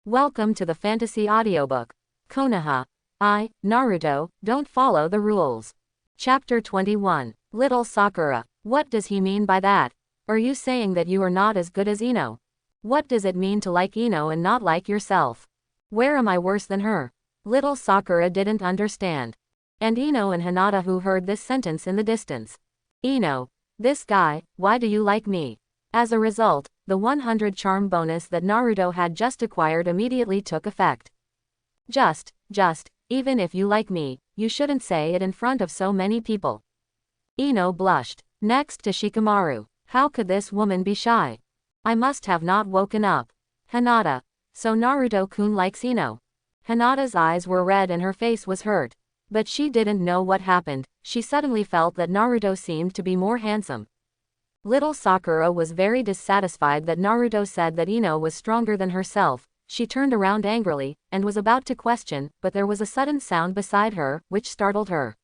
Welcome to the fantasy audiobook. Konoha. I, Naruto, don't follow the rules. Chapter 21. Little Sakura. What does he mean by that? Are you saying that you are not as good as Ino? What does it mean to like Ino and not like yourself? Where am I worse than her? Little Sakura didn't understand. And Ino and Hinata who heard this sentence in the distance. Ino. This guy, why do you like me? As a result, the 100 charm bonus that Naruto had just acquired immediately took effect. Just, even if you like me, you shouldn't say it in front of so many people. Ino blushed. Next to Shikamaru. How could this woman be shy? I must have not woken up. Hinata. So Naruto-kun likes Ino. Hinata's eyes were red and her face was hurt. But she didn't know what happened. She suddenly felt that Naruto seemed to be more handsome. Little Sakura was very dissatisfied that Naruto said that Ino was stronger than herself. She turned around angrily, and was about to question, but there was a sudden sound beside her, which startled her.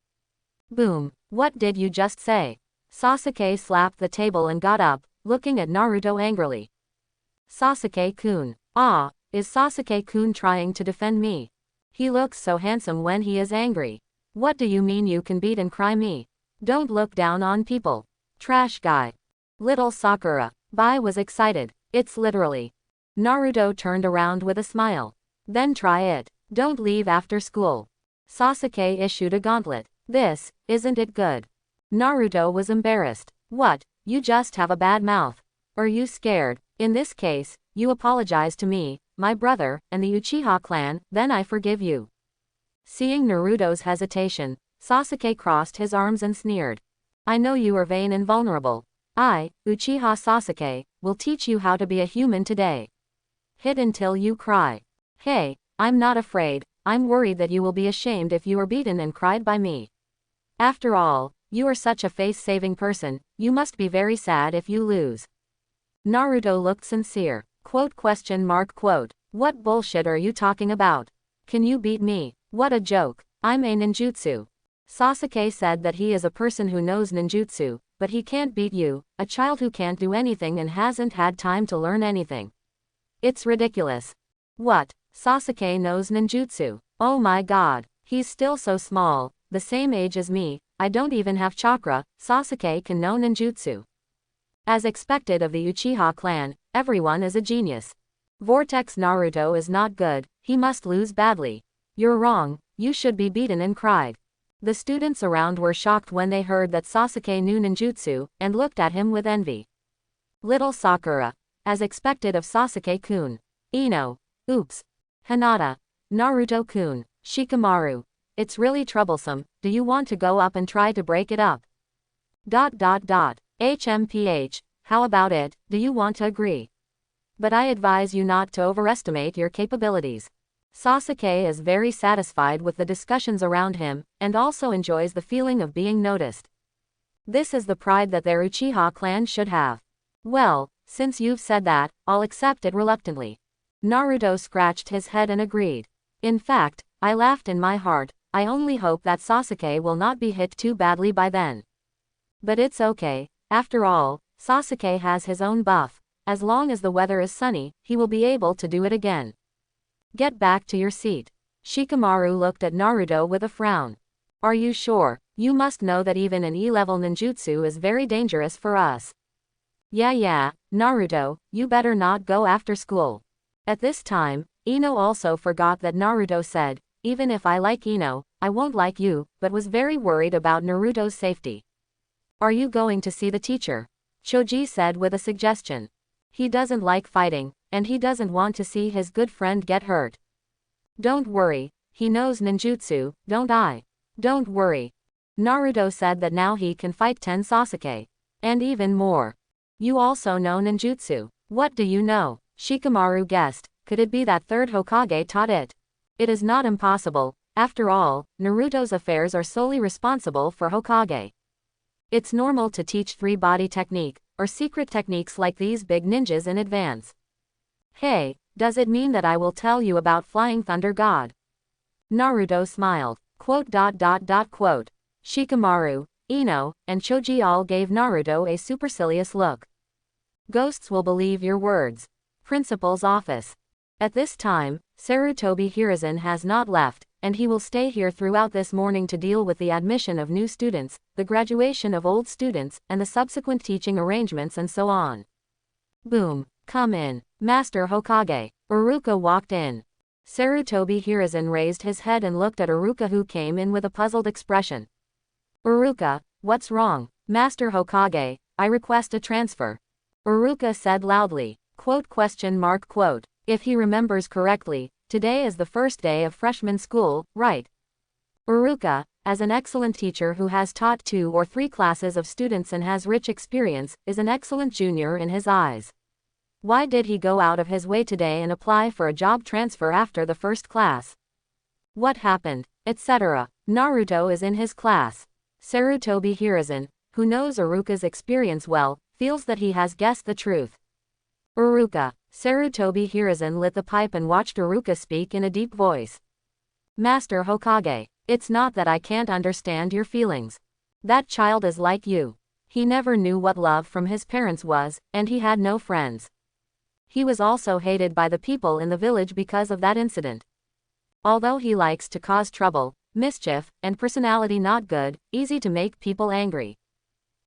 Boom! What did you just say? Sasuke slapped the table and got up, looking at Naruto angrily. Sasuke-kun. Ah, is Sasuke-kun trying to defend me? He looks so handsome when he is angry. What do you mean you can beat and cry me? Don't look down on people. Trash guy. Little Sakura. Bai was excited. It's literally. Naruto turned around with a smile. Then try it. Don't leave after school. Sasuke issued a gauntlet. This, isn't it good? Naruto was embarrassed. What, you just have a bad mouth. Are you scared? In this case, you apologize to me, my brother, and the Uchiha clan, then I forgive you. Seeing Naruto's hesitation, Sasuke crossed his arms and sneered. I know you are vain and vulnerable. I, Uchiha Sasuke, will teach you how to be a human today. Hit until you cry. Hey, I'm not afraid, I'm worried that you will be ashamed if you are beaten and cried by me. After all, you are such a face-saving person, you must be very sad if you lose. Naruto looked sincere. Quote. What bullshit are you talking about? Can you beat me? What a joke. I'm a ninjutsu. Sasuke said that he is a person who knows ninjutsu, but he can't beat you, a child who can't do anything and hasn't had time to learn anything. It's ridiculous. What? Sasuke knows ninjutsu. Oh my god, he's still so small, the same age as me, I don't even have chakra, Sasuke can know ninjutsu. As expected of the Uchiha clan, everyone is a genius. Vortex Naruto is not good, he must lose badly. You're wrong, you should be beaten and cried. The students around were shocked when they heard that Sasuke knew ninjutsu, and looked at him with envy. Little Sakura. As expected of Sasuke-kun. Ino. Oops. Hinata. Naruto-kun. Shikamaru. It's really troublesome, do you want to go up and try to break it up? HMPH, how about it, do you want to agree? But I advise you not to overestimate your capabilities. Sasuke is very satisfied with the discussions around him, and also enjoys the feeling of being noticed. This is the pride that their Uchiha clan should have. Well, since you've said that, I'll accept it reluctantly. Naruto scratched his head and agreed. In fact, I laughed in my heart, I only hope that Sasuke will not be hit too badly by then. But it's okay, after all, Sasuke has his own buff. As long as the weather is sunny, he will be able to do it again. Get back to your seat. Shikamaru looked at Naruto with a frown. Are you sure? You must know that even an E-level ninjutsu is very dangerous for us. Yeah, Naruto, you better not go after school. At this time, Ino also forgot that Naruto said, even if I like Ino, I won't like you, but was very worried about Naruto's safety. Are you going to see the teacher? Choji said with a suggestion. He doesn't like fighting, and he doesn't want to see his good friend get hurt. Don't worry, he knows ninjutsu, don't I? Don't worry. Naruto said that now he can fight 10 Sasuke. And even more. You also know ninjutsu. What do you know? Shikamaru guessed. Could it be that third Hokage taught it? It is not impossible. After all, Naruto's affairs are solely responsible for Hokage. It's normal to teach 3-body technique, or secret techniques like these big ninjas in advance. Hey, does it mean that I will tell you about Flying Thunder God? Naruto smiled. Quote. Shikamaru, Ino, and Choji all gave Naruto a supercilious look. Ghosts will believe your words. Principal's office. At this time, Sarutobi Hiruzen has not left, and he will stay here throughout this morning to deal with the admission of new students, the graduation of old students, and the subsequent teaching arrangements and so on. Boom. Come in, Master Hokage. Iruka walked in. Sarutobi Hiruzen raised his head and looked at Iruka, who came in with a puzzled expression. Iruka, what's wrong? Master Hokage, I request a transfer. Iruka said loudly. Quote. If he remembers correctly, today is the first day of freshman school, right? Iruka, as an excellent teacher who has taught 2 or 3 classes of students and has rich experience, is an excellent junior in his eyes. Why did he go out of his way today and apply for a job transfer after the first class? What happened, etc. Naruto is in his class. Sarutobi Hiruzen, who knows Iruka's experience well, feels that he has guessed the truth. Iruka. Sarutobi Hiruzen lit the pipe and watched Iruka speak in a deep voice. Master Hokage, it's not that I can't understand your feelings. That child is like you. He never knew what love from his parents was, and he had no friends. He was also hated by the people in the village because of that incident. Although he likes to cause trouble, mischief, and personality not good, easy to make people angry.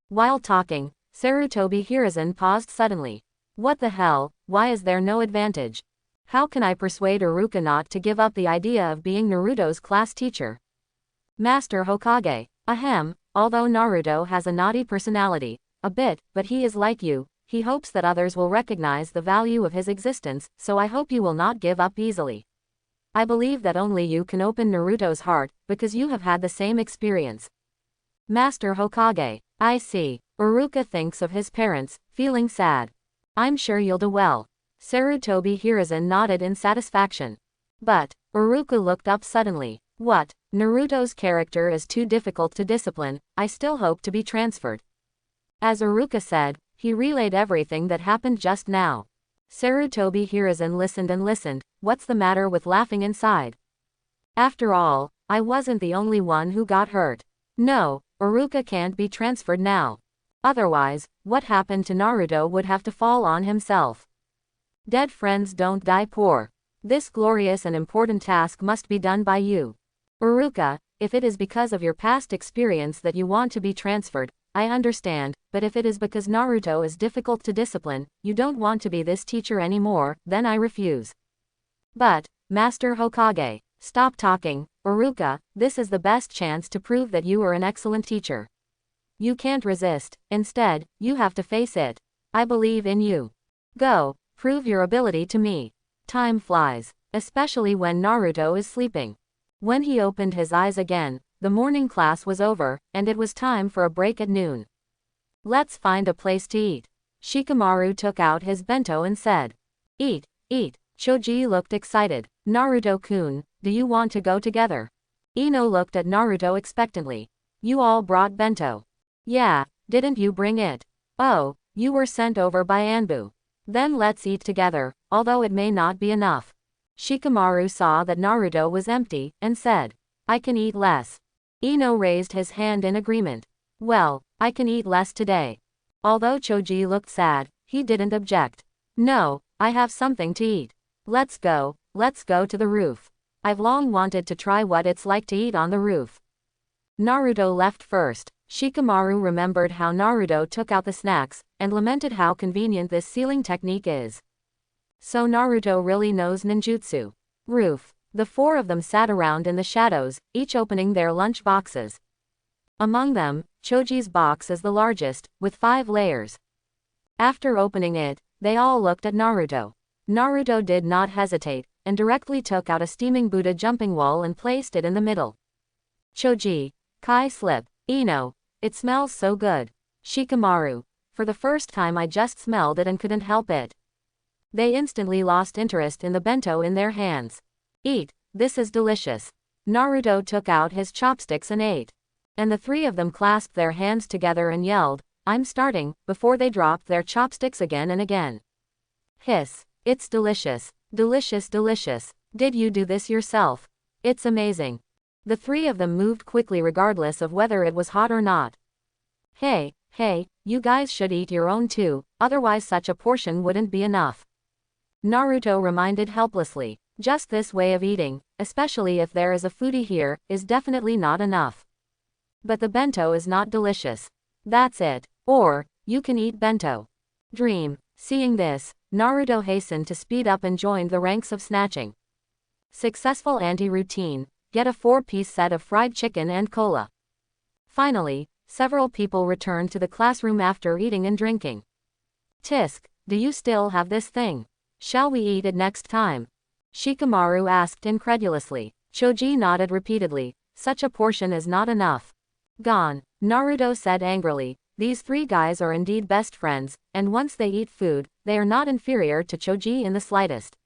While talking, Sarutobi Hiruzen paused suddenly. What the hell, why is there no advantage? How can I persuade Iruka not to give up the idea of being Naruto's class teacher? Master Hokage, ahem, although Naruto has a naughty personality, a bit, but he is like you, he hopes that others will recognize the value of his existence, so I hope you will not give up easily. I believe that only you can open Naruto's heart, because you have had the same experience. Master Hokage, I see. Iruka thinks of his parents, feeling sad. I'm sure you'll do well. Sarutobi Hiruzen nodded in satisfaction. But, Iruka looked up suddenly. What? Naruto's character is too difficult to discipline, I still hope to be transferred. As Iruka said, he relayed everything that happened just now. Sarutobi Hiruzen listened and listened, what's the matter with laughing inside? After all, I wasn't the only one who got hurt. No, Iruka can't be transferred now. Otherwise, what happened to Naruto would have to fall on himself. Dead friends don't die poor. This glorious and important task must be done by you. Iruka, if it is because of your past experience that you want to be transferred, I understand, but if it is because Naruto is difficult to discipline, you don't want to be this teacher anymore, then I refuse. But, Master Hokage, stop talking, Iruka, this is the best chance to prove that you are an excellent teacher. You can't resist, instead, you have to face it. I believe in you. Go, prove your ability to me. Time flies, especially when Naruto is sleeping. When he opened his eyes again, the morning class was over, and it was time for a break at noon. Let's find a place to eat. Shikamaru took out his bento and said. Eat, eat. Choji looked excited. Naruto-kun, do you want to go together? Ino looked at Naruto expectantly. You all brought bento. Yeah, didn't you bring it? Oh, you were sent over by Anbu. Then let's eat together, although it may not be enough. Shikamaru saw that Naruto was empty, and said. I can eat less. Ino raised his hand in agreement. Well, I can eat less today. Although Choji looked sad, he didn't object. No, I have something to eat. Let's go to the roof. I've long wanted to try what it's like to eat on the roof. Naruto left first. Shikamaru remembered how Naruto took out the snacks, and lamented how convenient this sealing technique is. So Naruto really knows ninjutsu. Roof. The 4 of them sat around in the shadows, each opening their lunch boxes. Among them, Choji's box is the largest, with 5 layers. After opening it, they all looked at Naruto. Naruto did not hesitate, and directly took out a steaming Buddha jumping wall and placed it in the middle. Choji, Kai slip, Ino, it smells so good. Shikamaru, for the first time I just smelled it and couldn't help it. They instantly lost interest in the bento in their hands. Eat, this is delicious. Naruto took out his chopsticks and ate. And the 3 of them clasped their hands together and yelled, I'm starting, before they dropped their chopsticks again and again. Hiss, it's delicious, delicious, delicious. Did you do this yourself? It's amazing. The 3 of them moved quickly regardless of whether it was hot or not. Hey, you guys should eat your own too, otherwise such a portion wouldn't be enough. Naruto reminded helplessly. Just this way of eating, especially if there is a foodie here, is definitely not enough. But the bento is not delicious. That's it. Or, you can eat bento. Dream. Seeing this, Naruto hastened to speed up and joined the ranks of snatching. Successful anti-routine. Get a 4-piece set of fried chicken and cola. Finally, several people returned to the classroom after eating and drinking. Tisk, do you still have this thing? Shall we eat it next time? Shikamaru asked incredulously. Choji nodded repeatedly. Such a portion is not enough. Gone, Naruto said angrily. These 3 guys are indeed best friends, and once they eat food, they are not inferior to Choji in the slightest.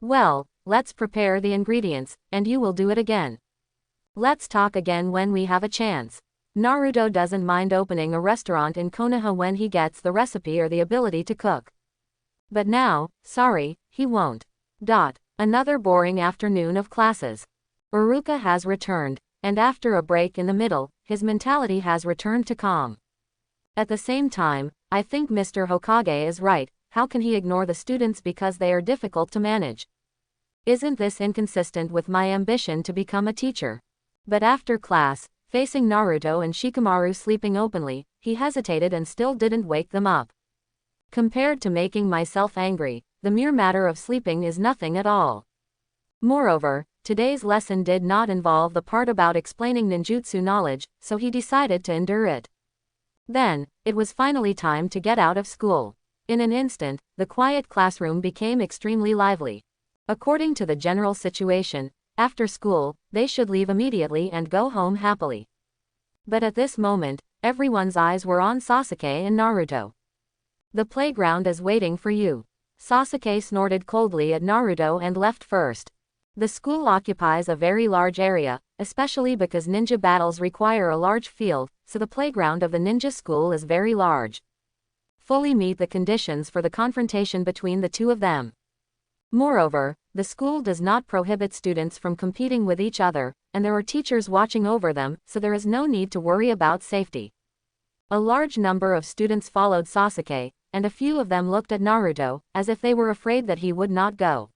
Well, let's prepare the ingredients, and you will do it again. Let's talk again when we have a chance. Naruto doesn't mind opening a restaurant in Konoha when he gets the recipe or the ability to cook. But now, sorry, he won't. Another boring afternoon of classes. Iruka has returned, and after a break in the middle, his mentality has returned to calm. At the same time, I think Mr. Hokage is right. How can he ignore the students because they are difficult to manage? Isn't this inconsistent with my ambition to become a teacher? But after class, facing Naruto and Shikamaru sleeping openly, he hesitated and still didn't wake them up. Compared to making myself angry, the mere matter of sleeping is nothing at all. Moreover, today's lesson did not involve the part about explaining ninjutsu knowledge, so he decided to endure it. Then, it was finally time to get out of school. In an instant, the quiet classroom became extremely lively. According to the general situation, after school, they should leave immediately and go home happily. But at this moment, everyone's eyes were on Sasuke and Naruto. The playground is waiting for you. Sasuke snorted coldly at Naruto and left first. The school occupies a very large area, especially because ninja battles require a large field, so the playground of the ninja school is very large. Fully meet the conditions for the confrontation between the two of them. Moreover, the school does not prohibit students from competing with each other, and there are teachers watching over them, so there is no need to worry about safety. A large number of students followed Sasuke, and a few of them looked at Naruto, as if they were afraid that he would not go.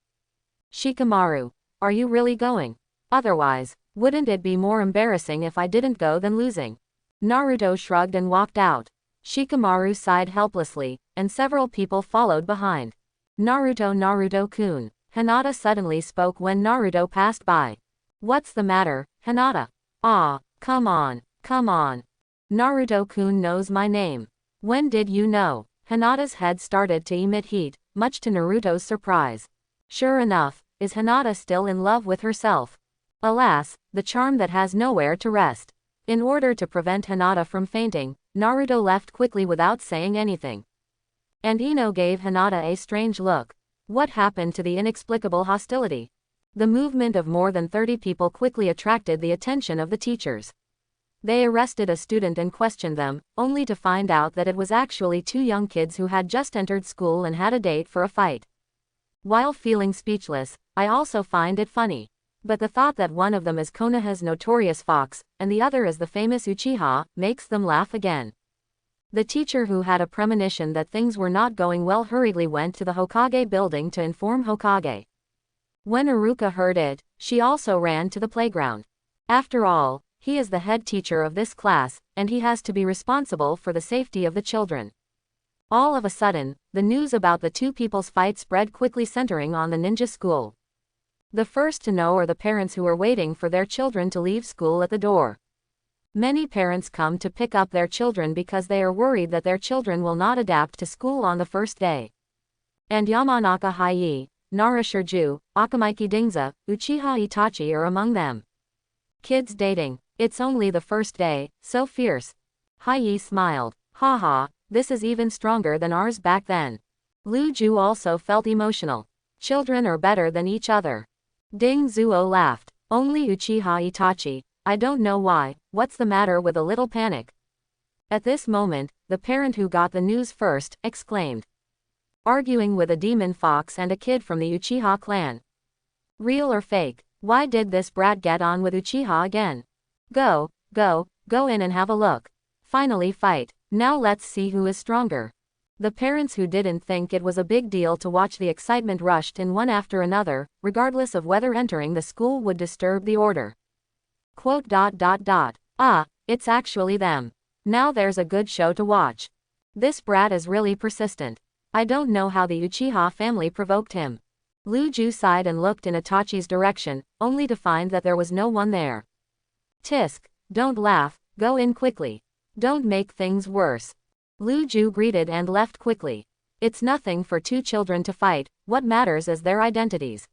Shikamaru, are you really going? Otherwise, wouldn't it be more embarrassing if I didn't go than losing? Naruto shrugged and walked out. Shikamaru sighed helplessly, and several people followed behind. Naruto-kun. Hinata suddenly spoke when Naruto passed by. What's the matter, Hinata? Ah, come on. Naruto-kun knows my name. When did you know? Hinata's head started to emit heat, much to Naruto's surprise. Sure enough, is Hinata still in love with herself? Alas, the charm that has nowhere to rest. In order to prevent Hinata from fainting, Naruto left quickly without saying anything. And Ino gave Hinata a strange look. What happened to the inexplicable hostility? The movement of more than 30 people quickly attracted the attention of the teachers. They arrested a student and questioned them, only to find out that it was actually 2 young kids who had just entered school and had a date for a fight. While feeling speechless, I also find it funny. But the thought that one of them is Konoha's notorious fox, and the other is the famous Uchiha, makes them laugh again. The teacher, who had a premonition that things were not going well, hurriedly went to the Hokage building to inform Hokage. When Iruka heard it, she also ran to the playground. After all, he is the head teacher of this class, and he has to be responsible for the safety of the children. All of a sudden, the news about the 2 people's fight spread quickly, centering on the ninja school. The first to know are the parents who are waiting for their children to leave school at the door. Many parents come to pick up their children because they are worried that their children will not adapt to school on the first day. And Yamanaka Haii, Nara Shirju, Akamaiki Dingza, Uchiha Itachi are among them. Kids dating. It's only the first day, so fierce. Haii smiled. Haha, this is even stronger than ours back then. Lu Ju also felt emotional. Children are better than each other. Ding Zuo laughed. Only Uchiha Itachi. I don't know why. What's the matter with a little panic? At this moment, the parent who got the news first exclaimed. Arguing with a demon fox and a kid from the Uchiha clan. Real or fake? Why did this brat get on with Uchiha again? Go in and have a look. Finally fight. Now let's see who is stronger. The parents who didn't think it was a big deal to watch the excitement rushed in one after another, regardless of whether entering the school would disturb the order. Quote. Ah, it's actually them. Now there's a good show to watch. This brat is really persistent. I don't know how the Uchiha family provoked him. Lu Ju sighed and looked in Itachi's direction, only to find that there was no one there. Tisk, don't laugh, go in quickly. Don't make things worse. Lu Ju greeted and left quickly. It's nothing for two children to fight, what matters is their identities.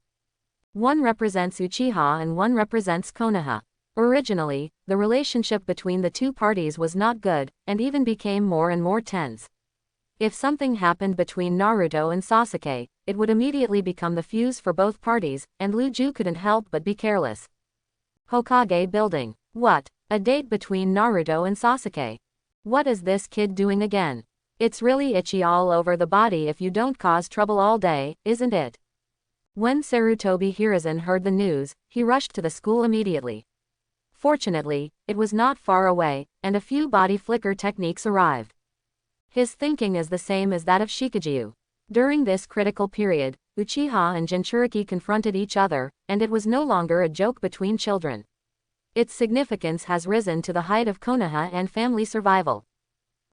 One represents Uchiha and one represents Konoha. Originally, the relationship between the two parties was not good, and even became more and more tense. If something happened between Naruto and Sasuke, it would immediately become the fuse for both parties, and Lu Ju couldn't help but be careless. Hokage building. What? A date between Naruto and Sasuke? What is this kid doing again? It's really itchy all over the body if you don't cause trouble all day, isn't it? When Sarutobi Hiruzen heard the news, he rushed to the school immediately. Fortunately, it was not far away, and a few body flicker techniques arrived. His thinking is the same as that of Shikaju. During this critical period, Uchiha and Jinchuriki confronted each other, and it was no longer a joke between children. Its significance has risen to the height of Konoha and family survival.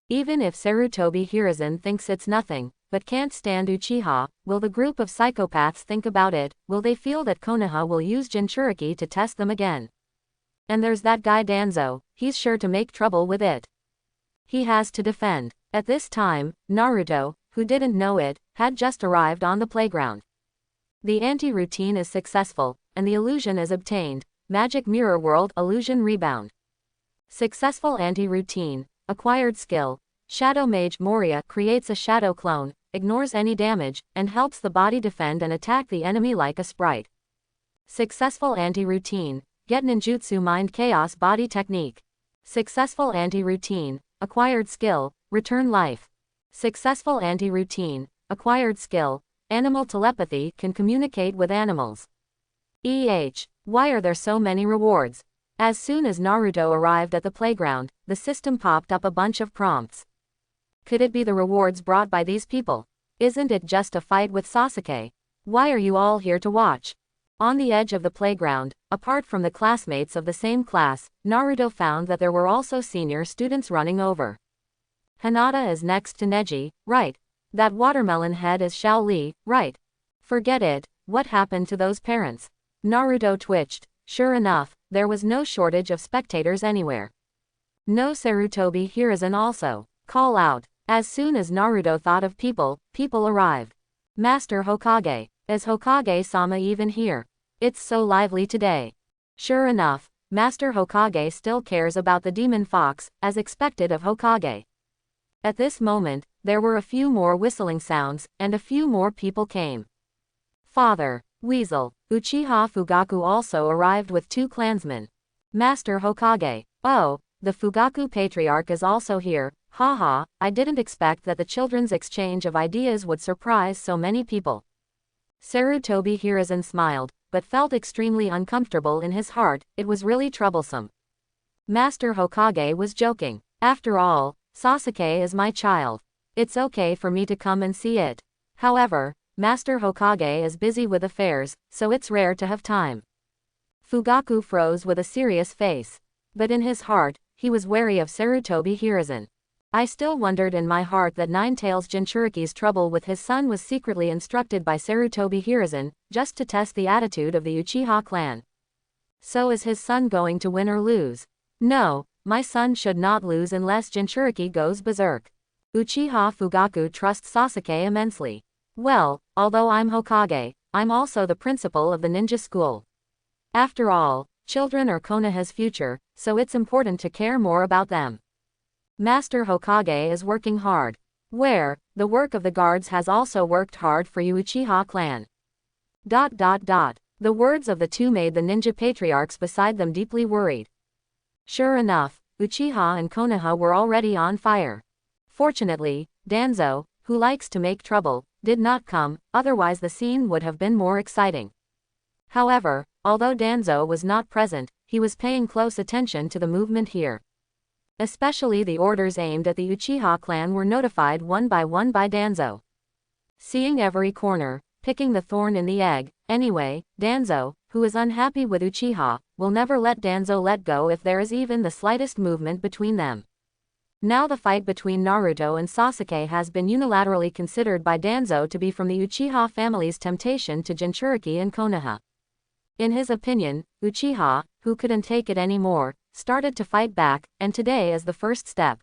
Even if Sarutobi Hiruzen thinks it's nothing, but can't stand Uchiha, will the group of psychopaths think about it? Will they feel that Konoha will use Jinchuriki to test them again? And there's that guy Danzo, he's sure to make trouble with it. He has to defend. At this time, Naruto, who didn't know it, had just arrived on the playground. The anti-routine is successful, and the illusion is obtained. Magic Mirror World Illusion Rebound. Successful anti-routine. Acquired skill. Shadow Mage Moria creates a shadow clone, ignores any damage, and helps the body defend and attack the enemy like a sprite. Successful anti-routine. Get Ninjutsu Mind Chaos Body Technique. Successful anti-routine. Acquired skill. Return life. Successful anti-routine. Acquired skill. Animal telepathy can communicate with animals. Why are there so many rewards? As soon as Naruto arrived at the playground, the system popped up a bunch of prompts. Could it be the rewards brought by these people? Isn't it just a fight with Sasuke? Why are you all here to watch? On the edge of the playground, apart from the classmates of the same class, Naruto found that there were also senior students running over. Hinata is next to Neji, right? That watermelon head is Xiao Li, right? Forget it, what happened to those parents? Naruto twitched. Sure enough, there was no shortage of spectators anywhere. No Sarutobi Hiruzen also. Call out. As soon as Naruto thought of people, people arrived. Master Hokage. Is Hokage-sama even here? It's so lively today. Sure enough, Master Hokage still cares about the demon fox, as expected of Hokage. At this moment, there were a few more whistling sounds, and a few more people came. Father. Weasel. Uchiha Fugaku also arrived with 2 clansmen. Master Hokage. Oh, the Fugaku Patriarch is also here, haha, I didn't expect that the children's exchange of ideas would surprise so many people. Sarutobi Hiruzen smiled, but felt extremely uncomfortable in his heart, it was really troublesome. Master Hokage was joking. After all, Sasuke is my child. It's okay for me to come and see it. However, Master Hokage is busy with affairs, so it's rare to have time. Fugaku froze with a serious face. But in his heart, he was wary of Sarutobi Hiruzen. I still wondered in my heart that Nine-Tails Jinchuriki's trouble with his son was secretly instructed by Sarutobi Hiruzen, just to test the attitude of the Uchiha clan. So is his son going to win or lose? No, my son should not lose unless Jinchuriki goes berserk. Uchiha Fugaku trusts Sasuke immensely. Well, although I'm Hokage, I'm also the principal of the ninja school. After all, children are Konoha's future, so it's important to care more about them. Master Hokage is working hard. Where, the work of the guards has also worked hard for you Uchiha clan. ... The words of the 2 made the ninja patriarchs beside them deeply worried. Sure enough, Uchiha and Konoha were already on fire. Fortunately, Danzo, who likes to make trouble, did not come, otherwise the scene would have been more exciting. However, although Danzo was not present, he was paying close attention to the movement here. Especially the orders aimed at the Uchiha clan were notified one by Danzo. Seeing every corner, picking the thorn in the egg. Anyway, Danzo, who is unhappy with Uchiha, will never let Danzo let go if there is even the slightest movement between them. Now the fight between Naruto and Sasuke has been unilaterally considered by Danzo to be from the Uchiha family's temptation to Jinchuriki and Konoha. In his opinion, Uchiha, who couldn't take it anymore, started to fight back, and today is the first step.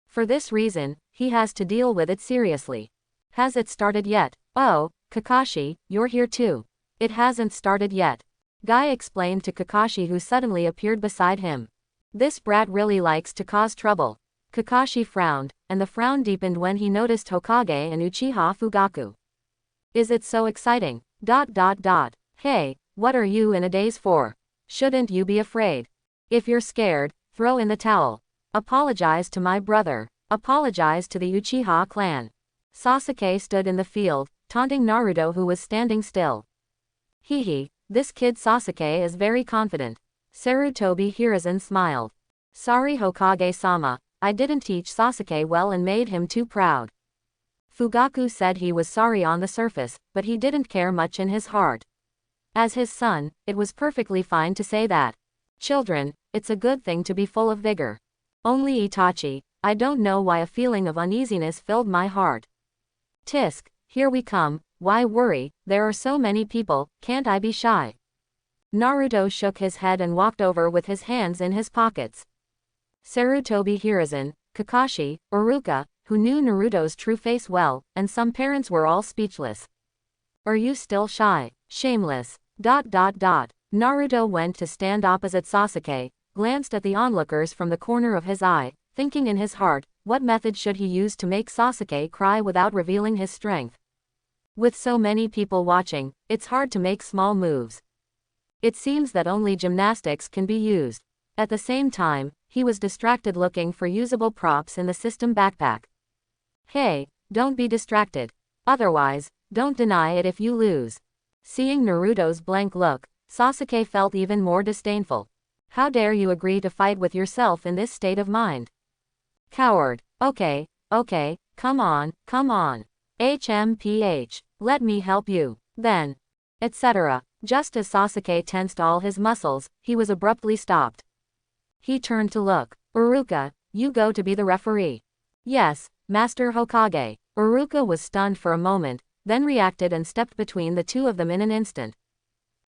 For this reason, he has to deal with it seriously. Has it started yet? Oh, Kakashi, you're here too. It hasn't started yet. Guy explained to Kakashi, who suddenly appeared beside him. This brat really likes to cause trouble. Kakashi frowned, and the frown deepened when he noticed Hokage and Uchiha Fugaku. Is it so exciting? Hey, what are you in a daze for? Shouldn't you be afraid? If you're scared, throw in the towel. Apologize to my brother. Apologize to the Uchiha clan. Sasuke stood in the field, taunting Naruto, who was standing still. Hehe, this kid Sasuke is very confident. Sarutobi Hiruzen smiled. Sorry Hokage-sama, I didn't teach Sasuke well and made him too proud. Fugaku said he was sorry on the surface, but he didn't care much in his heart. As his son, it was perfectly fine to say that. Children, it's a good thing to be full of vigor. Only Itachi, I don't know why a feeling of uneasiness filled my heart. Tisk, here we come, why worry, there are so many people, can't I be shy? Naruto shook his head and walked over with his hands in his pockets. Sarutobi Hiruzen, Kakashi, Iruka, who knew Naruto's true face well, and some parents were all speechless. Are you still shy? Shameless. Naruto went to stand opposite Sasuke, glanced at the onlookers from the corner of his eye, thinking in his heart, what method should he use to make Sasuke cry without revealing his strength? With so many people watching, it's hard to make small moves. It seems that only gymnastics can be used. At the same time, he was distracted looking for usable props in the system backpack. Hey, don't be distracted. Otherwise, don't deny it if you lose. Seeing Naruto's blank look, Sasuke felt even more disdainful. How dare you agree to fight with yourself in this state of mind? Coward. Okay, come on. HMPH, let me help you. Then, etc. Just as Sasuke tensed all his muscles, he was abruptly stopped. He turned to look. Iruka, you go to be the referee. Yes, Master Hokage. Iruka was stunned for a moment, then reacted and stepped between the two of them in an instant.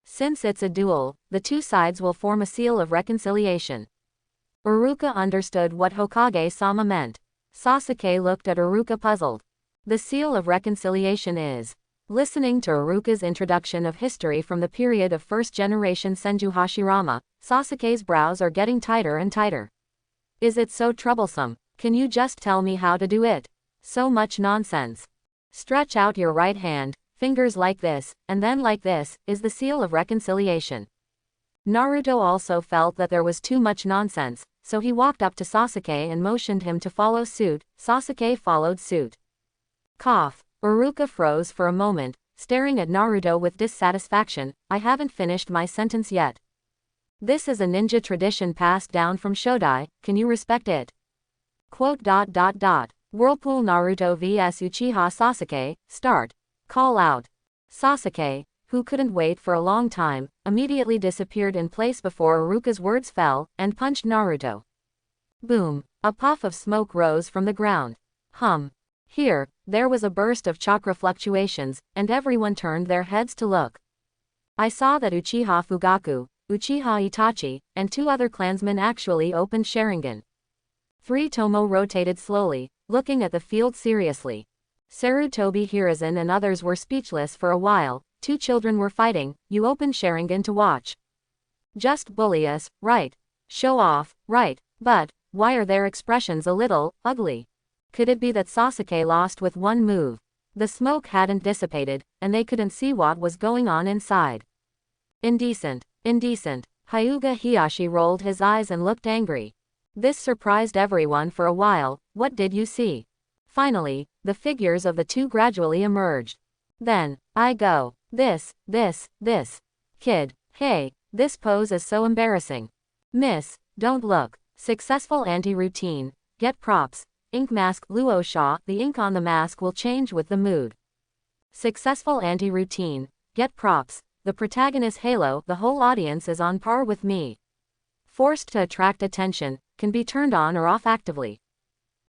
Since it's a duel, the two sides will form a seal of reconciliation. Iruka understood what Hokage-sama meant. Sasuke looked at Iruka puzzled. The seal of reconciliation is. Listening to Iruka's introduction of history from the period of first-generation Senju Hashirama, Sasuke's brows are getting tighter and tighter. Is it so troublesome? Can you just tell me how to do it? So much nonsense. Stretch out your right hand, fingers like this, and then like this, is the seal of reconciliation. Naruto also felt that there was too much nonsense, so he walked up to Sasuke and motioned him to follow suit. Sasuke followed suit. Cough. Iruka froze for a moment, staring at Naruto with dissatisfaction. I haven't finished my sentence yet. This is a ninja tradition passed down from Shodai, can you respect it? Whirlpool Naruto vs Uchiha Sasuke, start. Call out. Sasuke, who couldn't wait for a long time, immediately disappeared in place before Iruka's words fell, and punched Naruto. Boom. A puff of smoke rose from the ground. Here, there was a burst of chakra fluctuations, and everyone turned their heads to look. I saw that Uchiha Fugaku, Uchiha Itachi, and two other clansmen actually opened Sharingan. 3 Tomo rotated slowly, looking at the field seriously. Sarutobi Hiruzen and others were speechless for a while. 2 children were fighting, you opened Sharingan to watch. Just bully us, right? Show off, right? But, why are their expressions a little ugly? Could it be that Sasuke lost with one move? The smoke hadn't dissipated, and they couldn't see what was going on inside. Indecent. Hyuga Hiyashi rolled his eyes and looked angry. This surprised everyone for a while. What did you see? Finally, the figures of the two gradually emerged. Then, I go. This. Kid. Hey, this pose is so embarrassing. Miss, don't look. Successful anti-routine. Get props. Ink mask Luosha, the ink on the mask will change with the mood. Successful anti-routine. Get props. The protagonist Halo, the whole audience is on par with me. Forced to attract attention, can be turned on or off actively.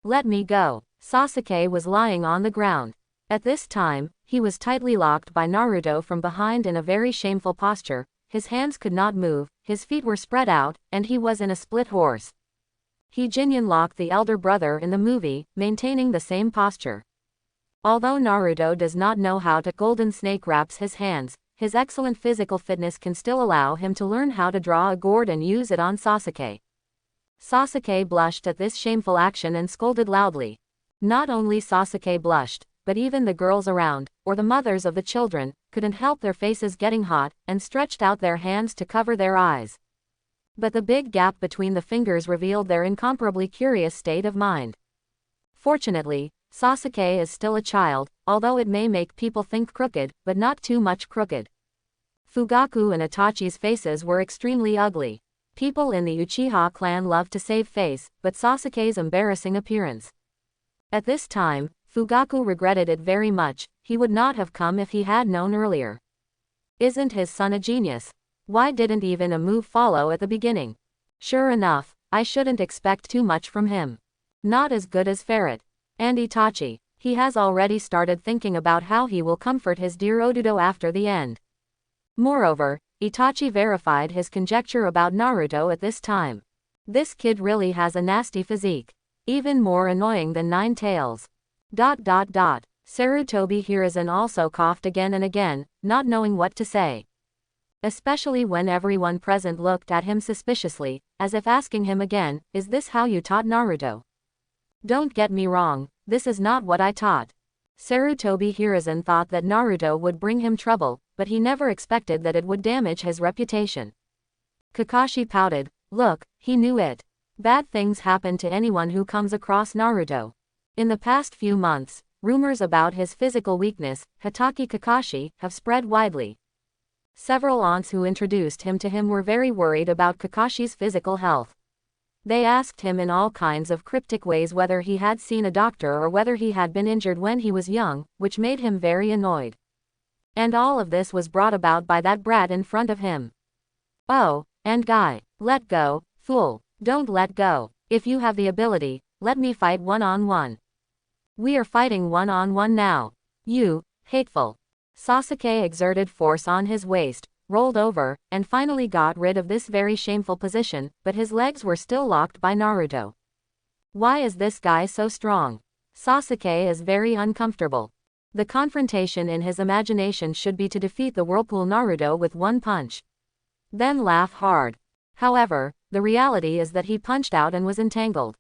Let me go. Sasuke was lying on the ground. At this time, he was tightly locked by Naruto from behind in a very shameful posture. His hands could not move, his feet were spread out, and he was in a split horse. He Jinyan locked the elder brother in the movie, maintaining the same posture. Although Naruto does not know how to golden snake wraps his hands, his excellent physical fitness can still allow him to learn how to draw a gourd and use it on Sasuke. Sasuke blushed at this shameful action and scolded loudly. Not only Sasuke blushed, but even the girls around, or the mothers of the children, couldn't help their faces getting hot, and stretched out their hands to cover their eyes. But the big gap between the fingers revealed their incomparably curious state of mind. Fortunately, Sasuke is still a child, although it may make people think crooked, but not too much crooked. Fugaku and Itachi's faces were extremely ugly. People in the Uchiha clan love to save face, but Sasuke's embarrassing appearance. At this time, Fugaku regretted it very much. He would not have come if he had known earlier. Isn't his son a genius? Why didn't even a move follow at the beginning? Sure enough, I shouldn't expect too much from him. Not as good as Ferret. And Itachi, he has already started thinking about how he will comfort his dear Odudo after the end. Moreover, Itachi verified his conjecture about Naruto at this time. This kid really has a nasty physique. Even more annoying than Nine Tails. Sarutobi Hiruzen also coughed again and again, not knowing what to say. Especially when everyone present looked at him suspiciously, as if asking him again, is this how you taught Naruto? Don't get me wrong, this is not what I taught. Sarutobi Hiruzen thought that Naruto would bring him trouble, but he never expected that it would damage his reputation. Kakashi pouted. Look, he knew it. Bad things happen to anyone who comes across Naruto. In the past few months, rumors about his physical weakness, Hatake Kakashi, have spread widely. Several aunts who introduced him to him were very worried about Kakashi's physical health. They asked him in all kinds of cryptic ways whether he had seen a doctor or whether he had been injured when he was young, which made him very annoyed. And all of this was brought about by that brat in front of him. Oh, and guy, let go, fool, don't let go. If you have the ability, let me fight one-on-one. We are fighting one-on-one now. You, hateful. Sasuke exerted force on his waist, rolled over, and finally got rid of this very shameful position, but his legs were still locked by Naruto. Why is this guy so strong? Sasuke is very uncomfortable. The confrontation in his imagination should be to defeat the Whirlpool Naruto with one punch. Then laugh hard. However, the reality is that he punched out and was entangled.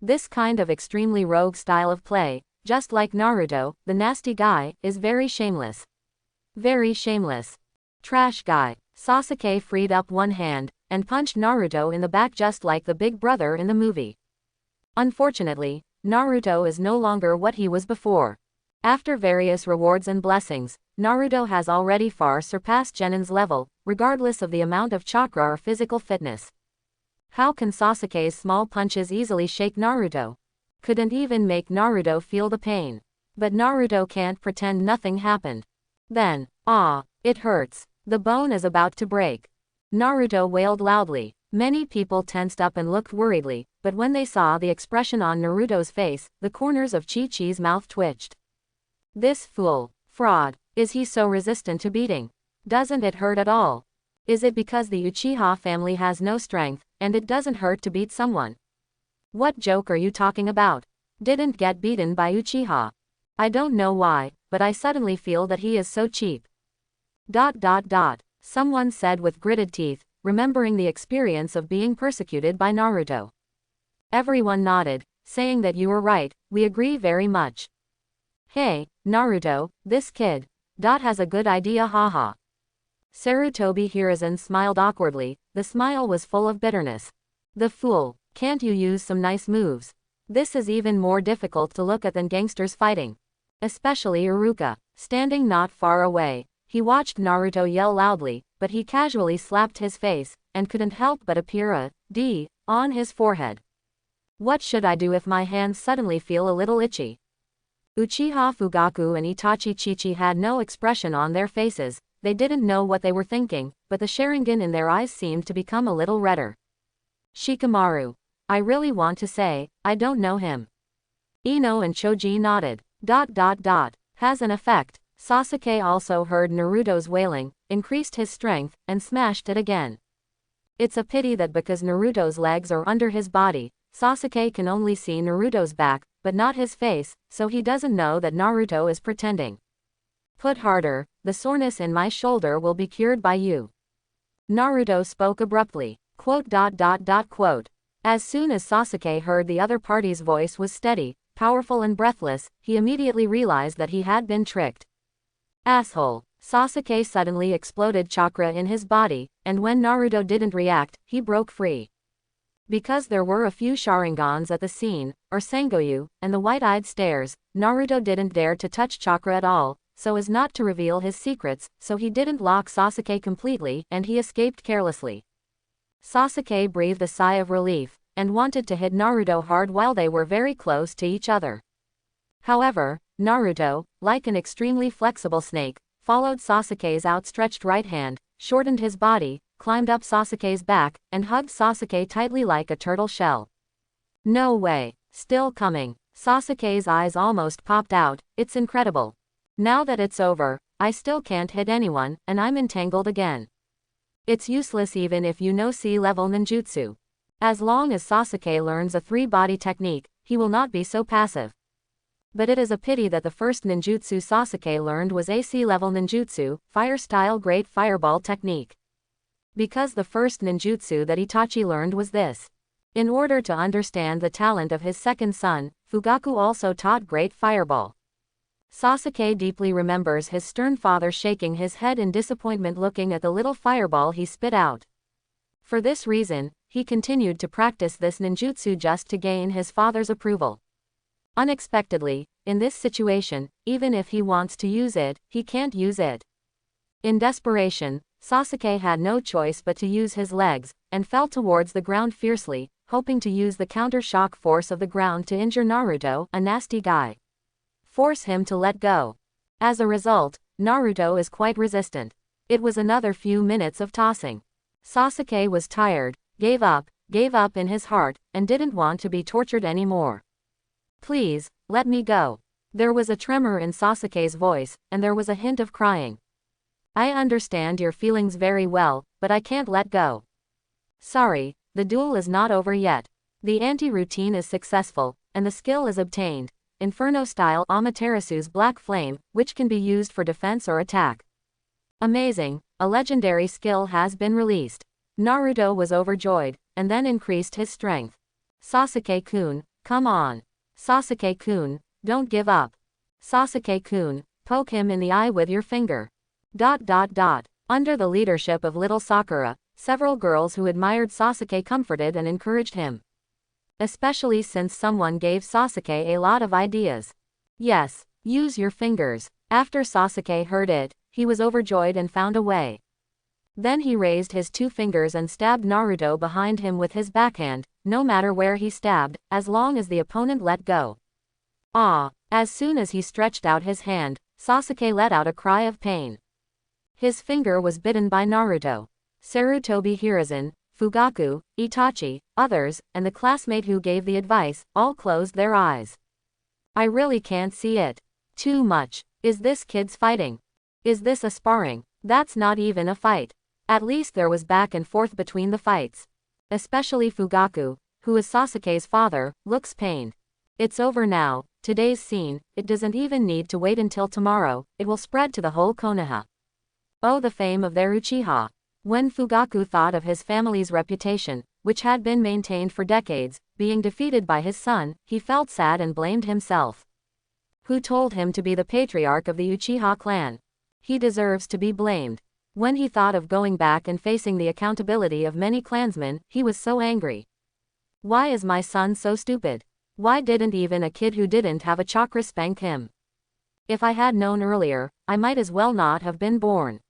This kind of extremely rogue style of play, just like Naruto, the nasty guy, is very shameless. Very shameless. Trash guy. Sasuke freed up one hand, and punched Naruto in the back just like the big brother in the movie. Unfortunately, Naruto is no longer what he was before. After various rewards and blessings, Naruto has already far surpassed Genin's level, regardless of the amount of chakra or physical fitness. How can Sasuke's small punches easily shake Naruto? Couldn't even make Naruto feel the pain. But Naruto can't pretend nothing happened. Then, it hurts. The bone is about to break. Naruto wailed loudly. Many people tensed up and looked worriedly, but when they saw the expression on Naruto's face, the corners of Chi-Chi's mouth twitched. This fool. Fraud. Is he so resistant to beating? Doesn't it hurt at all? Is it because the Uchiha family has no strength, and it doesn't hurt to beat someone? What joke are you talking about? Didn't get beaten by Uchiha. I don't know why, but I suddenly feel that he is so cheap. Someone said with gritted teeth, remembering the experience of being persecuted by Naruto. Everyone nodded, saying that you were right, we agree very much. Hey, Naruto, this kid. Has a good idea, haha. Sarutobi Hiruzen smiled awkwardly, the smile was full of bitterness. The fool, can't you use some nice moves? This is even more difficult to look at than gangsters fighting. Especially Iruka, standing not far away. He watched Naruto yell loudly, but he casually slapped his face, and couldn't help but appear a on his forehead. What should I do if my hands suddenly feel a little itchy? Uchiha Fugaku and Itachi Chichi had no expression on their faces, they didn't know what they were thinking, but the Sharingan in their eyes seemed to become a little redder. Shikamaru. I really want to say, I don't know him. Ino and Choji nodded. Has an effect. Sasuke also heard Naruto's wailing, increased his strength, and smashed it again. It's a pity that because Naruto's legs are under his body, Sasuke can only see Naruto's back, but not his face, so he doesn't know that Naruto is pretending. Put harder, the soreness in my shoulder will be cured by you. Naruto spoke abruptly. As soon as Sasuke heard the other party's voice was steady, powerful and breathless, he immediately realized that he had been tricked. Asshole. Sasuke suddenly exploded chakra in his body, and when Naruto didn't react, he broke free. Because there were a few Sharingans at the scene, or Sengoyu, and the wide-eyed stares, Naruto didn't dare to touch chakra at all, so as not to reveal his secrets, so he didn't lock Sasuke completely, and he escaped carelessly. Sasuke breathed a sigh of relief, and wanted to hit Naruto hard while they were very close to each other. However, Naruto, like an extremely flexible snake, followed Sasuke's outstretched right hand, shortened his body, climbed up Sasuke's back, and hugged Sasuke tightly like a turtle shell. No way. Still coming. Sasuke's eyes almost popped out. It's incredible. Now that it's over, I still can't hit anyone, and I'm entangled again. It's useless even if you know C-level ninjutsu. As long as Sasuke learns a three-body technique, he will not be so passive. But it is a pity that the first ninjutsu Sasuke learned was a C-level ninjutsu, fire-style great fireball technique. Because the first ninjutsu that Itachi learned was this. In order to understand the talent of his second son, Fugaku also taught great fireball. Sasuke deeply remembers his stern father shaking his head in disappointment looking at the little fireball he spit out. For this reason, he continued to practice this ninjutsu just to gain his father's approval. Unexpectedly, in this situation, even if he wants to use it, he can't use it. In desperation, Sasuke had no choice but to use his legs, and fell towards the ground fiercely, hoping to use the counter-shock force of the ground to injure Naruto, a nasty guy. Force him to let go. As a result, Naruto is quite resistant. It was another few minutes of tossing. Sasuke was tired, gave up in his heart, and didn't want to be tortured anymore. Please, let me go. There was a tremor in Sasuke's voice, and there was a hint of crying. I understand your feelings very well, but I can't let go. Sorry, the duel is not over yet. The anti-routine is successful, and the skill is obtained. Inferno-style Amaterasu's Black Flame, which can be used for defense or attack. Amazing, a legendary skill has been released. Naruto was overjoyed, and then increased his strength. Sasuke-kun, come on. Sasuke-kun, don't give up. Sasuke-kun, poke him in the eye with your finger. Under the leadership of little Sakura, several girls who admired Sasuke comforted and encouraged him. Especially since someone gave Sasuke a lot of ideas. Yes, use your fingers. After Sasuke heard it, he was overjoyed and found a way. Then he raised his two fingers and stabbed Naruto behind him with his backhand, no matter where he stabbed, as long as the opponent let go. Ah! As soon as he stretched out his hand, Sasuke let out a cry of pain. His finger was bitten by Naruto. Sarutobi Hiruzen, Fugaku, Itachi, others, and the classmate who gave the advice, all closed their eyes. I really can't see it. Too much. Is this kids fighting? Is this a sparring? That's not even a fight. At least there was back and forth between the fights. Especially Fugaku, who is Sasuke's father, looks pained. It's over now, today's scene, it doesn't even need to wait until tomorrow, it will spread to the whole Konoha. Oh, the fame of their Uchiha. When Fugaku thought of his family's reputation, which had been maintained for decades, being defeated by his son, he felt sad and blamed himself. Who told him to be the patriarch of the Uchiha clan? He deserves to be blamed. When he thought of going back and facing the accountability of many clansmen, he was so angry. Why is my son so stupid? Why didn't even a kid who didn't have a chakra spank him? If I had known earlier, I might as well not have been born.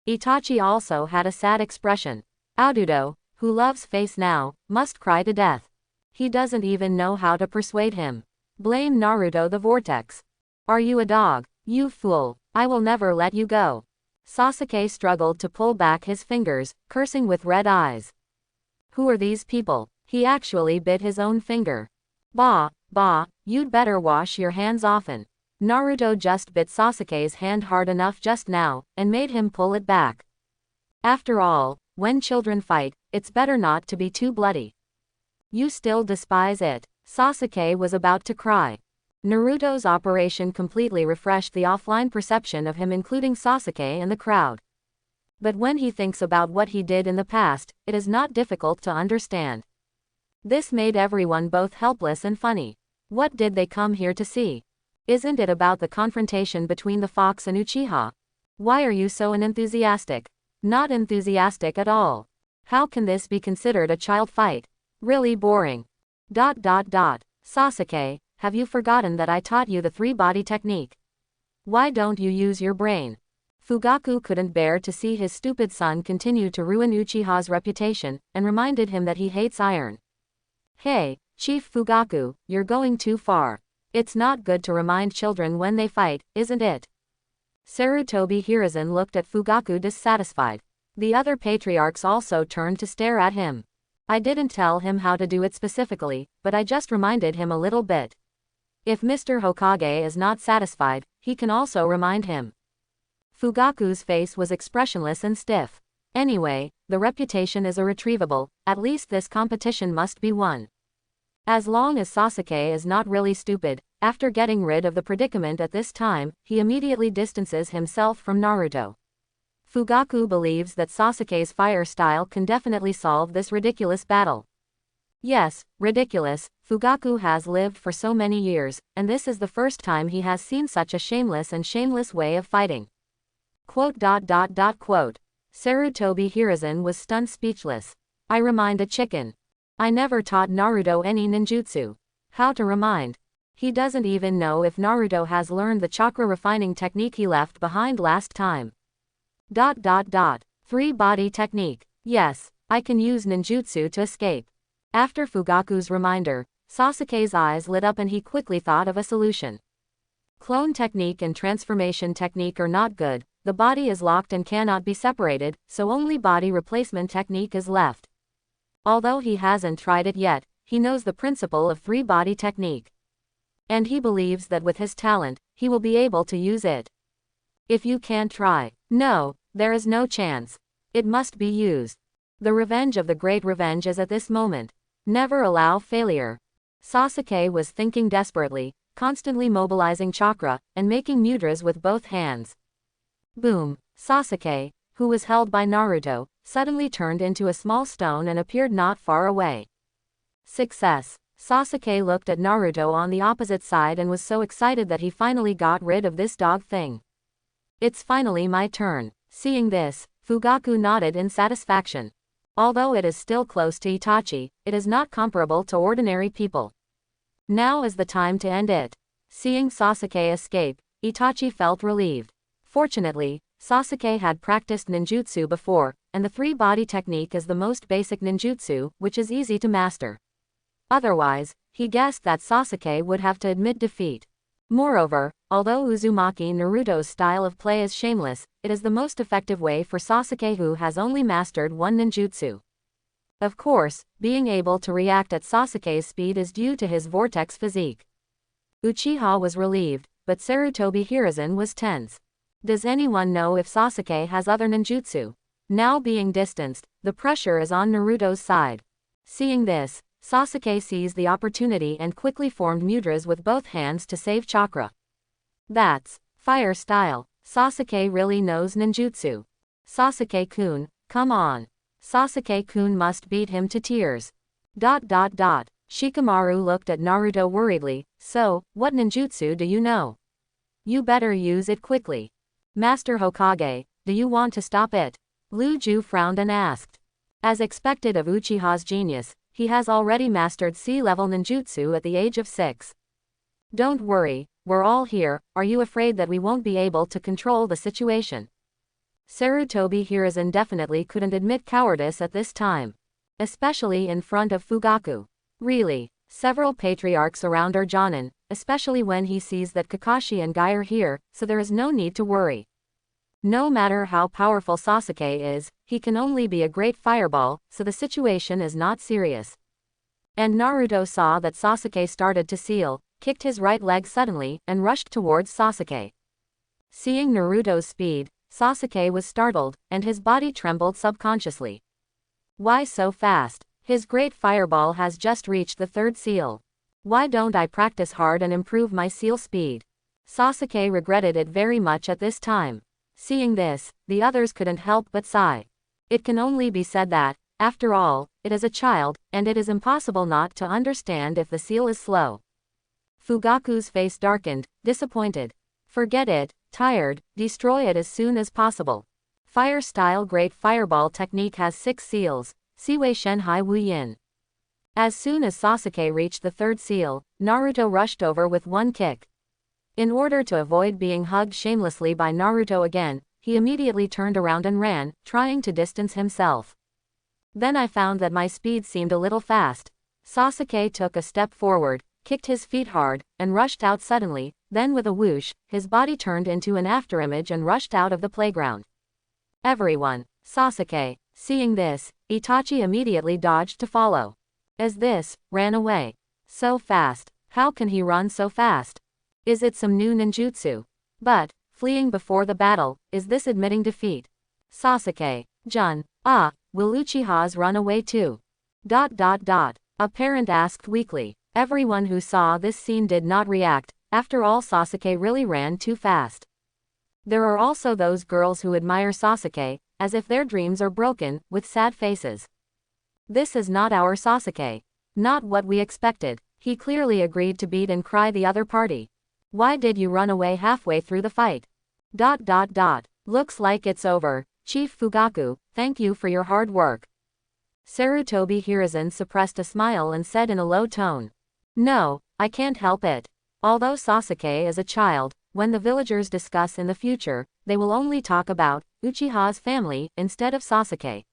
Itachi also had a sad expression. Audiobook, who loves face now, must cry to death. He doesn't even know how to persuade him. Blame Naruto the vortex. Are you a dog? You fool. I will never let you go. Sasuke struggled to pull back his fingers, cursing with red eyes. Who are these people? He actually bit his own finger. Bah, you'd better wash your hands often. Naruto just bit Sasuke's hand hard enough just now, and made him pull it back. After all, when children fight, it's better not to be too bloody. You still despise it. Sasuke was about to cry. Naruto's operation completely refreshed the offline perception of him, including Sasuke and the crowd. But when he thinks about what he did in the past, it is not difficult to understand. This made everyone both helpless and funny. What did they come here to see? Isn't it about the confrontation between the fox and Uchiha? Why are you so unenthusiastic? Not enthusiastic at all. How can this be considered a child fight? Really boring. Sasuke, have you forgotten that I taught you the three-body technique? Why don't you use your brain? Fugaku couldn't bear to see his stupid son continue to ruin Uchiha's reputation, and reminded him that he hates iron. Hey, Chief Fugaku, you're going too far. It's not good to remind children when they fight, isn't it? Sarutobi Hiruzen looked at Fugaku dissatisfied. The other patriarchs also turned to stare at him. I didn't tell him how to do it specifically, but I just reminded him a little bit. If Mr. Hokage is not satisfied, he can also remind him. Fugaku's face was expressionless and stiff. Anyway, the reputation is irretrievable, at least this competition must be won. As long as Sasuke is not really stupid, after getting rid of the predicament at this time, he immediately distances himself from Naruto. Fugaku believes that Sasuke's fire style can definitely solve this ridiculous battle. Yes, ridiculous, Fugaku has lived for so many years, and this is the first time he has seen such a shameless way of fighting. Sarutobi Hiruzen was stunned speechless. I remind a chicken. I never taught Naruto any ninjutsu. How to remind? He doesn't even know if Naruto has learned the chakra refining technique he left behind last time. Three-body technique. Yes, I can use ninjutsu to escape. After Fugaku's reminder, Sasuke's eyes lit up and he quickly thought of a solution. Clone technique and transformation technique are not good, the body is locked and cannot be separated, so only body replacement technique is left. Although he hasn't tried it yet, he knows the principle of three-body technique. And he believes that with his talent, he will be able to use it. If you can't try, no, there is no chance. It must be used. The revenge of the great revenge is at this moment. Never allow failure. Sasuke was thinking desperately, constantly mobilizing chakra, and making mudras with both hands. Boom! Sasuke, who was held by Naruto, suddenly turned into a small stone and appeared not far away. Success! Sasuke looked at Naruto on the opposite side and was so excited that he finally got rid of this dog thing. It's finally my turn. Seeing this, Fugaku nodded in satisfaction. Although it is still close to Itachi, it is not comparable to ordinary people. Now is the time to end it. Seeing Sasuke escape, Itachi felt relieved. Fortunately, Sasuke had practiced ninjutsu before, and the three-body technique is the most basic ninjutsu, which is easy to master. Otherwise, he guessed that Sasuke would have to admit defeat. Moreover, although Uzumaki Naruto's style of play is shameless, it is the most effective way for Sasuke, who has only mastered one ninjutsu. Of course, being able to react at Sasuke's speed is due to his vortex physique. Uchiha was relieved, but Sarutobi Hiruzen was tense. Does anyone know if Sasuke has other ninjutsu? Now being distanced, the pressure is on Naruto's side. Seeing this, Sasuke seized the opportunity and quickly formed mudras with both hands to save chakra. That's fire style. Sasuke really knows ninjutsu. Sasuke-kun, come on. Sasuke-kun must beat him to tears. Shikamaru looked at Naruto worriedly. So, what ninjutsu do you know? You better use it quickly. Master Hokage, do you want to stop it? Lu Ju frowned and asked. As expected of Uchiha's genius, he has already mastered sea-level ninjutsu at the age of 6. Don't worry, we're all here. Are you afraid that we won't be able to control the situation? Sarutobi Hiruzen definitely couldn't admit cowardice at this time. especially in front of Fugaku. Really, several patriarchs around are Jonin, especially when he sees that Kakashi and Guy are here, so there is no need to worry. No matter how powerful Sasuke is, he can only be a great fireball, so the situation is not serious. And Naruto saw that Sasuke started to seal, kicked his right leg suddenly, and rushed towards Sasuke. Seeing Naruto's speed, Sasuke was startled, and his body trembled subconsciously. Why so fast? His great fireball has just reached the third seal. Why don't I practice hard and improve my seal speed? Sasuke regretted it very much at this time. Seeing this, the others couldn't help but sigh. It can only be said that, after all, it is a child, and it is impossible not to understand if the seal is slow. Fugaku's face darkened, disappointed. Forget it, tired, destroy it as soon as possible. Fire-style great fireball technique has 6 seals, Siwei Shenhai Wu Yin. As soon as Sasuke reached the third seal, Naruto rushed over with one kick. In order to avoid being hugged shamelessly by Naruto again, he immediately turned around and ran, trying to distance himself. Then I found that my speed seemed a little fast. Sasuke took a step forward, kicked his feet hard, and rushed out suddenly, then with a whoosh, his body turned into an afterimage and rushed out of the playground. Everyone, Sasuke, seeing this, Itachi immediately dodged to follow. As this, ran away. So fast, how can he run so fast? Is it some new ninjutsu? But, fleeing before the battle, is this admitting defeat? Sasuke, Jun, will Uchihas run away too? A parent asked weakly. Everyone who saw this scene did not react, after all Sasuke really ran too fast. There are also those girls who admire Sasuke, as if their dreams are broken, with sad faces. This is not our Sasuke. Not what we expected. He clearly agreed to beat and cry the other party. Why did you run away halfway through the fight? Looks like it's over. Chief Fugaku, thank you for your hard work. Sarutobi Hiruzen suppressed a smile and said in a low tone. No, I can't help it. Although Sasuke is a child, when the villagers discuss in the future, they will only talk about Uchiha's family instead of Sasuke.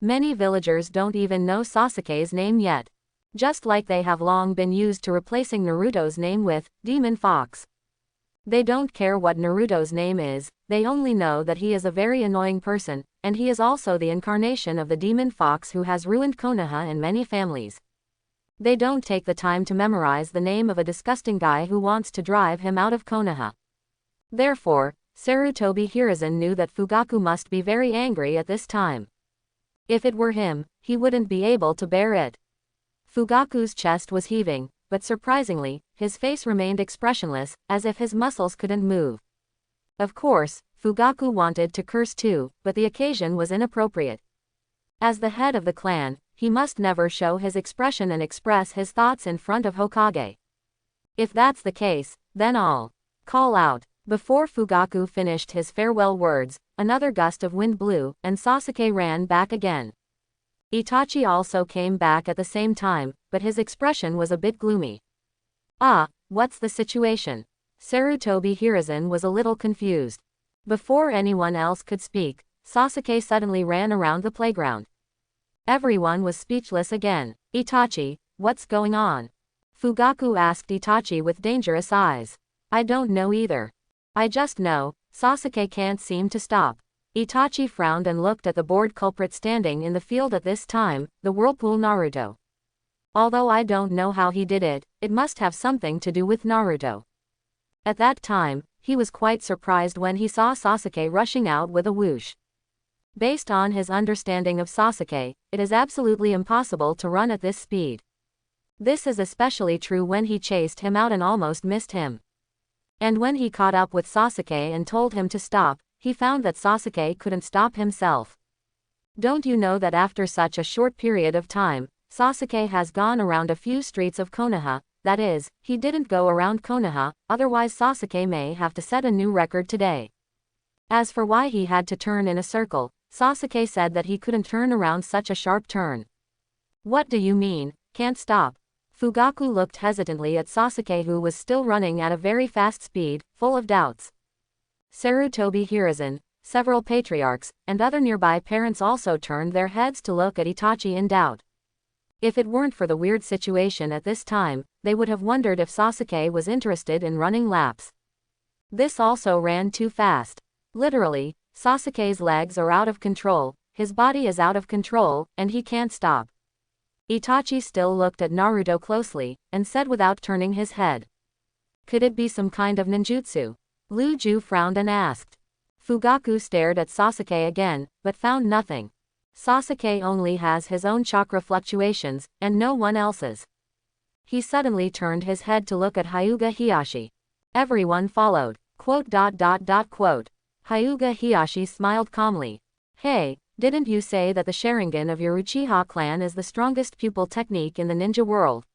Many villagers don't even know Sasuke's name yet. Just like they have long been used to replacing Naruto's name with Demon Fox. They don't care what Naruto's name is, they only know that he is a very annoying person, and he is also the incarnation of the Demon Fox who has ruined Konoha and many families. They don't take the time to memorize the name of a disgusting guy who wants to drive him out of Konoha. Therefore, Sarutobi Hiruzen knew that Fugaku must be very angry at this time. If it were him, he wouldn't be able to bear it. Fugaku's chest was heaving, but surprisingly, his face remained expressionless, as if his muscles couldn't move. Of course, Fugaku wanted to curse too, but the occasion was inappropriate. As the head of the clan, he must never show his expression and express his thoughts in front of Hokage. If that's the case, then I'll call out. Before Fugaku finished his farewell words, another gust of wind blew, and Sasuke ran back again. Itachi also came back at the same time, but his expression was a bit gloomy. What's the situation? Sarutobi Hiruzen was a little confused. Before anyone else could speak, Sasuke suddenly ran around the playground. Everyone was speechless again. Itachi, what's going on? Fugaku asked Itachi with dangerous eyes. I don't know either. I just know, Sasuke can't seem to stop. Itachi frowned and looked at the bored culprit standing in the field at this time, the whirlpool Naruto. Although I don't know how he did it, it must have something to do with Naruto. At that time, he was quite surprised when he saw Sasuke rushing out with a whoosh. Based on his understanding of Sasuke, it is absolutely impossible to run at this speed. This is especially true when he chased him out and almost missed him. And when he caught up with Sasuke and told him to stop, he found that Sasuke couldn't stop himself. Don't you know that after such a short period of time, Sasuke has gone around a few streets of Konoha? That is, he didn't go around Konoha, otherwise Sasuke may have to set a new record today. As for why he had to turn in a circle, Sasuke said that he couldn't turn around such a sharp turn. What do you mean, can't stop? Fugaku looked hesitantly at Sasuke who was still running at a very fast speed, full of doubts. Sarutobi Hiruzen, several patriarchs, and other nearby parents also turned their heads to look at Itachi in doubt. If it weren't for the weird situation at this time, they would have wondered if Sasuke was interested in running laps. This also ran too fast. Literally, Sasuke's legs are out of control, his body is out of control, and he can't stop. Itachi still looked at Naruto closely, and said without turning his head. Could it be some kind of ninjutsu? Lu Ju frowned and asked. Fugaku stared at Sasuke again, but found nothing. Sasuke only has his own chakra fluctuations, and no one else's. He suddenly turned his head to look at Hyuga Heihachi. Everyone followed. Hyuga Heihachi smiled calmly. Hey, didn't you say that the Sharingan of your Uchiha clan is the strongest pupil technique in the ninja world?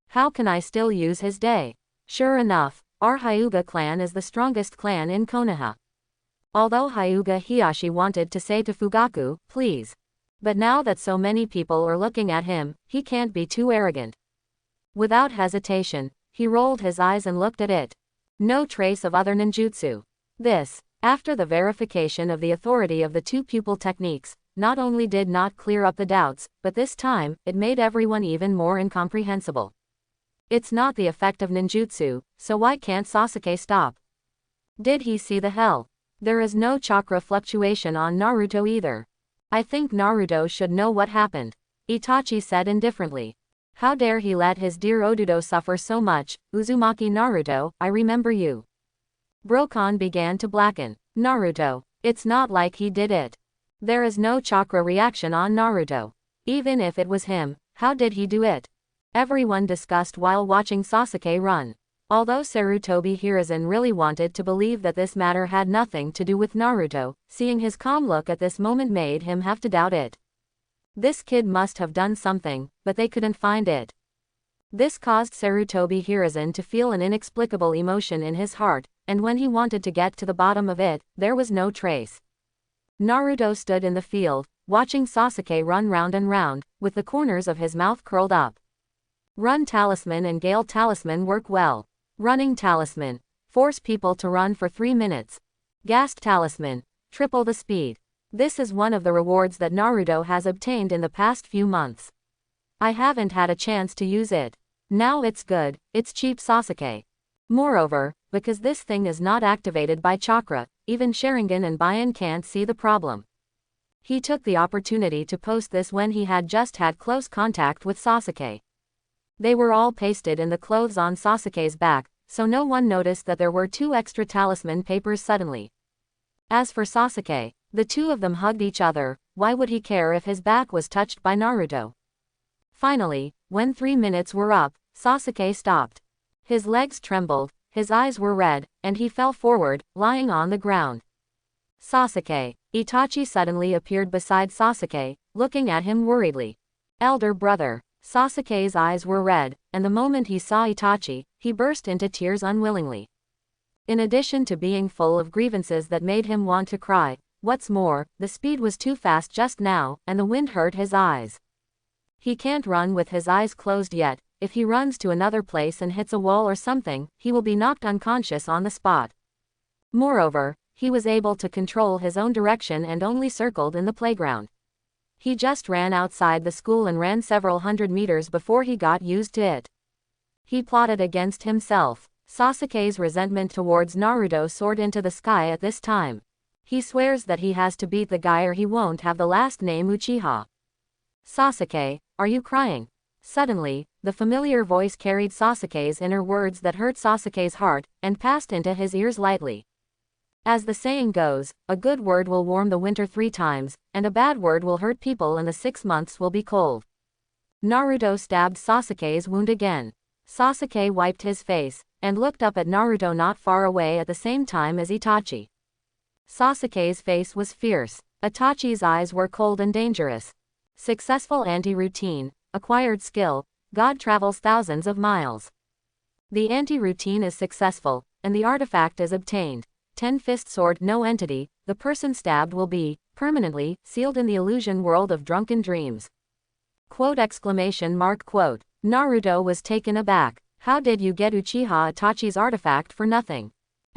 How can I still use his day? Sure enough, our Hyuga clan is the strongest clan in Konoha. Although Hyuga Heihachi wanted to say to Fugaku, please. But now that so many people are looking at him, he can't be too arrogant. Without hesitation, he rolled his eyes and looked at it. No trace of other ninjutsu. This, after the verification of the authority of the two pupil techniques, not only did not clear up the doubts, but this time, it made everyone even more incomprehensible. It's not the effect of ninjutsu, so why can't Sasuke stop? Did he see the hell? There is no chakra fluctuation on Naruto either. I think Naruto should know what happened, Itachi said indifferently. How dare he let his dear Odudo suffer so much? Uzumaki Naruto, I remember you. Brokan began to blacken. Naruto, it's not like he did it. There is no chakra reaction on Naruto. Even if it was him, how did he do it? Everyone discussed while watching Sasuke run. Although Sarutobi Hiruzen really wanted to believe that this matter had nothing to do with Naruto, seeing his calm look at this moment made him have to doubt it. This kid must have done something, but they couldn't find it. This caused Sarutobi Hiruzen to feel an inexplicable emotion in his heart, and when he wanted to get to the bottom of it, there was no trace. Naruto stood in the field, watching Sasuke run round and round, with the corners of his mouth curled up. Run Talisman and Gale Talisman work well. Running Talisman. Force people to run for 3 minutes. Gast Talisman. Triple the speed. This is one of the rewards that Naruto has obtained in the past few months. I haven't had a chance to use it. Now it's good, it's cheap Sasuke. Moreover, because this thing is not activated by chakra, even Sharingan and Byakugan can't see the problem. He took the opportunity to post this when he had just had close contact with Sasuke. They were all pasted in the clothes on Sasuke's back, so no one noticed that there were 2 extra talisman papers suddenly. As for Sasuke, the two of them hugged each other. Why would he care if his back was touched by Naruto? Finally, when 3 minutes were up, Sasuke stopped. His legs trembled, his eyes were red, and he fell forward, lying on the ground. Sasuke. Itachi suddenly appeared beside Sasuke, looking at him worriedly. Elder brother. Sasuke's eyes were red, and the moment he saw Itachi, he burst into tears unwillingly. In addition to being full of grievances that made him want to cry, what's more, the speed was too fast just now, and the wind hurt his eyes. He can't run with his eyes closed yet. If he runs to another place and hits a wall or something, he will be knocked unconscious on the spot. Moreover, he was able to control his own direction and only circled in the playground. He just ran outside the school and ran several hundred meters before he got used to it. He plotted against himself. Sasuke's resentment towards Naruto soared into the sky at this time. He swears that he has to beat the guy or he won't have the last name Uchiha. Sasuke, are you crying? Suddenly, the familiar voice carried Sasuke's inner words that hurt Sasuke's heart, and passed into his ears lightly. As the saying goes, a good word will warm the winter 3 times, and a bad word will hurt people and the 6 months will be cold. Naruto stabbed Sasuke's wound again. Sasuke wiped his face, and looked up at Naruto not far away at the same time as Itachi. Sasuke's face was fierce. Itachi's eyes were cold and dangerous. Successful anti-routine. Acquired skill. God travels thousands of miles. The anti-routine is successful, and the artifact is obtained. 10-fist sword. No entity, the person stabbed will be, permanently, sealed in the illusion world of drunken dreams. Quote exclamation mark quote. Naruto was taken aback. How did you get Uchiha Itachi's artifact for nothing?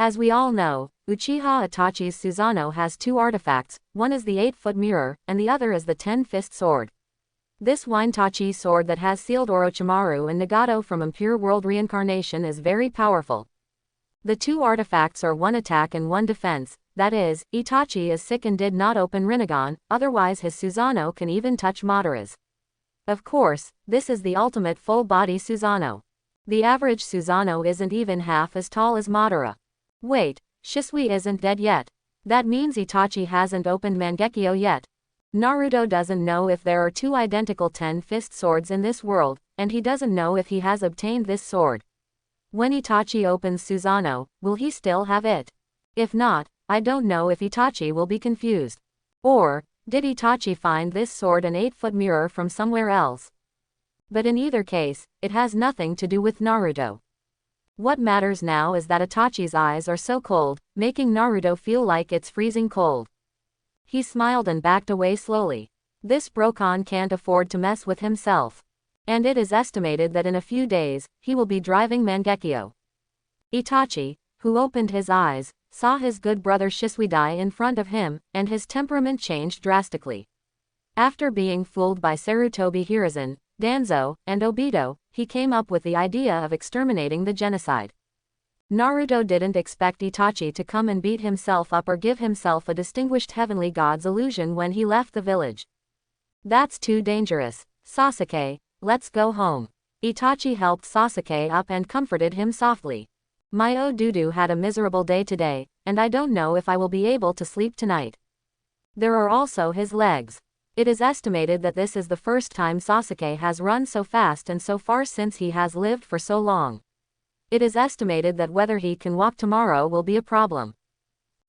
As we all know, Uchiha Itachi's Susanoo has two artifacts, one is the 8-foot mirror, and the other is the 10-fist sword. This Wintachi sword that has sealed Orochimaru and Nagato from impure world reincarnation is very powerful. The two artifacts are one attack and one defense, that is, Itachi is sick and did not open Rinnegan, otherwise his Susanoo can even touch Madara's. Of course, this is the ultimate full-body Susanoo. The average Susanoo isn't even half as tall as Madara. Wait, Shisui isn't dead yet. That means Itachi hasn't opened Mangekyo yet. Naruto doesn't know if there are two identical 10-fist swords in this world, and he doesn't know if he has obtained this sword. When Itachi opens Susanoo, will he still have it? If not, I don't know if Itachi will be confused. Or, did Itachi find this sword an 8-foot mirror from somewhere else? But in either case, it has nothing to do with Naruto. What matters now is that Itachi's eyes are so cold, making Naruto feel like it's freezing cold. He smiled and backed away slowly. This Brokon can't afford to mess with himself. And it is estimated that in a few days, he will be driving Mangekyo. Itachi, who opened his eyes, saw his good brother Shisui die in front of him, and his temperament changed drastically. After being fooled by Sarutobi Hiruzen, Danzo, and Obito, he came up with the idea of exterminating the genocide. Naruto didn't expect Itachi to come and beat himself up or give himself a distinguished heavenly god's illusion when he left the village. That's too dangerous. Sasuke, let's go home. Itachi helped Sasuke up and comforted him softly. My Odudu had a miserable day today, and I don't know if I will be able to sleep tonight. There are also his legs. It is estimated that this is the first time Sasuke has run so fast and so far since he has lived for so long. It is estimated that whether he can walk tomorrow will be a problem.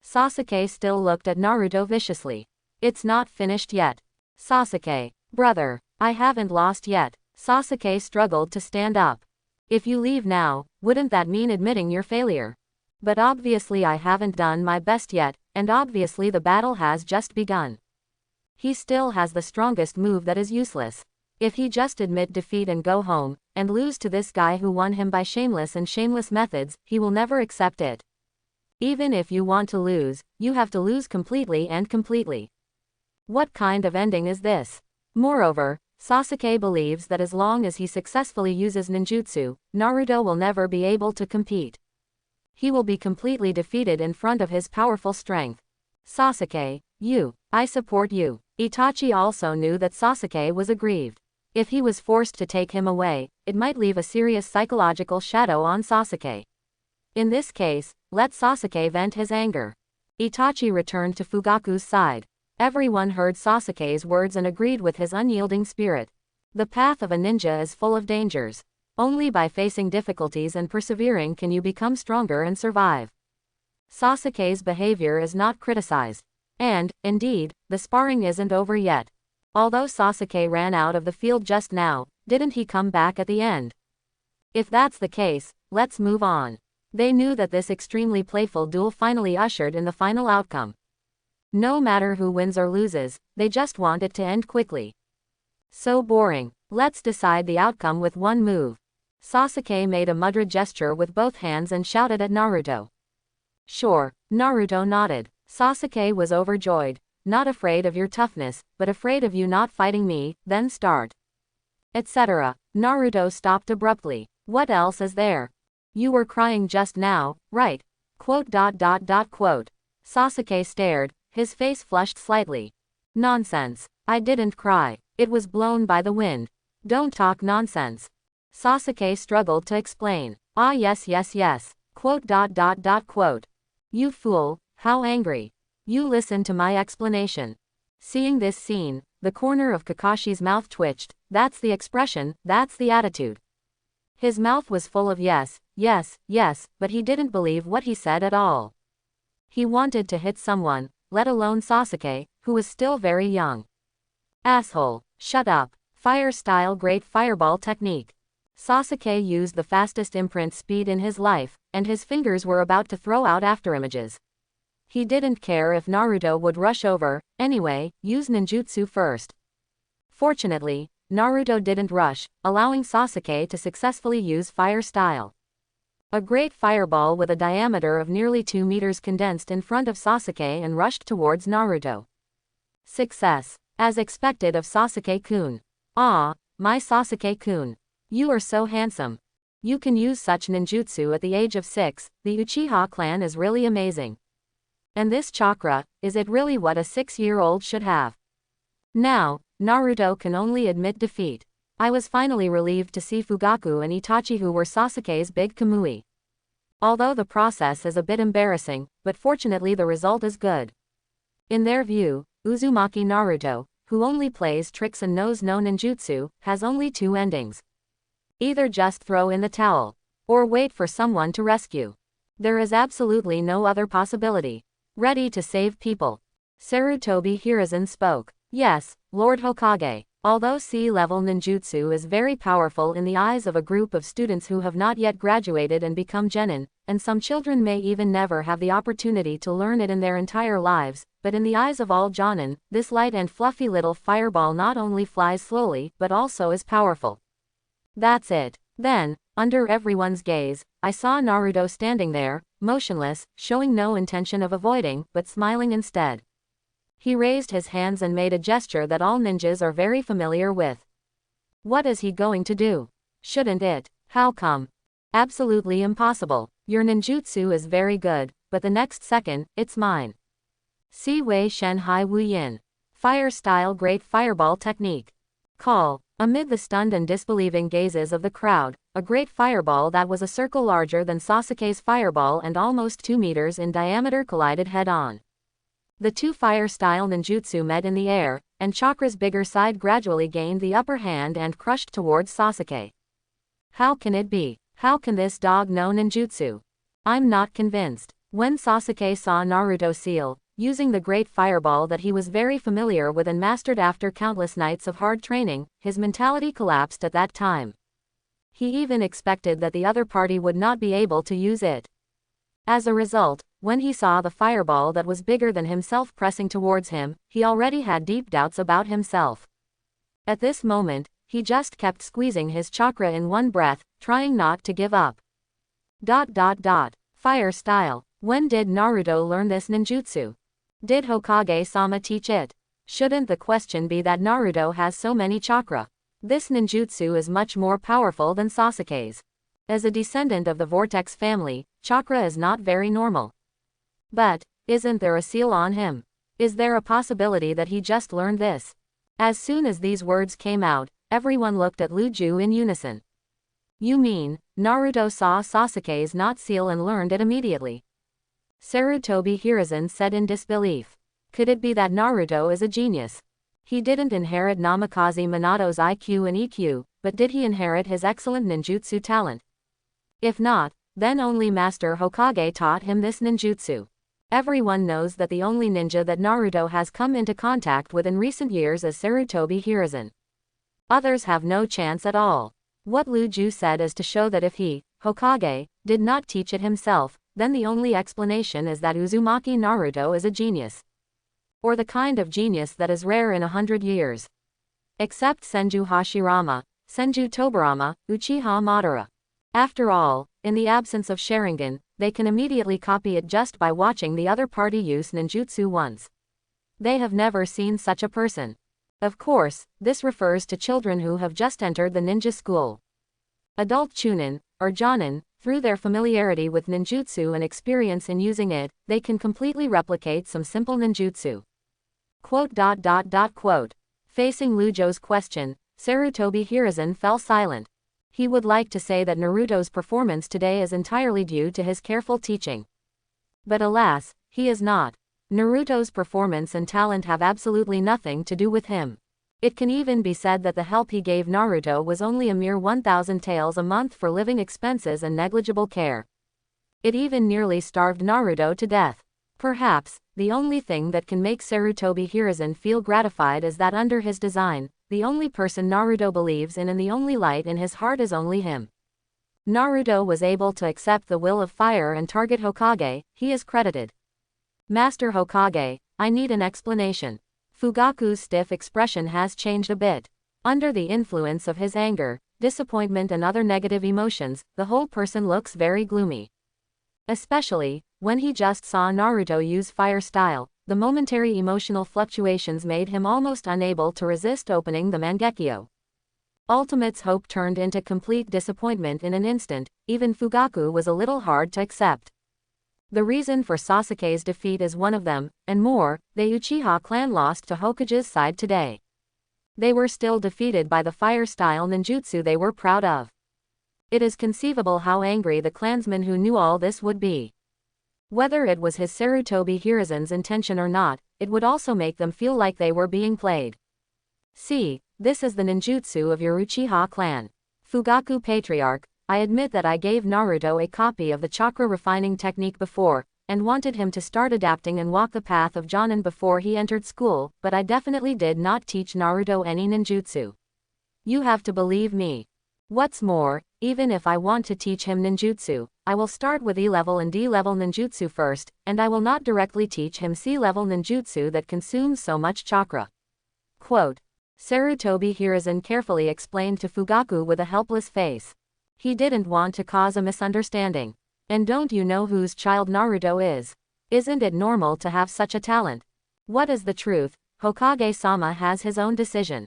Sasuke still looked at Naruto viciously. It's not finished yet. Sasuke, brother, I haven't lost yet. Sasuke struggled to stand up. If you leave now, wouldn't that mean admitting your failure? But obviously I haven't done my best yet, and obviously the battle has just begun. He still has the strongest move that is useless. If he just admit defeat and go home, and lose to this guy who won him by shameless methods, he will never accept it. Even if you want to lose, you have to lose completely and completely. What kind of ending is this? Moreover, Sasuke believes that as long as he successfully uses ninjutsu, Naruto will never be able to compete. He will be completely defeated in front of his powerful strength. Sasuke, I support you. Itachi also knew that Sasuke was aggrieved. If he was forced to take him away, it might leave a serious psychological shadow on Sasuke. In this case, let Sasuke vent his anger. Itachi returned to Fugaku's side. Everyone heard Sasuke's words and agreed with his unyielding spirit. The path of a ninja is full of dangers. Only by facing difficulties and persevering can you become stronger and survive. Sasuke's behavior is not criticized. And, indeed, the sparring isn't over yet. Although Sasuke ran out of the field just now, didn't he come back at the end? If that's the case, let's move on. They knew that this extremely playful duel finally ushered in the final outcome. No matter who wins or loses, they just want it to end quickly. So boring. Let's decide the outcome with one move. Sasuke made a mudra gesture with both hands and shouted at Naruto. Sure, Naruto nodded. Sasuke was overjoyed. Not afraid of your toughness, but afraid of you not fighting me, then start. Etc. Naruto stopped abruptly. What else is there? You were crying just now, right? Sasuke stared, his face flushed slightly. Nonsense. I didn't cry. It was blown by the wind. Don't talk nonsense. Sasuke struggled to explain. Ah yes. You fool, how angry. You listen to my explanation. Seeing this scene, the corner of Kakashi's mouth twitched. That's the expression, that's the attitude. His mouth was full of yes, but he didn't believe what he said at all. He wanted to hit someone, let alone Sasuke, who was still very young. Asshole, shut up. Fire style great fireball technique. Sasuke used the fastest imprint speed in his life, and his fingers were about to throw out afterimages. He didn't care if Naruto would rush over, anyway, use ninjutsu first. Fortunately, Naruto didn't rush, allowing Sasuke to successfully use fire style. A great fireball with a diameter of nearly 2 meters condensed in front of Sasuke and rushed towards Naruto. Success. As expected of Sasuke-kun. Ah, my Sasuke-kun. You are so handsome. You can use such ninjutsu at the age of 6, the Uchiha clan is really amazing. And this chakra, is it really what a 6-year-old should have? Now, Naruto can only admit defeat. I was finally relieved to see Fugaku and Itachi, who were Sasuke's big Kamui. Although the process is a bit embarrassing, but fortunately the result is good. In their view, Uzumaki Naruto, who only plays tricks and knows no ninjutsu, has only 2 endings. Either just throw in the towel, or wait for someone to rescue. There is absolutely no other possibility. Ready to save people. Sarutobi Hiruzen spoke. Yes, Lord Hokage. Although sea-level ninjutsu is very powerful in the eyes of a group of students who have not yet graduated and become genin, and some children may even never have the opportunity to learn it in their entire lives, but in the eyes of all jonin, this light and fluffy little fireball not only flies slowly but also is powerful. That's it. Then, under everyone's gaze, I saw Naruto standing there, motionless, showing no intention of avoiding, but smiling instead. He raised his hands and made a gesture that all ninjas are very familiar with. What is he going to do? Shouldn't it? How come? Absolutely impossible. Your ninjutsu is very good, but the next second, it's mine. Si Wei Shen Hai Wu Yin. Fire style great fireball technique. Call. Amid the stunned and disbelieving gazes of the crowd, a great fireball that was a circle larger than Sasuke's fireball and almost 2 meters in diameter collided head-on. The 2 fire-style ninjutsu met in the air, and Chakra's bigger side gradually gained the upper hand and crushed towards Sasuke. How can it be? How can this dog know ninjutsu? I'm not convinced. When Sasuke saw Naruto seal, using the great fireball that he was very familiar with and mastered after countless nights of hard training, his mentality collapsed at that time. He even expected that the other party would not be able to use it. As a result, when he saw the fireball that was bigger than himself pressing towards him, he already had deep doubts about himself. At this moment, he just kept squeezing his chakra in one breath, trying not to give up. Fire style. When did Naruto learn this ninjutsu? Did Hokage-sama teach it? Shouldn't the question be that Naruto has so many chakra? This ninjutsu is much more powerful than Sasuke's. As a descendant of the Vortex family, chakra is not very normal. But, isn't there a seal on him? Is there a possibility that he just learned this? As soon as these words came out, everyone looked at Luju in unison. You mean, Naruto saw Sasuke's not seal and learned it immediately? Sarutobi Hiruzen said in disbelief. Could it be that Naruto is a genius? He didn't inherit Namikaze Minato's IQ and EQ, but did he inherit his excellent ninjutsu talent? If not, then only Master Hokage taught him this ninjutsu. Everyone knows that the only ninja that Naruto has come into contact with in recent years is Sarutobi Hiruzen. Others have no chance at all. What Luju said is to show that if he, Hokage, did not teach it himself, then the only explanation is that Uzumaki Naruto is a genius. Or the kind of genius that is rare in 100 years. Except Senju Hashirama, Senju Tobirama, Uchiha Madara. After all, in the absence of Sharingan, they can immediately copy it just by watching the other party use ninjutsu once. They have never seen such a person. Of course, this refers to children who have just entered the ninja school. Adult Chunin, or Jonin, through their familiarity with ninjutsu and experience in using it, they can completely replicate some simple ninjutsu. Facing Lujo's question, Sarutobi Hiruzen fell silent. He would like to say that Naruto's performance today is entirely due to his careful teaching. But alas, he is not. Naruto's performance and talent have absolutely nothing to do with him. It can even be said that the help he gave Naruto was only a mere 1,000 taels a month for living expenses and negligible care. It even nearly starved Naruto to death. Perhaps, the only thing that can make Sarutobi Hiruzen feel gratified is that under his design, the only person Naruto believes in and the only light in his heart is only him. Naruto was able to accept the will of fire and target Hokage, he is credited. Master Hokage, I need an explanation. Fugaku's stiff expression has changed a bit. Under the influence of his anger, disappointment and other negative emotions, the whole person looks very gloomy. Especially, when he just saw Naruto use fire style, the momentary emotional fluctuations made him almost unable to resist opening the Mangekyo. Ultimate's hope turned into complete disappointment in an instant. Even Fugaku was a little hard to accept. The reason for Sasuke's defeat is one of them, and more, the Uchiha clan lost to Hokage's side today. They were still defeated by the fire-style ninjutsu they were proud of. It is conceivable how angry the clansmen who knew all this would be. Whether it was his Sarutobi Hiruzen's intention or not, it would also make them feel like they were being played. See, this is the ninjutsu of your Uchiha clan. Fugaku Patriarch, I admit that I gave Naruto a copy of the chakra refining technique before, and wanted him to start adapting and walk the path of Jonin before he entered school, but I definitely did not teach Naruto any ninjutsu. You have to believe me. What's more, even if I want to teach him ninjutsu, I will start with E-level and D-level ninjutsu first, and I will not directly teach him C-level ninjutsu that consumes so much chakra. Quote. Sarutobi Hiruzen carefully explained to Fugaku with a helpless face. He didn't want to cause a misunderstanding. And don't you know whose child Naruto is? Isn't it normal to have such a talent? What is the truth? Hokage-sama has his own decision.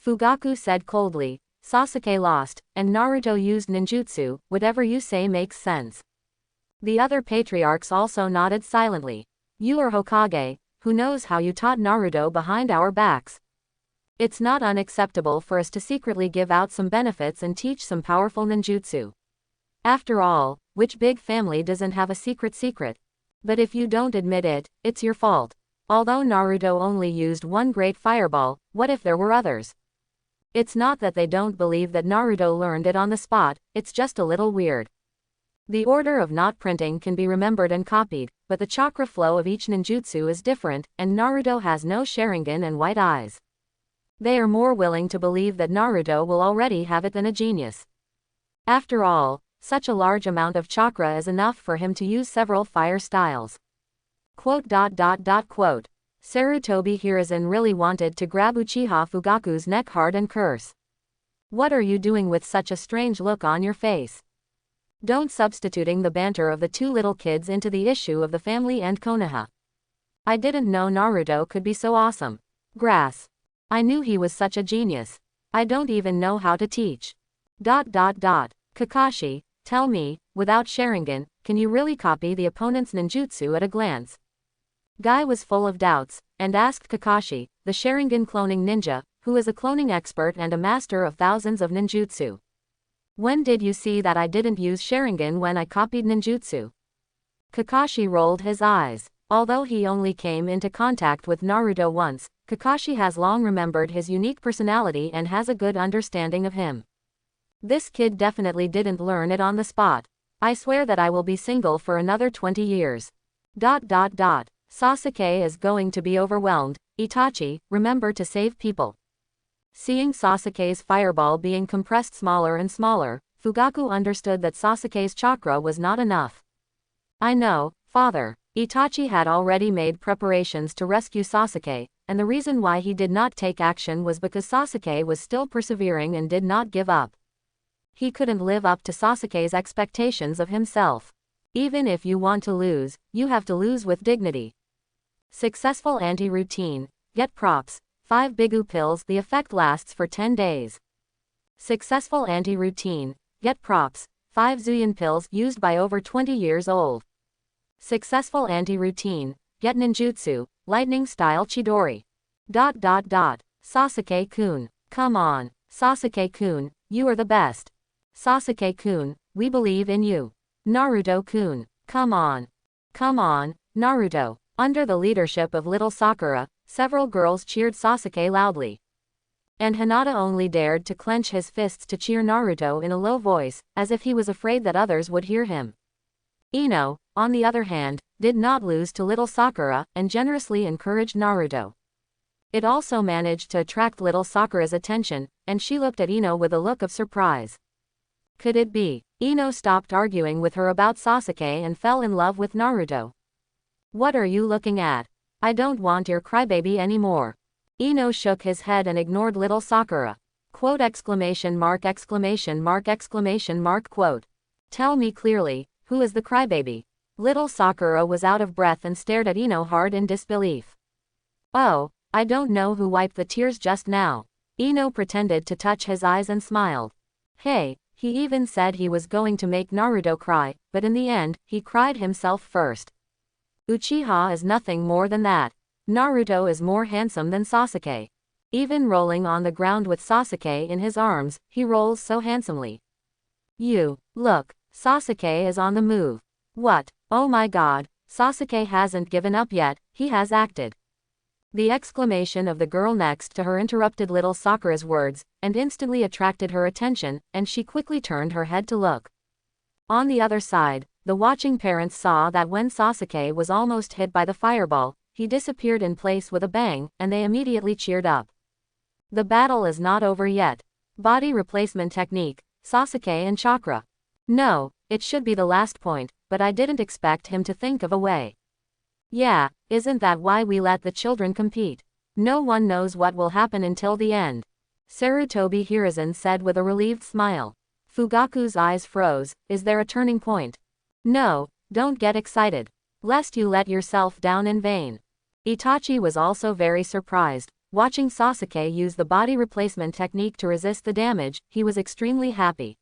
Fugaku said coldly. Sasuke lost, and Naruto used ninjutsu, whatever you say makes sense. The other patriarchs also nodded silently. You are Hokage, who knows how you taught Naruto behind our backs. It's not unacceptable for us to secretly give out some benefits and teach some powerful ninjutsu. After all, which big family doesn't have a secret? But if you don't admit it, it's your fault. Although Naruto only used one great fireball, what if there were others? It's not that they don't believe that Naruto learned it on the spot, it's just a little weird. The order of not printing can be remembered and copied, but the chakra flow of each ninjutsu is different, and Naruto has no Sharingan and white eyes. They are more willing to believe that Naruto will already have it than a genius. After all, such a large amount of chakra is enough for him to use several fire styles. Quote. Sarutobi Hiruzen really wanted to grab Uchiha Fugaku's neck hard and curse. What are you doing with such a strange look on your face? Don't substituting the banter of the two little kids into the issue of the family and Konoha. I didn't know Naruto could be so awesome. Grass. I knew he was such a genius. I don't even know how to teach. Kakashi, tell me, without Sharingan, can you really copy the opponent's ninjutsu at a glance? Guy was full of doubts, and asked Kakashi, the Sharingan cloning ninja, who is a cloning expert and a master of thousands of ninjutsu. When did you see that I didn't use Sharingan when I copied ninjutsu? Kakashi rolled his eyes. Although he only came into contact with Naruto once, Kakashi has long remembered his unique personality and has a good understanding of him. This kid definitely didn't learn it on the spot. I swear that I will be single for another 20 years. Sasuke is going to be overwhelmed. Itachi, remember to save people. Seeing Sasuke's fireball being compressed smaller and smaller, Fugaku understood that Sasuke's chakra was not enough. I know, father. Itachi had already made preparations to rescue Sasuke, and the reason why he did not take action was because Sasuke was still persevering and did not give up. He couldn't live up to Sasuke's expectations of himself. Even if you want to lose, you have to lose with dignity. Successful anti-routine. Get props. 5 Bigu pills. The effect lasts for 10 days. Successful anti-routine. Get props. 5 Zuyin pills used by over 20 years old. Successful anti-routine. Get ninjutsu. Lightning style Chidori. Sasuke-kun. Come on. Sasuke-kun, you are the best. Sasuke-kun, we believe in you. Naruto-kun. Come on. Come on, Naruto. Under the leadership of little Sakura, several girls cheered Sasuke loudly. And Hinata only dared to clench his fists to cheer Naruto in a low voice, as if he was afraid that others would hear him. Ino, on the other hand, did not lose to little Sakura, and generously encouraged Naruto. It also managed to attract little Sakura's attention, and she looked at Ino with a look of surprise. Could it be? Ino stopped arguing with her about Sasuke and fell in love with Naruto. What are you looking at? I don't want your crybaby anymore. Ino shook his head and ignored little Sakura. Quote exclamation mark exclamation mark exclamation mark quote. Tell me clearly, who is the crybaby? Little Sakura was out of breath and stared at Ino hard in disbelief. Oh, I don't know who wiped the tears just now. Ino pretended to touch his eyes and smiled. Hey, he even said he was going to make Naruto cry, but in the end, he cried himself first. Uchiha is nothing more than that. Naruto is more handsome than Sasuke. Even rolling on the ground with Sasuke in his arms, he rolls so handsomely. Look, Sasuke is on the move. What? Oh my god, Sasuke hasn't given up yet, he has acted. The exclamation of the girl next to her interrupted little Sakura's words, and instantly attracted her attention, and she quickly turned her head to look. On the other side, the watching parents saw that when Sasuke was almost hit by the fireball, he disappeared in place with a bang, and they immediately cheered up. The battle is not over yet. Body replacement technique, Sasuke and chakra. No, it should be the last point, but I didn't expect him to think of a way. Yeah, isn't that why we let the children compete? No one knows what will happen until the end. Sarutobi Hiruzen said with a relieved smile. Fugaku's eyes froze. Is there a turning point? No, don't get excited. Lest you let yourself down in vain. Itachi was also very surprised. Watching Sasuke use the body replacement technique to resist the damage, he was extremely happy.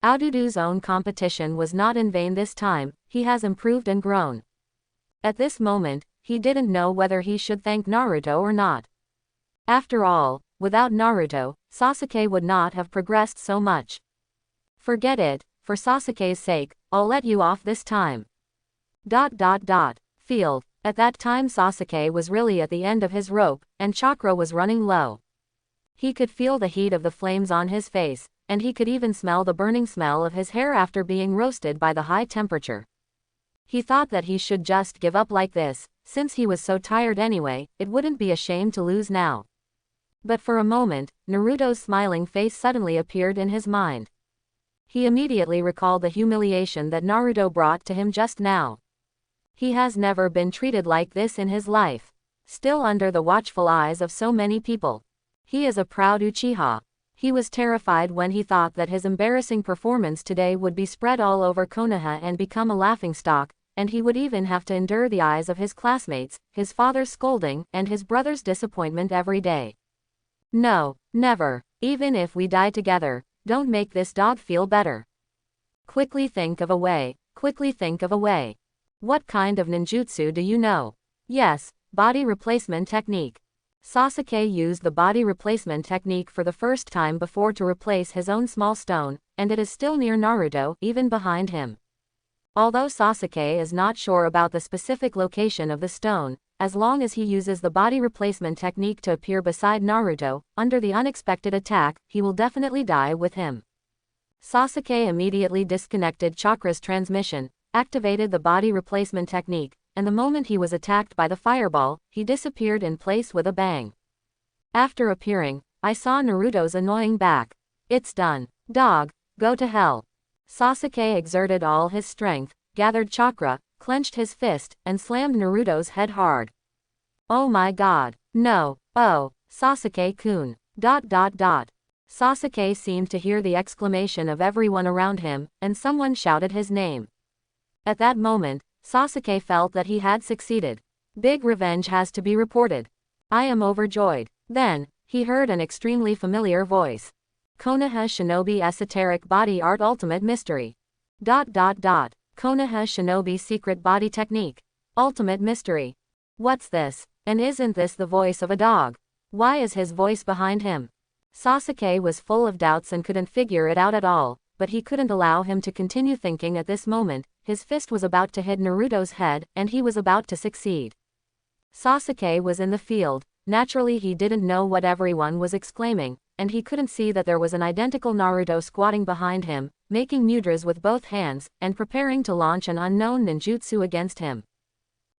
Aodudu's own competition was not in vain this time, he has improved and grown. At this moment, he didn't know whether he should thank Naruto or not. After all, without Naruto, Sasuke would not have progressed so much. Forget it, for Sasuke's sake, I'll let you off this time. Field. At that time Sasuke was really at the end of his rope, and chakra was running low. He could feel the heat of the flames on his face, and he could even smell the burning smell of his hair after being roasted by the high temperature. He thought that he should just give up like this, since he was so tired anyway, it wouldn't be a shame to lose now. But for a moment, Naruto's smiling face suddenly appeared in his mind. He immediately recalled the humiliation that Naruto brought to him just now. He has never been treated like this in his life. Still under the watchful eyes of so many people. He is a proud Uchiha. He was terrified when he thought that his embarrassing performance today would be spread all over Konoha and become a laughingstock, and he would even have to endure the eyes of his classmates, his father's scolding, and his brother's disappointment every day. No, never. Even if we die together, don't make this dog feel better. Quickly think of a way. Quickly think of a way. What kind of ninjutsu do you know? Yes, body replacement technique. Sasuke used the body replacement technique for the first time before to replace his own small stone, and it is still near Naruto, even behind him. Although Sasuke is not sure about the specific location of the stone, as long as he uses the body replacement technique to appear beside Naruto, under the unexpected attack, he will definitely die with him. Sasuke immediately disconnected Chakra's transmission, activated the body replacement technique, and the moment he was attacked by the fireball, he disappeared in place with a bang. After appearing, I saw Naruto's annoying back. It's done. Dog, go to hell. Sasuke exerted all his strength, gathered chakra, clenched his fist, and slammed Naruto's head hard. Oh my god. No. Oh, Sasuke-kun. Sasuke seemed to hear the exclamation of everyone around him, and someone shouted his name. At that moment, Sasuke felt that he had succeeded. Big revenge has to be reported. I am overjoyed. Then, he heard an extremely familiar voice. Konoha Shinobi Esoteric Body Art Ultimate Mystery. Konoha Shinobi Secret Body Technique. Ultimate Mystery. What's this? And isn't this the voice of a dog? Why is his voice behind him? Sasuke was full of doubts and couldn't figure it out at all, but he couldn't allow him to continue thinking at this moment. His fist was about to hit Naruto's head, and he was about to succeed. Sasuke was in the field. Naturally he didn't know what everyone was exclaiming, and he couldn't see that there was an identical Naruto squatting behind him, making mudras with both hands, and preparing to launch an unknown ninjutsu against him.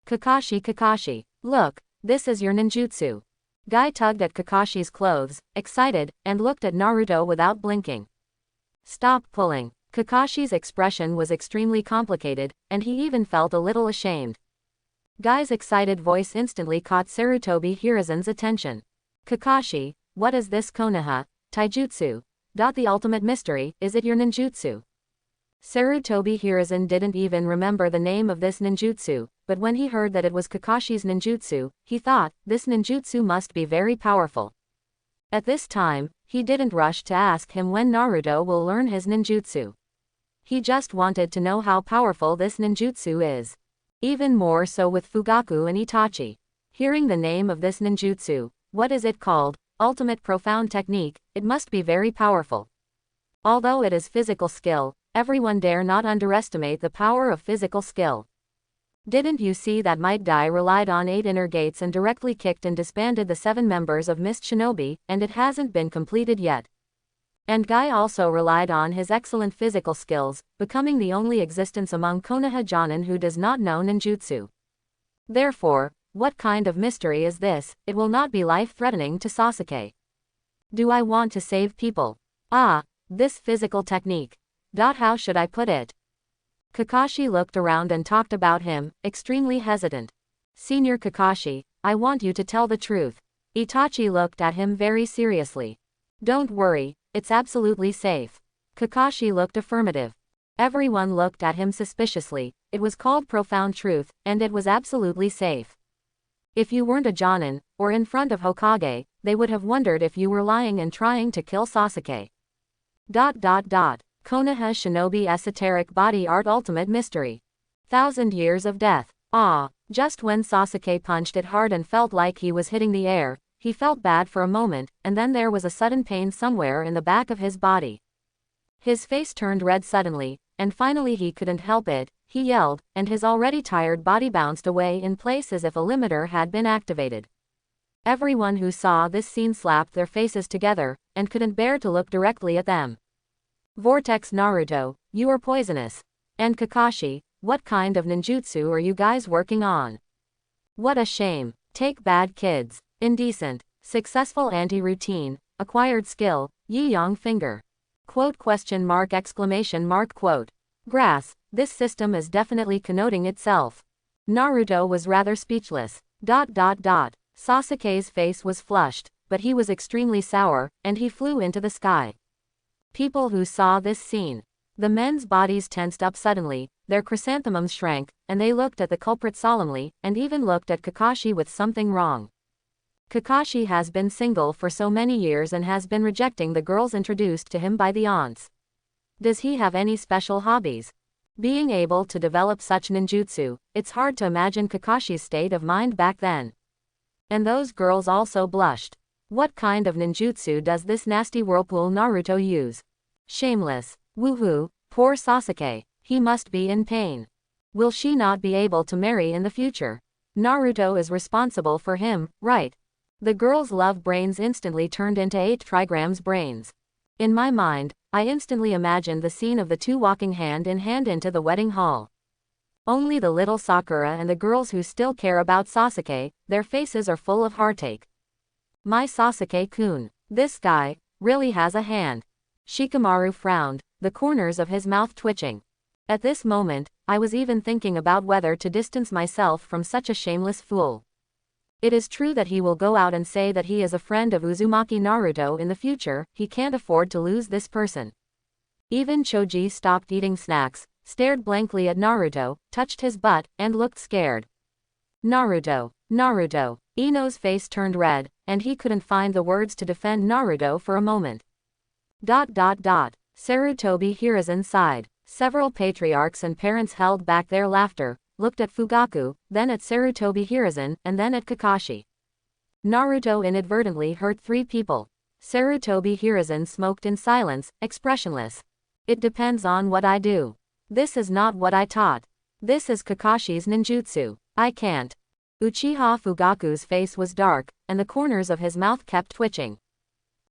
Kakashi, look, this is your ninjutsu. Guy tugged at Kakashi's clothes, excited, and looked at Naruto without blinking. Stop pulling. Kakashi's expression was extremely complicated, and he even felt a little ashamed. Guy's excited voice instantly caught Sarutobi Hiruzen's attention. Kakashi, what is this Konoha? taijutsu. The ultimate mystery, is it your ninjutsu? Sarutobi Hiruzen didn't even remember the name of this ninjutsu, but when he heard that it was Kakashi's ninjutsu, he thought, this ninjutsu must be very powerful. At this time, he didn't rush to ask him when Naruto will learn his ninjutsu. He just wanted to know how powerful this ninjutsu is. Even more so with Fugaku and Itachi. Hearing the name of this ninjutsu, what is it called? Ultimate Profound Technique, it must be very powerful. Although it is physical skill, everyone dare not underestimate the power of physical skill. Didn't you see that Might Guy relied on 8 inner gates and directly kicked and disbanded the 7 members of Mist Shinobi, and it hasn't been completed yet. And Guy also relied on his excellent physical skills, becoming the only existence among Konoha Jonin who does not know ninjutsu. Therefore, what kind of mystery is this? It will not be life-threatening to Sasuke. Do I want to save people? Ah, this physical technique. How should I put it? Kakashi looked around and talked about him, extremely hesitant. Senior Kakashi, I want you to tell the truth. Itachi looked at him very seriously. Don't worry, it's absolutely safe. Kakashi looked affirmative. Everyone looked at him suspiciously. It was called profound truth, and it was absolutely safe. If you weren't a Jonin, or in front of Hokage, they would have wondered if you were lying and trying to kill Sasuke. Konoha Shinobi Esoteric Body Art Ultimate Mystery. 1000 Years of Death. Ah, just when Sasuke punched it hard and felt like he was hitting the air, he felt bad for a moment, and then there was a sudden pain somewhere in the back of his body. His face turned red suddenly, and finally he couldn't help it, he yelled, and his already tired body bounced away in place as if a limiter had been activated. Everyone who saw this scene slapped their faces together, and couldn't bear to look directly at them. Vortex Naruto, you are poisonous. And Kakashi, what kind of ninjutsu are you guys working on? What a shame. Take bad kids. Indecent. Successful anti-routine. Acquired skill. Yi Yang finger. Quote ? Quote. Grass. This system is definitely connoting itself. Naruto was rather speechless. Sasuke's face was flushed, but he was extremely sour, and he flew into the sky. People who saw this scene. The men's bodies tensed up suddenly, their chrysanthemums shrank, and they looked at the culprit solemnly, and even looked at Kakashi with something wrong. Kakashi has been single for so many years and has been rejecting the girls introduced to him by the aunts. Does he have any special hobbies? Being able to develop such ninjutsu, it's hard to imagine Kakashi's state of mind back then. And those girls also blushed. What kind of ninjutsu does this nasty whirlpool Naruto use? Shameless. Woohoo, poor Sasuke. He must be in pain. Will she not be able to marry in the future? Naruto is responsible for him, right? The girl's love brains instantly turned into 8 trigrams brains. In my mind, I instantly imagined the scene of the two walking hand in hand into the wedding hall. Only the little Sakura and the girls who still care about Sasuke, their faces are full of heartache. My Sasuke-kun. This guy really has a hand. Shikamaru frowned, the corners of his mouth twitching. At this moment, I was even thinking about whether to distance myself from such a shameless fool. It is true that he will go out and say that he is a friend of Uzumaki Naruto in the future, he can't afford to lose this person. Even Choji stopped eating snacks, stared blankly at Naruto, touched his butt, and looked scared. Naruto. Ino's face turned red, and he couldn't find the words to defend Naruto for a moment. Sarutobi Hiruzen sighed. Several patriarchs and parents held back their laughter, looked at Fugaku, then at Sarutobi Hiruzen, and then at Kakashi. Naruto inadvertently hurt 3 people. Sarutobi Hiruzen smoked in silence, expressionless. It depends on what I do. This is not what I taught. This is Kakashi's ninjutsu. I can't. Uchiha Fugaku's face was dark, and the corners of his mouth kept twitching.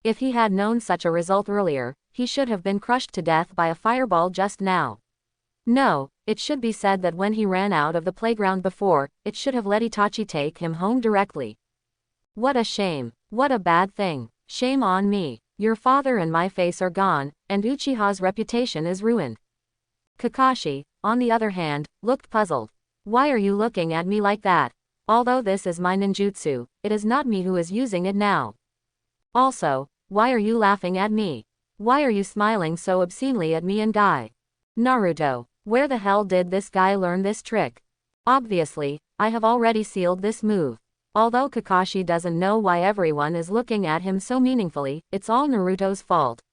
If he had known such a result earlier, he should have been crushed to death by a fireball just now. No, it should be said that when he ran out of the playground before, it should have let Itachi take him home directly. What a shame. What a bad thing. Shame on me. Your father and my face are gone, and Uchiha's reputation is ruined. Kakashi, on the other hand, looked puzzled. Why are you looking at me like that? Although this is my ninjutsu, it is not me who is using it now. Also, Why are you laughing at me? Why are you smiling so obscenely at me and Guy? Naruto, where the hell did this guy learn this trick? Obviously, I have already sealed this move. Although Kakashi doesn't know why everyone is looking at him so meaningfully, it's all Naruto's fault.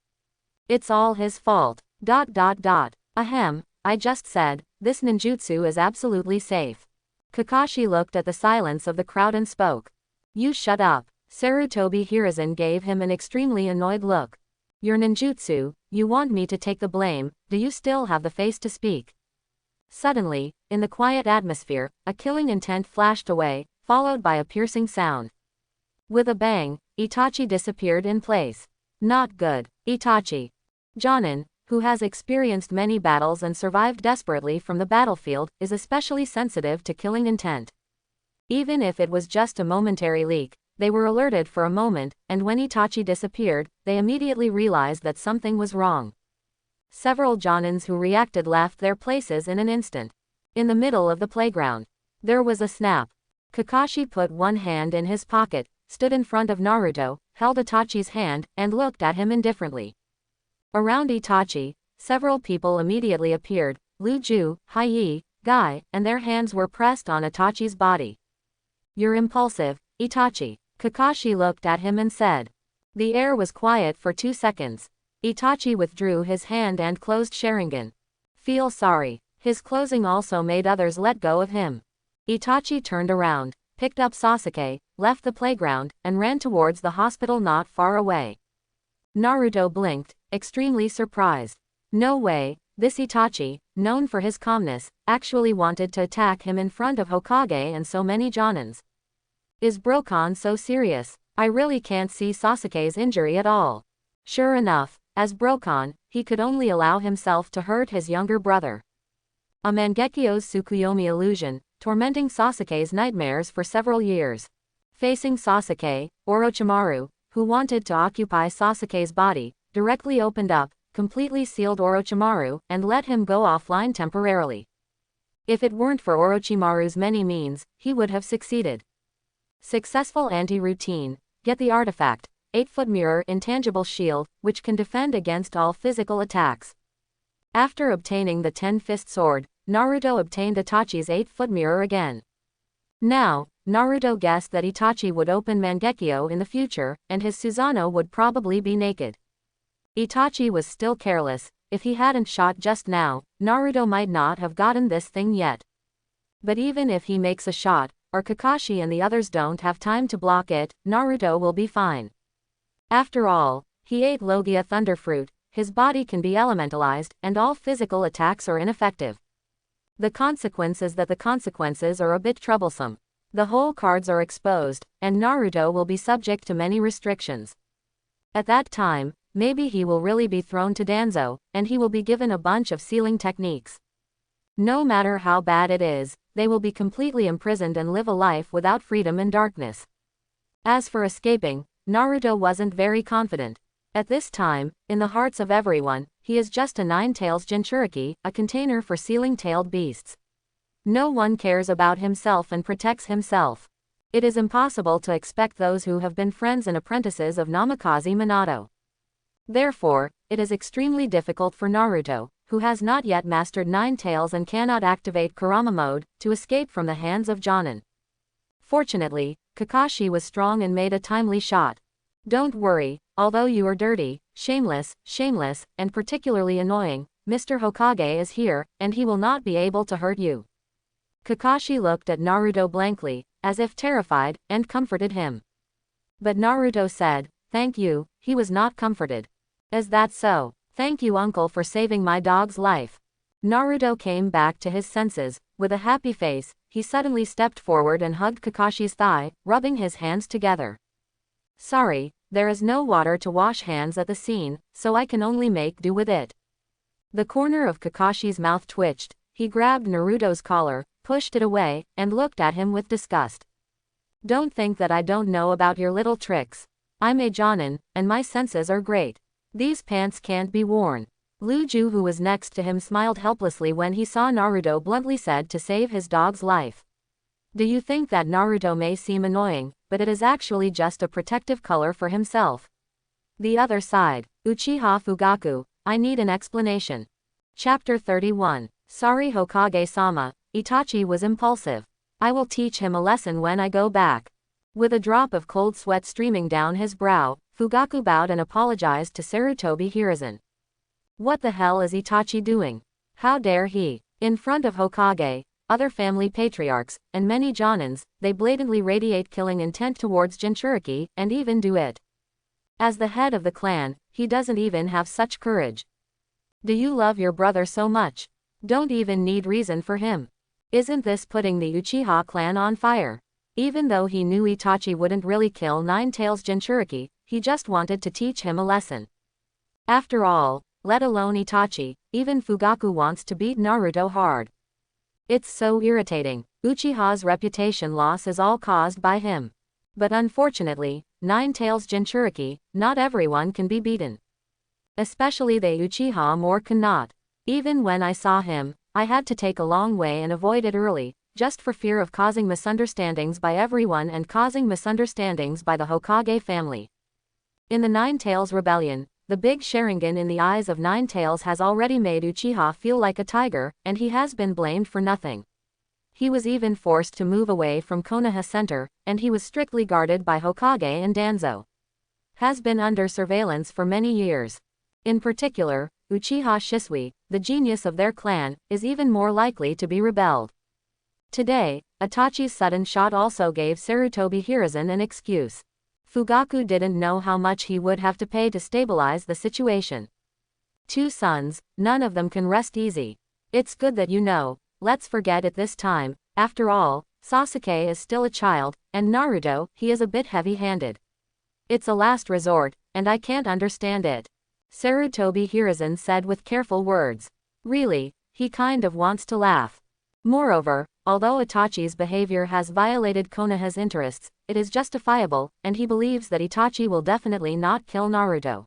It's all his fault. ... Ahem, I just said, this ninjutsu is absolutely safe. Kakashi looked at the silence of the crowd and spoke. You shut up. Sarutobi Hiruzen gave him an extremely annoyed look. Your ninjutsu, you want me to take the blame, do you still have the face to speak? Suddenly, in the quiet atmosphere, a killing intent flashed away, followed by a piercing sound. With a bang, Itachi disappeared in place. Not good. Itachi, Jonin, who has experienced many battles and survived desperately from the battlefield, is especially sensitive to killing intent. Even if it was just a momentary leak, they were alerted for a moment, and when Itachi disappeared, they immediately realized that something was wrong. Several Jonins who reacted left their places in an instant. In the middle of the playground, there was a snap. Kakashi put one hand in his pocket, stood in front of Naruto, held Itachi's hand, and looked at him indifferently. Around Itachi, several people immediately appeared, Luju, Hiei, Guy, and their hands were pressed on Itachi's body. You're impulsive, Itachi. Kakashi looked at him and said. The air was quiet for 2 seconds. Itachi withdrew his hand and closed Sharingan. Feel sorry. His closing also made others let go of him. Itachi turned around, picked up Sasuke, left the playground, and ran towards the hospital not far away. Naruto blinked, extremely surprised. No way, this Itachi, known for his calmness, actually wanted to attack him in front of Hokage and so many Jonins. Is Brokan so serious? I really can't see Sasuke's injury at all. Sure enough, as Brokan, he could only allow himself to hurt his younger brother. A Mangekyo's Tsukuyomi illusion, tormenting Sasuke's nightmares for several years. Facing Sasuke, Orochimaru, who wanted to occupy Sasuke's body, directly opened up, completely sealed Orochimaru, and let him go offline temporarily. If it weren't for Orochimaru's many means, he would have succeeded. Successful anti-routine. Get the artifact, 8-foot mirror intangible shield, which can defend against all physical attacks. After obtaining the 10-fist sword, Naruto obtained Itachi's 8-foot mirror again. Now, Naruto guessed that Itachi would open Mangekyo in the future, and his Susanoo would probably be naked. Itachi was still careless. If he hadn't shot just now, Naruto might not have gotten this thing yet. But even if he makes a shot, or Kakashi and the others don't have time to block it, Naruto will be fine. After all, he ate Logia Thunderfruit, his body can be elementalized, and all physical attacks are ineffective. The consequence is that the consequences are a bit troublesome. The whole cards are exposed, and Naruto will be subject to many restrictions. At that time, maybe he will really be thrown to Danzo, and he will be given a bunch of sealing techniques. No matter how bad it is, they will be completely imprisoned and live a life without freedom and darkness. As for escaping, Naruto wasn't very confident. At this time, in the hearts of everyone, he is just a nine-tails Jinchuriki, a container for sealing-tailed beasts. No one cares about himself and protects himself. It is impossible to expect those who have been friends and apprentices of Namikaze Minato. Therefore, it is extremely difficult for Naruto, who has not yet mastered Nine Tails and cannot activate Kurama mode, to escape from the hands of Jonin. Fortunately, Kakashi was strong and made a timely shot. Don't worry, although you are dirty, shameless, and particularly annoying, Mr. Hokage is here, and he will not be able to hurt you. Kakashi looked at Naruto blankly, as if terrified, and comforted him. But Naruto said, "Thank you." He was not comforted. "Is that so? Thank you, uncle, for saving my dog's life." Naruto came back to his senses. With a happy face, he suddenly stepped forward and hugged Kakashi's thigh, rubbing his hands together. "Sorry, there is no water to wash hands at the scene, so I can only make do with it." The corner of Kakashi's mouth twitched. He grabbed Naruto's collar, pushed it away, and looked at him with disgust. "Don't think that I don't know about your little tricks. I'm a Jonin, and my senses are great. These pants can't be worn." Luju, who was next to him, smiled helplessly when he saw Naruto bluntly said to save his dog's life. Do you think that Naruto may seem annoying, but it is actually just a protective color for himself. The other side. Uchiha Fugaku, I need an explanation. Chapter 31. Sorry Hokage-sama, Itachi was impulsive. I will teach him a lesson when I go back. With a drop of cold sweat streaming down his brow, Fugaku bowed and apologized to Sarutobi Hiruzen. What the hell is Itachi doing? How dare he? In front of Hokage, other family patriarchs, and many Jonins, they blatantly radiate killing intent towards Jinchuriki, and even do it. As the head of the clan, he doesn't even have such courage. Do you love your brother so much? Don't even need reason for him. Isn't this putting the Uchiha clan on fire? Even though he knew Itachi wouldn't really kill Nine-Tails Jinchuriki, he just wanted to teach him a lesson. After all, let alone Itachi, even Fugaku wants to beat Naruto hard. It's so irritating. Uchiha's reputation loss is all caused by him. But unfortunately, Nine-Tails Jinchuriki, not everyone can be beaten. Especially the Uchiha more cannot. Even when I saw him, I had to take a long way and avoid it early, just for fear of causing misunderstandings by everyone and causing misunderstandings by the Hokage family. In the Nine-Tails Rebellion, the big Sharingan in the eyes of Nine-Tails has already made Uchiha feel like a tiger, and he has been blamed for nothing. He was even forced to move away from Konoha Center, and he was strictly guarded by Hokage and Danzo. Has been under surveillance for many years. In particular, Uchiha Shisui, the genius of their clan, is even more likely to be rebelled. Today, Itachi's sudden shot also gave Sarutobi Hiruzen an excuse. Fugaku didn't know how much he would have to pay to stabilize the situation. 2 sons, none of them can rest easy. It's good that you know, let's forget it this time. After all, Sasuke is still a child, and Naruto, he is a bit heavy-handed. It's a last resort, and I can't understand it. Sarutobi Hiruzen said with careful words. Really, he kind of wants to laugh. Moreover, although Itachi's behavior has violated Konoha's interests, it is justifiable, and he believes that Itachi will definitely not kill Naruto.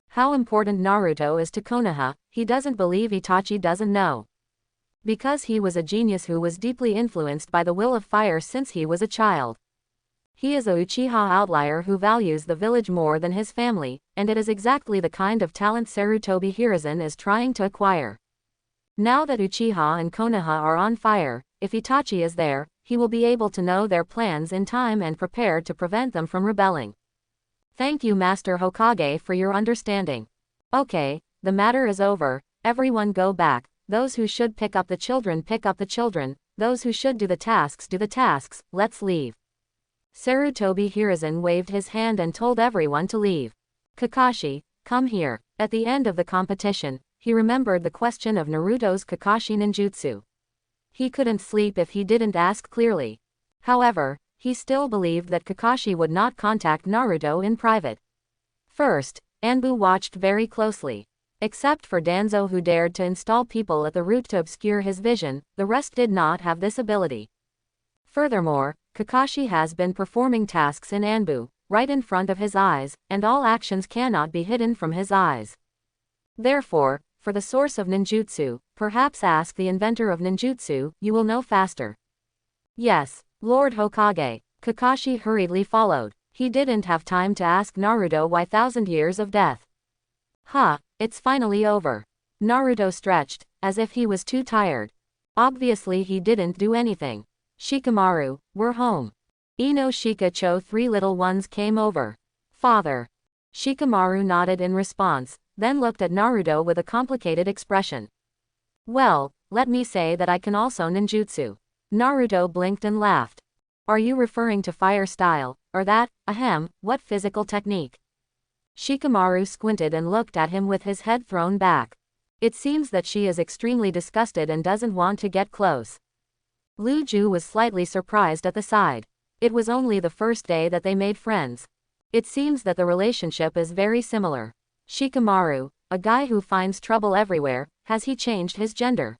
How important Naruto is to Konoha, he doesn't believe Itachi doesn't know. Because he was a genius who was deeply influenced by the will of fire since he was a child. He is a Uchiha outlier who values the village more than his family, and it is exactly the kind of talent Sarutobi Hiruzen is trying to acquire. Now that Uchiha and Konoha are on fire, if Itachi is there, he will be able to know their plans in time and prepare to prevent them from rebelling. Thank you Master Hokage for your understanding. Okay, the matter is over, everyone go back, those who should pick up the children pick up the children, those who should do the tasks, let's leave. Sarutobi Hiruzen waved his hand and told everyone to leave. Kakashi, come here. At the end of the competition, he remembered the question of Naruto's Kakashi ninjutsu. He couldn't sleep if he didn't ask clearly. However, he still believed that Kakashi would not contact Naruto in private. First, Anbu watched very closely. Except for Danzo who dared to install people at the root to obscure his vision, the rest did not have this ability. Furthermore, Kakashi has been performing tasks in Anbu, right in front of his eyes, and all actions cannot be hidden from his eyes. Therefore, for the source of ninjutsu, perhaps ask the inventor of ninjutsu, you will know faster. Yes, Lord Hokage. Kakashi hurriedly followed. He didn't have time to ask Naruto why 1,000 years of death. It's finally over. Naruto stretched, as if he was too tired. Obviously he didn't do anything. Shikamaru, we're home. Ino Shikacho 3 little ones came over. Father. Shikamaru nodded in response, then looked at Naruto with a complicated expression. Well, let me say that I can also ninjutsu. Naruto blinked and laughed. Are you referring to fire style, or that, what physical technique? Shikamaru squinted and looked at him with his head thrown back. It seems that she is extremely disgusted and doesn't want to get close. Lu Ju was slightly surprised at the sight. It was only the first day that they made friends. It seems that the relationship is very similar. Shikamaru, a guy who finds trouble everywhere, has he changed his gender?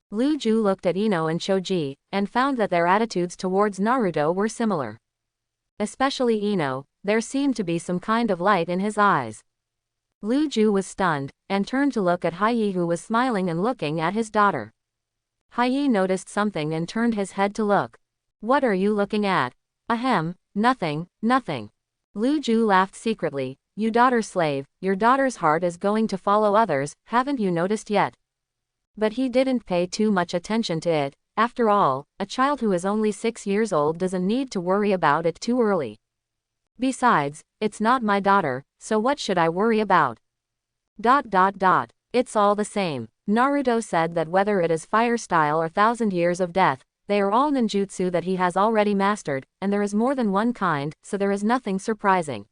Lu Ju looked at Ino and Choji, and found that their attitudes towards Naruto were similar. Especially Ino, there seemed to be some kind of light in his eyes. Lu Ju was stunned, and turned to look at Hai who was smiling and looking at his daughter. Hai noticed something and turned his head to look. What are you looking at? Nothing. Lu Ju laughed secretly. You daughter slave, your daughter's heart is going to follow others, haven't you noticed yet? But he didn't pay too much attention to it. After all, a child who is only 6 years old doesn't need to worry about it too early. Besides, it's not my daughter, so what should I worry about? It's all the same. Naruto said that whether it is fire style or 1,000 years of death, they are all ninjutsu that he has already mastered, and there is more than one kind, so there is nothing surprising.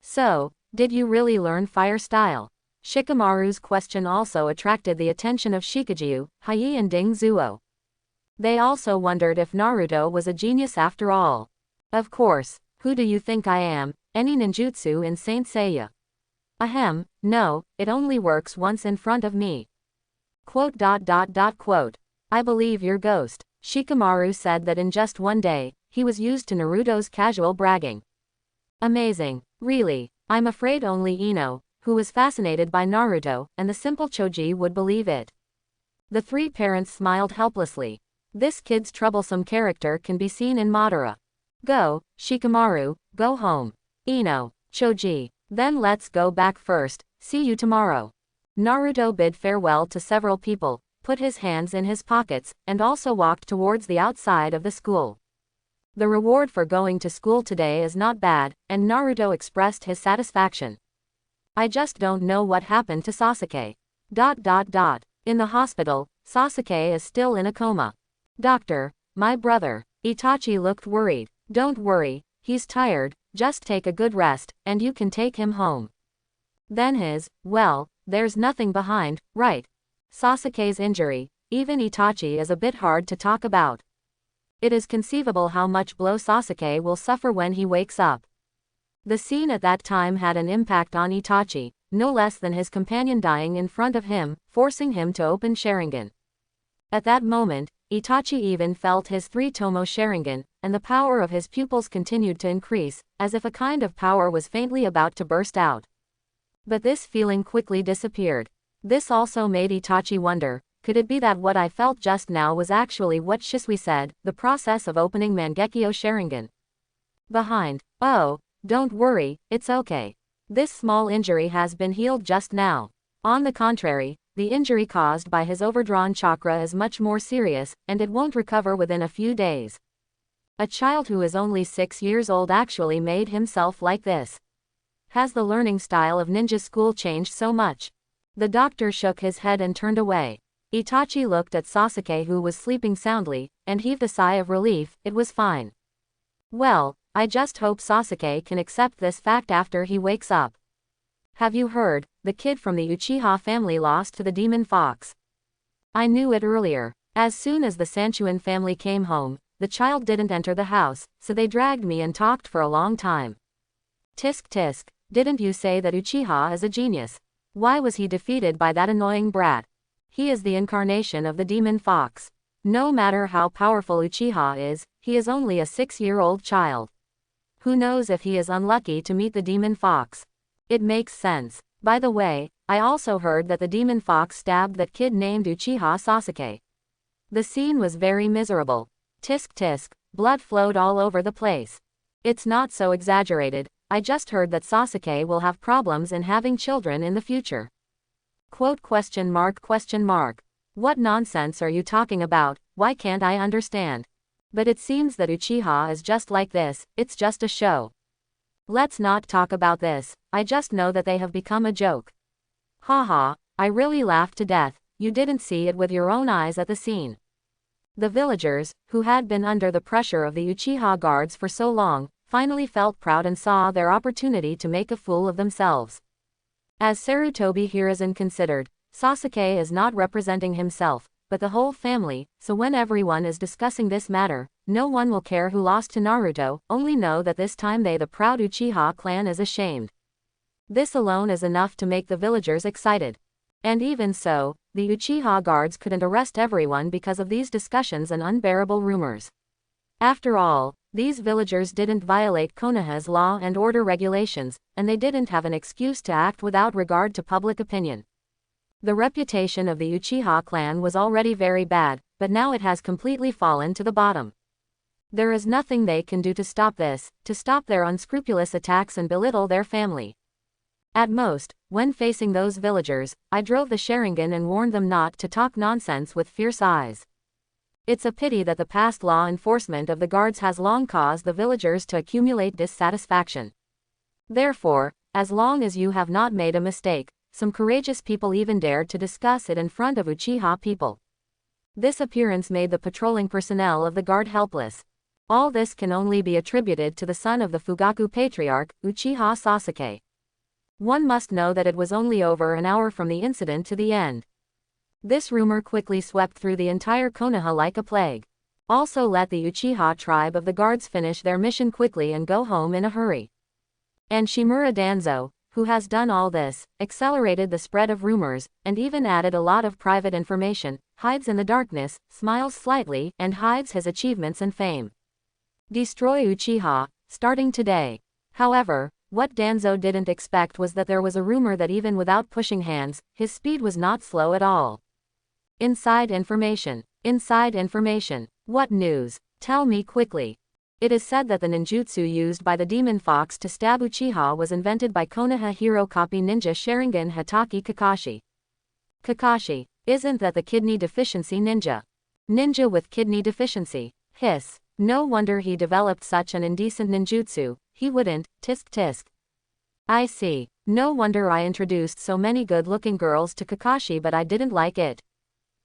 So, did you really learn fire style? Shikamaru's question also attracted the attention of Shikaju, Hai and Ding Zuo. They also wondered if Naruto was a genius after all. Of course, who do you think I am, any ninjutsu in Saint Seiya? Ahem, no, it only works once in front of me. I believe your ghost. Shikamaru said that in just one day, he was used to Naruto's casual bragging. Amazing, really. I'm afraid only Ino, who was fascinated by Naruto, and the simple Choji would believe it. The three parents smiled helplessly. This kid's troublesome character can be seen in Madara. Go, Shikamaru, go home. Ino, Choji, then let's go back first, see you tomorrow. Naruto bid farewell to several people, put his hands in his pockets, and also walked towards the outside of the school. The reward for going to school today is not bad, and Naruto expressed his satisfaction. I just don't know what happened to Sasuke. In the hospital, Sasuke is still in a coma. Doctor, my brother. Itachi looked worried. Don't worry, he's tired, just take a good rest, and you can take him home. Then well, there's nothing behind, right? Sasuke's injury, even Itachi is a bit hard to talk about. It is conceivable how much blow Sasuke will suffer when he wakes up. The scene at that time had an impact on Itachi, no less than his companion dying in front of him, forcing him to open Sharingan. At that moment, Itachi even felt his 3-tomo Sharingan, and the power of his pupils continued to increase, as if a kind of power was faintly about to burst out. But this feeling quickly disappeared. This also made Itachi wonder, could it be that what I felt just now was actually what Shisui said, the process of opening Mangekyo Sharingan? Oh, don't worry, it's okay. This small injury has been healed just now. On the contrary, the injury caused by his overdrawn chakra is much more serious, and it won't recover within a few days. A child who is only 6 years old actually made himself like this. Has the learning style of ninja school changed so much? The doctor shook his head and turned away. Itachi looked at Sasuke, who was sleeping soundly, and heaved a sigh of relief. It was fine. Well, I just hope Sasuke can accept this fact after he wakes up. Have you heard, the kid from the Uchiha family lost to the demon fox? I knew it earlier. As soon as the Sanchuin family came home, the child didn't enter the house, so they dragged me and talked for a long time. Tisk tisk, didn't you say that Uchiha is a genius? Why was he defeated by that annoying brat? He is the incarnation of the demon fox. No matter how powerful Uchiha is, he is only a 6-year-old child. Who knows if he is unlucky to meet the demon fox? It makes sense. By the way, I also heard that the demon fox stabbed that kid named Uchiha Sasuke. The scene was very miserable. Tisk tisk, blood flowed all over the place. It's not so exaggerated, I just heard that Sasuke will have problems in having children in the future. What nonsense are you talking about, why can't I understand? But it seems that Uchiha is just like this, it's just a show. Let's not talk about this, I just know that they have become a joke. Haha, I really laughed to death, you didn't see it with your own eyes at the scene. The villagers, who had been under the pressure of the Uchiha guards for so long, finally felt proud and saw their opportunity to make a fool of themselves. As Sarutobi Hiruzen considered, Sasuke is not representing himself, but the whole family, so when everyone is discussing this matter, no one will care who lost to Naruto, only know that this time they, the proud Uchiha clan, is ashamed. This alone is enough to make the villagers excited. And even so, the Uchiha guards couldn't arrest everyone because of these discussions and unbearable rumors. After all, these villagers didn't violate Konoha's law and order regulations, and they didn't have an excuse to act without regard to public opinion. The reputation of the Uchiha clan was already very bad, but now it has completely fallen to the bottom. There is nothing they can do to stop this, to stop their unscrupulous attacks and belittle their family. At most, when facing those villagers, I drove the Sharingan and warned them not to talk nonsense with fierce eyes. It's a pity that the past law enforcement of the guards has long caused the villagers to accumulate dissatisfaction. Therefore, as long as you have not made a mistake, some courageous people even dared to discuss it in front of Uchiha people. This appearance made the patrolling personnel of the guard helpless. All this can only be attributed to the son of the Fugaku patriarch, Uchiha Sasuke. One must know that it was only over an hour from the incident to the end. This rumor quickly swept through the entire Konoha like a plague. Also let the Uchiha tribe of the guards finish their mission quickly and go home in a hurry. And Shimura Danzo, who has done all this, accelerated the spread of rumors, and even added a lot of private information, hides in the darkness, smiles slightly, and hides his achievements and fame. Destroy Uchiha, starting today. However, what Danzo didn't expect was that there was a rumor that even without pushing hands, his speed was not slow at all. Inside information. Inside information. What news? Tell me quickly. It is said that the ninjutsu used by the demon fox to stab Uchiha was invented by Konoha hero copy ninja Sharingan Hatake Kakashi. Kakashi, isn't that the kidney deficiency ninja? Ninja with kidney deficiency. Hiss. No wonder he developed such an indecent ninjutsu. He wouldn't, tisk tisk. I see. No wonder I introduced so many good-looking girls to Kakashi but I didn't like it.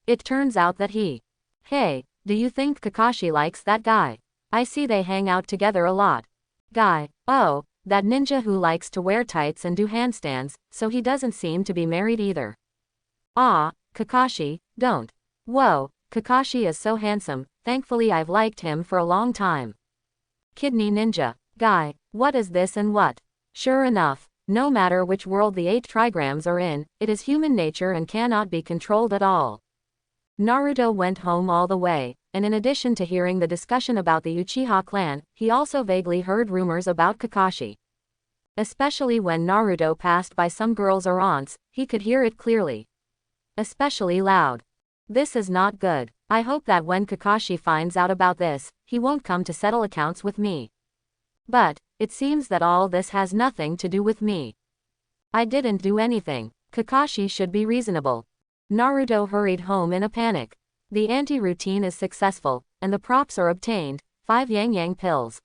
It turns out that he. Hey, do you think Kakashi likes that guy? I see they hang out together a lot. Guy, oh, that ninja who likes to wear tights and do handstands, so he doesn't seem to be married either. Ah, Kakashi, don't. Whoa, Kakashi is so handsome, thankfully I've liked him for a long time. Kidney ninja. Guy, what is this and what? Sure enough, no matter which world the 8 trigrams are in, it is human nature and cannot be controlled at all. Naruto went home all the way, and in addition to hearing the discussion about the Uchiha clan, he also vaguely heard rumors about Kakashi. Especially when Naruto passed by some girls or aunts, he could hear it clearly. Especially loud. This is not good. I hope that when Kakashi finds out about this, he won't come to settle accounts with me. But, it seems that all this has nothing to do with me. I didn't do anything. Kakashi should be reasonable. Naruto hurried home in a panic. The anti-routine is successful, and the props are obtained, 5 yang pills.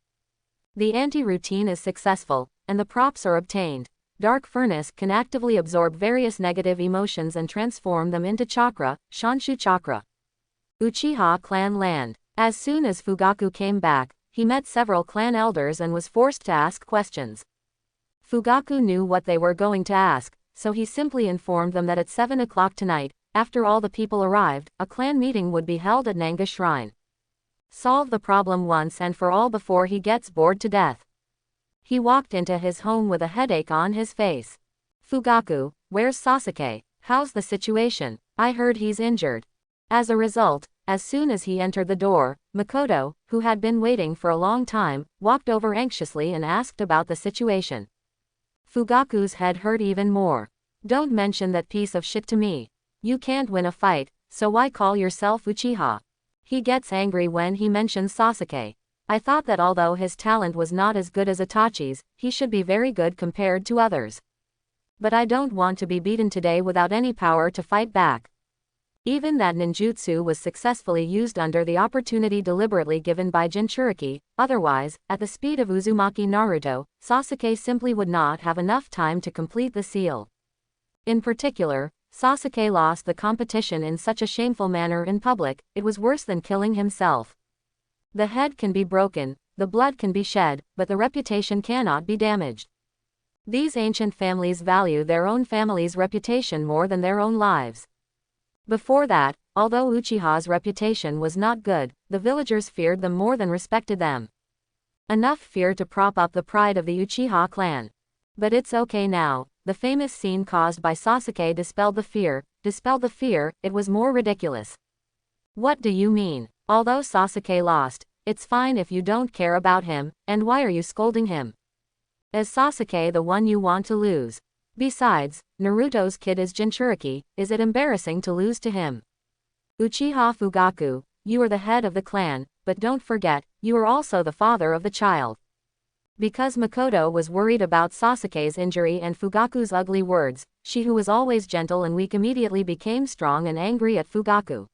The anti-routine is successful, and the props are obtained. Dark Furnace can actively absorb various negative emotions and transform them into chakra, Shanshu chakra. Uchiha clan land. As soon as Fugaku came back, he met several clan elders and was forced to ask questions. Fugaku knew what they were going to ask, so he simply informed them that at 7 o'clock tonight, after all the people arrived, a clan meeting would be held at Nanga Shrine. Solve the problem once and for all before he gets bored to death. He walked into his home with a headache on his face. Fugaku, where's Sasuke? How's the situation? I heard he's injured. As a result, as soon as he entered the door, Makoto, who had been waiting for a long time, walked over anxiously and asked about the situation. Fugaku's head hurt even more. Don't mention that piece of shit to me. You can't win a fight, so why call yourself Uchiha? He gets angry when he mentions Sasuke. I thought that although his talent was not as good as Itachi's, he should be very good compared to others. But I don't want to be beaten today without any power to fight back. Even that ninjutsu was successfully used under the opportunity deliberately given by Jinchuriki, otherwise, at the speed of Uzumaki Naruto, Sasuke simply would not have enough time to complete the seal. In particular, Sasuke lost the competition in such a shameful manner in public, it was worse than killing himself. The head can be broken, the blood can be shed, but the reputation cannot be damaged. These ancient families value their own family's reputation more than their own lives. Before that, although Uchiha's reputation was not good, the villagers feared them more than respected them. Enough fear to prop up the pride of the Uchiha clan. But it's okay now, the famous scene caused by Sasuke dispelled the fear, it was more ridiculous. What do you mean? Although Sasuke lost, it's fine if you don't care about him, and why are you scolding him? Is Sasuke the one you want to lose? Besides, Naruto's kid is Jinchuriki, is it embarrassing to lose to him? Uchiha Fugaku, you are the head of the clan, but don't forget, you are also the father of the child. Because Makoto was worried about Sasuke's injury and Fugaku's ugly words, she who was always gentle and weak immediately became strong and angry at Fugaku.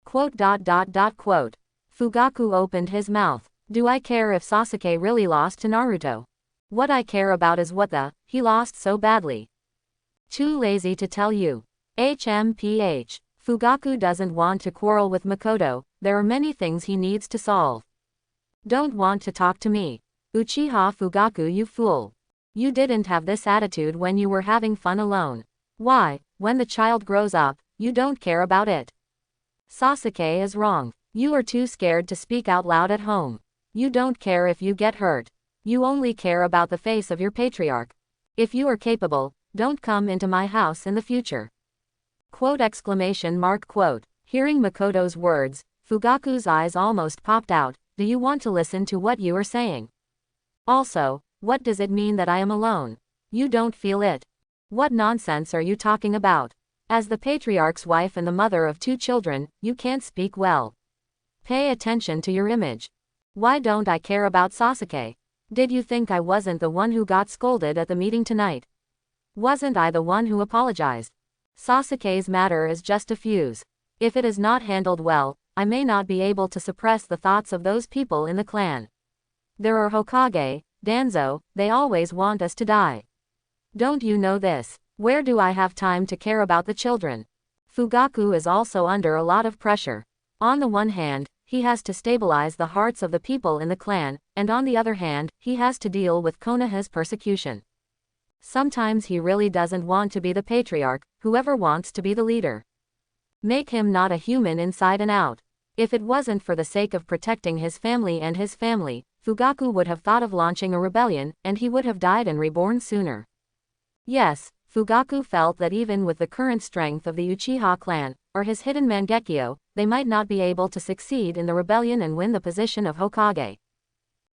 Quote. Fugaku opened his mouth. Do I care if Sasuke really lost to Naruto? What I care about is what he lost so badly. Too lazy to tell you. HMPH. Fugaku doesn't want to quarrel with Makoto, there are many things he needs to solve. Don't want to talk to me. Uchiha Fugaku, you fool. You didn't have this attitude when you were having fun alone. Why, when the child grows up, you don't care about it? Sasuke is wrong. You are too scared to speak out loud at home. You don't care if you get hurt. You only care about the face of your patriarch. If you are capable, don't come into my house in the future. Quote. Hearing Makoto's words, Fugaku's eyes almost popped out. Do you want to listen to what you are saying? Also, what does it mean that I am alone? You don't feel it. What nonsense are you talking about? As the patriarch's wife and the mother of 2 children, you can't speak well. Pay attention to your image. Why don't I care about Sasuke? Did you think I wasn't the one who got scolded at the meeting tonight? Wasn't I the one who apologized? Sasuke's matter is just a fuse. If it is not handled well, I may not be able to suppress the thoughts of those people in the clan. There are Hokage, Danzo, they always want us to die. Don't you know this? Where do I have time to care about the children? Fugaku is also under a lot of pressure. On the one hand, he has to stabilize the hearts of the people in the clan, and on the other hand, he has to deal with Konoha's persecution. Sometimes he really doesn't want to be the patriarch, whoever wants to be the leader. Make him not a human inside and out. If it wasn't for the sake of protecting his family and his family, Fugaku would have thought of launching a rebellion, and he would have died and reborn sooner. Yes, Fugaku felt that even with the current strength of the Uchiha clan, or his hidden Mangekyo, they might not be able to succeed in the rebellion and win the position of Hokage.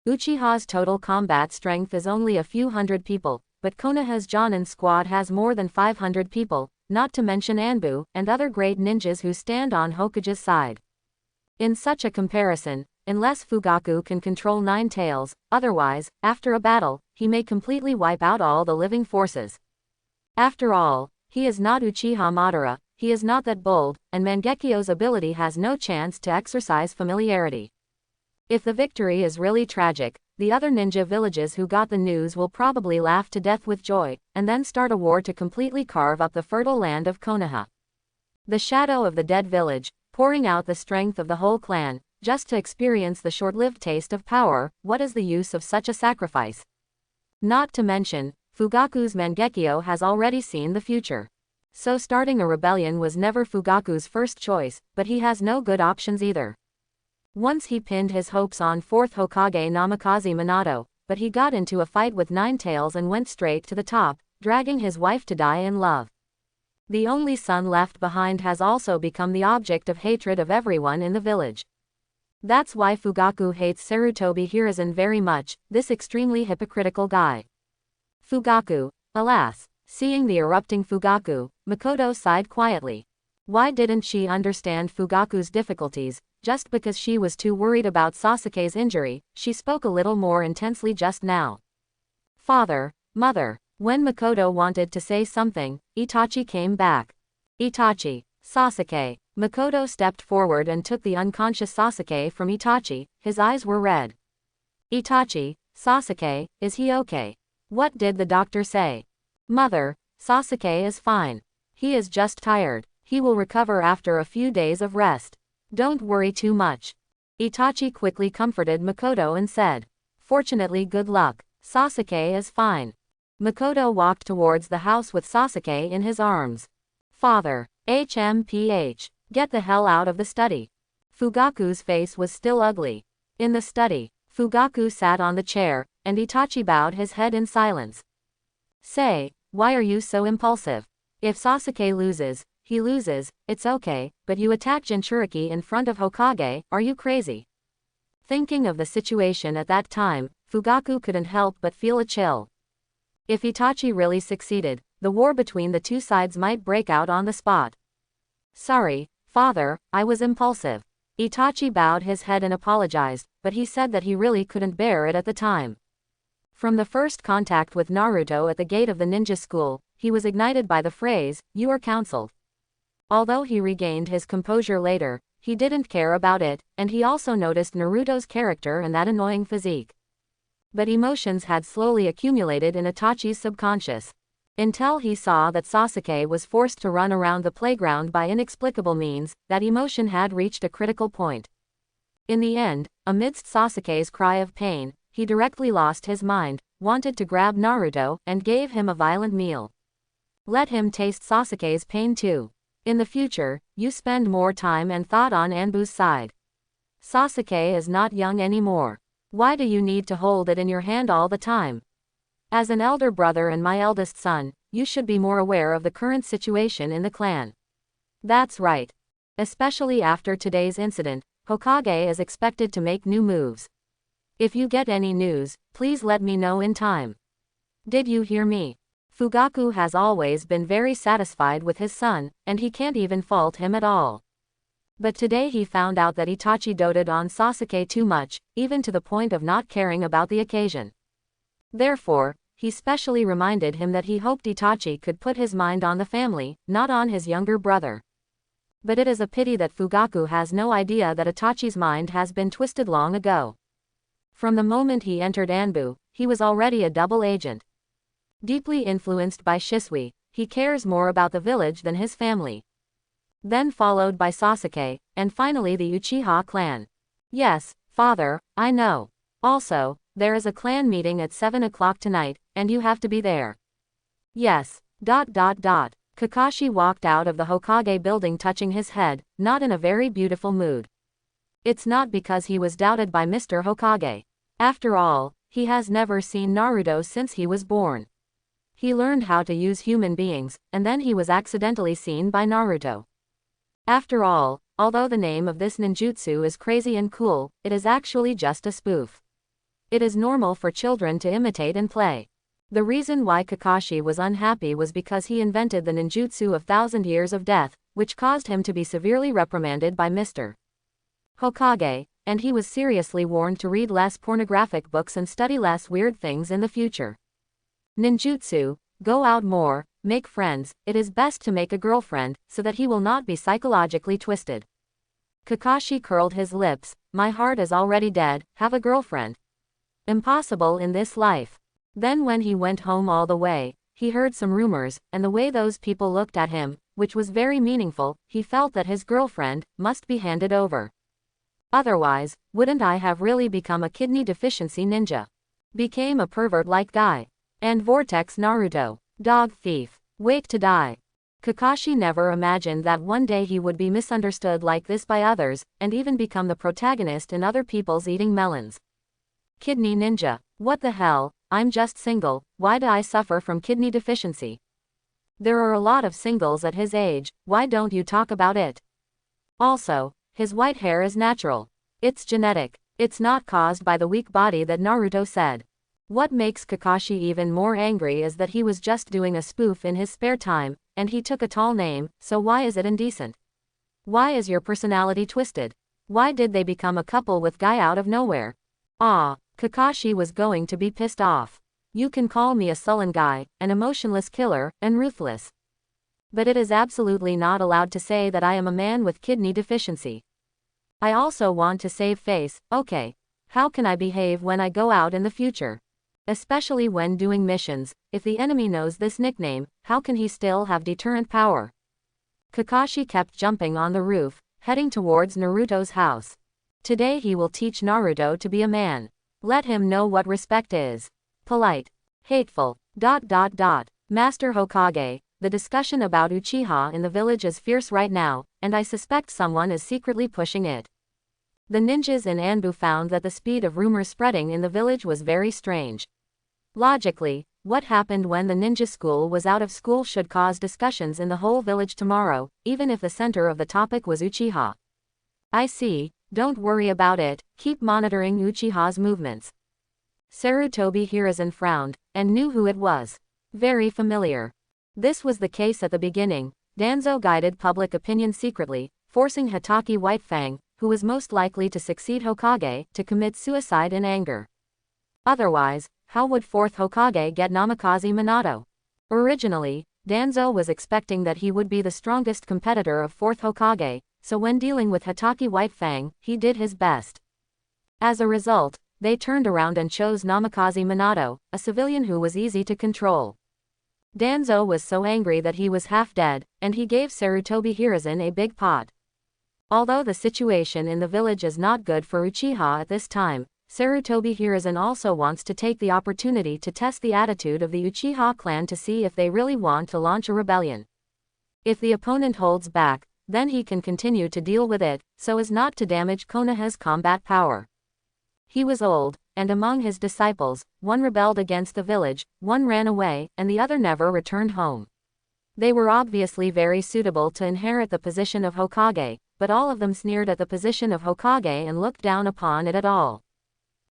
Uchiha's total combat strength is only a few hundred people, but Konoha's Jonin squad has more than 500 people, not to mention Anbu, and other great ninjas who stand on Hokage's side. In such a comparison, unless Fugaku can control 9 tails, otherwise, after a battle, he may completely wipe out all the living forces. After all, he is not Uchiha Madara, he is not that bold, and Mangekyo's ability has no chance to exercise familiarity. If the victory is really tragic, the other ninja villages who got the news will probably laugh to death with joy, and then start a war to completely carve up the fertile land of Konoha. The shadow of the dead village, pouring out the strength of the whole clan, just to experience the short-lived taste of power. What is the use of such a sacrifice? Not to mention, Fugaku's Mangekyo has already seen the future. So starting a rebellion was never Fugaku's first choice, but he has no good options either. Once he pinned his hopes on 4th Hokage Namikaze Minato, but he got into a fight with 9 tails and went straight to the top, dragging his wife to die in love. The only son left behind has also become the object of hatred of everyone in the village. That's why Fugaku hates Sarutobi Hiruzen very much, this extremely hypocritical guy. Fugaku, alas. Seeing the erupting Fugaku, Makoto sighed quietly. Why didn't she understand Fugaku's difficulties? Just because she was too worried about Sasuke's injury, she spoke a little more intensely just now. Father, mother. When Makoto wanted to say something, Itachi came back. Itachi, Sasuke. Makoto stepped forward and took the unconscious Sasuke from Itachi, his eyes were red. Itachi, Sasuke, is he okay? What did the doctor say? Mother, Sasuke is fine. He is just tired. He will recover after a few days of rest. Don't worry too much. Itachi quickly comforted Makoto and said. Fortunately, good luck. Sasuke is fine. Makoto walked towards the house with Sasuke in his arms. Father, HMPH, get the hell out of the study. Fugaku's face was still ugly. In the study, Fugaku sat on the chair, and Itachi bowed his head in silence. Say, why are you so impulsive? If Sasuke loses, he loses, it's okay, but you attack Jinchuriki in front of Hokage, are you crazy? Thinking of the situation at that time, Fugaku couldn't help but feel a chill. If Itachi really succeeded, the war between the two sides might break out on the spot. Sorry, father, I was impulsive. Itachi bowed his head and apologized, but he said that he really couldn't bear it at the time. From the first contact with Naruto at the gate of the ninja school, he was ignited by the phrase, "You are counseled." Although he regained his composure later, he didn't care about it, and he also noticed Naruto's character and that annoying physique. But emotions had slowly accumulated in Itachi's subconscious. Until he saw that Sasuke was forced to run around the playground by inexplicable means, that emotion had reached a critical point. In the end, amidst Sasuke's cry of pain, he directly lost his mind, wanted to grab Naruto, and gave him a violent meal. Let him taste Sasuke's pain too. In the future, you spend more time and thought on Anbu's side. Sasuke is not young anymore. Why do you need to hold it in your hand all the time? As an elder brother and my eldest son, you should be more aware of the current situation in the clan. That's right. Especially after today's incident, Hokage is expected to make new moves. If you get any news, please let me know in time. Did you hear me? Fugaku has always been very satisfied with his son, and he can't even fault him at all. But today he found out that Itachi doted on Sasuke too much, even to the point of not caring about the occasion. Therefore, he specially reminded him that he hoped Itachi could put his mind on the family, not on his younger brother. But it is a pity that Fugaku has no idea that Itachi's mind has been twisted long ago. From the moment he entered Anbu, he was already a double agent. Deeply influenced by Shisui, he cares more about the village than his family. Then followed by Sasuke, and finally the Uchiha clan. Yes, father, I know. Also, there is a clan meeting at 7 o'clock tonight, and you have to be there. Yes. Kakashi walked out of the Hokage building touching his head, not in a very beautiful mood. It's not because he was doubted by Mr. Hokage. After all, he has never seen Naruto since he was born. He learned how to use human beings, and then he was accidentally seen by Naruto. After all, although the name of this ninjutsu is crazy and cool, it is actually just a spoof. It is normal for children to imitate and play. The reason why Kakashi was unhappy was because he invented the ninjutsu of 1,000 Years of Death, which caused him to be severely reprimanded by Mr. Hokage, and he was seriously warned to read less pornographic books and study less weird things in the future. Ninjutsu, go out more, make friends, it is best to make a girlfriend, so that he will not be psychologically twisted. Kakashi curled his lips, my heart is already dead, have a girlfriend. Impossible in this life. Then when he went home all the way, he heard some rumors, and the way those people looked at him, which was very meaningful, he felt that his girlfriend must be handed over. Otherwise, wouldn't I have really become a kidney deficiency ninja? Became a pervert-like guy. And Vortex Naruto. Dog thief. Wait to die. Kakashi never imagined that one day he would be misunderstood like this by others, and even become the protagonist in other people's eating melons. Kidney ninja. What the hell, I'm just single, why do I suffer from kidney deficiency? There are a lot of singles at his age, why don't you talk about it? Also, his white hair is natural. It's genetic. It's not caused by the weak body that Naruto said. What makes Kakashi even more angry is that he was just doing a spoof in his spare time, and he took a tall name, so why is it indecent? Why is your personality twisted? Why did they become a couple with guy out of nowhere? Kakashi was going to be pissed off. You can call me a sullen guy, an emotionless killer, and ruthless. But it is absolutely not allowed to say that I am a man with kidney deficiency. I also want to save face, okay. How can I behave when I go out in the future? Especially when doing missions, if the enemy knows this nickname, how can he still have deterrent power? Kakashi kept jumping on the roof, heading towards Naruto's house. Today he will teach Naruto to be a man. Let him know what respect is. Polite. Hateful. Master Hokage, the discussion about Uchiha in the village is fierce right now, and I suspect someone is secretly pushing it. The ninjas in Anbu found that the speed of rumors spreading in the village was very strange. Logically, what happened when the ninja school was out of school should cause discussions in the whole village tomorrow, even if the center of the topic was Uchiha. I see, don't worry about it, keep monitoring Uchiha's movements. Sarutobi Hiruzen frowned, and knew who it was. Very familiar. This was the case at the beginning. Danzo guided public opinion secretly, forcing Hatake Whitefang, who was most likely to succeed Hokage, to commit suicide in anger. Otherwise, how would 4th Hokage get Namikaze Minato? Originally, Danzo was expecting that he would be the strongest competitor of 4th Hokage, so when dealing with Hatake Whitefang, he did his best. As a result, they turned around and chose Namikaze Minato, a civilian who was easy to control. Danzo was so angry that he was half dead, and he gave Sarutobi Hiruzen a big pot. Although the situation in the village is not good for Uchiha at this time, Sarutobi Hiruzen also wants to take the opportunity to test the attitude of the Uchiha clan to see if they really want to launch a rebellion. If the opponent holds back, then he can continue to deal with it, so as not to damage Konoha's combat power. He was old, and among his disciples, one rebelled against the village, one ran away, and the other never returned home. They were obviously very suitable to inherit the position of Hokage, but all of them sneered at the position of Hokage and looked down upon it at all.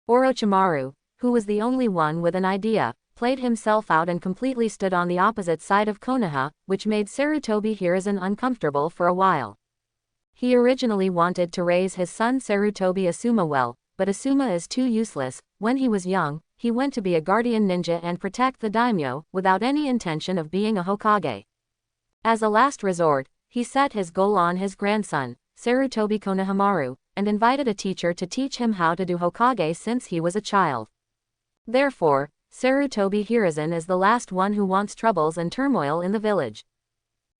Orochimaru, who was the only one with an idea, played himself out and completely stood on the opposite side of Konoha, which made Sarutobi Hiruzen uncomfortable for a while. He originally wanted to raise his son Sarutobi Asuma well, but Asuma is too useless. When he was young, he went to be a guardian ninja and protect the daimyo, without any intention of being a Hokage. As a last resort, he set his goal on his grandson, Sarutobi Konohamaru, and invited a teacher to teach him how to do Hokage since he was a child. Therefore, Sarutobi Hiruzen is the last one who wants troubles and turmoil in the village.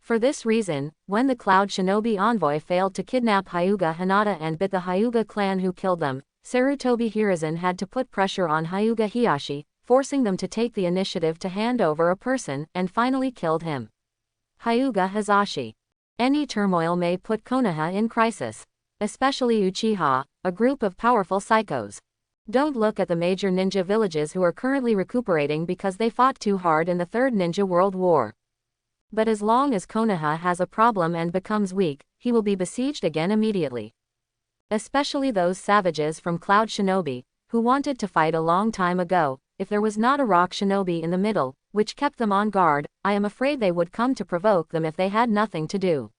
For this reason, when the Cloud Shinobi envoy failed to kidnap Hyuga Hinata and bit the Hyuga clan who killed them, Sarutobi Hiruzen had to put pressure on Hyuga Heihachi, forcing them to take the initiative to hand over a person, and finally killed him. Hyuga Hazashi. Any turmoil may put Konoha in crisis. Especially Uchiha, a group of powerful psychos. Don't look at the major ninja villages who are currently recuperating because they fought too hard in the Third Ninja World War. But as long as Konoha has a problem and becomes weak, he will be besieged again immediately. Especially those savages from Cloud Shinobi, who wanted to fight a long time ago. If there was not a rock shinobi in the middle, which kept them on guard, I am afraid they would come to provoke them if they had nothing to do.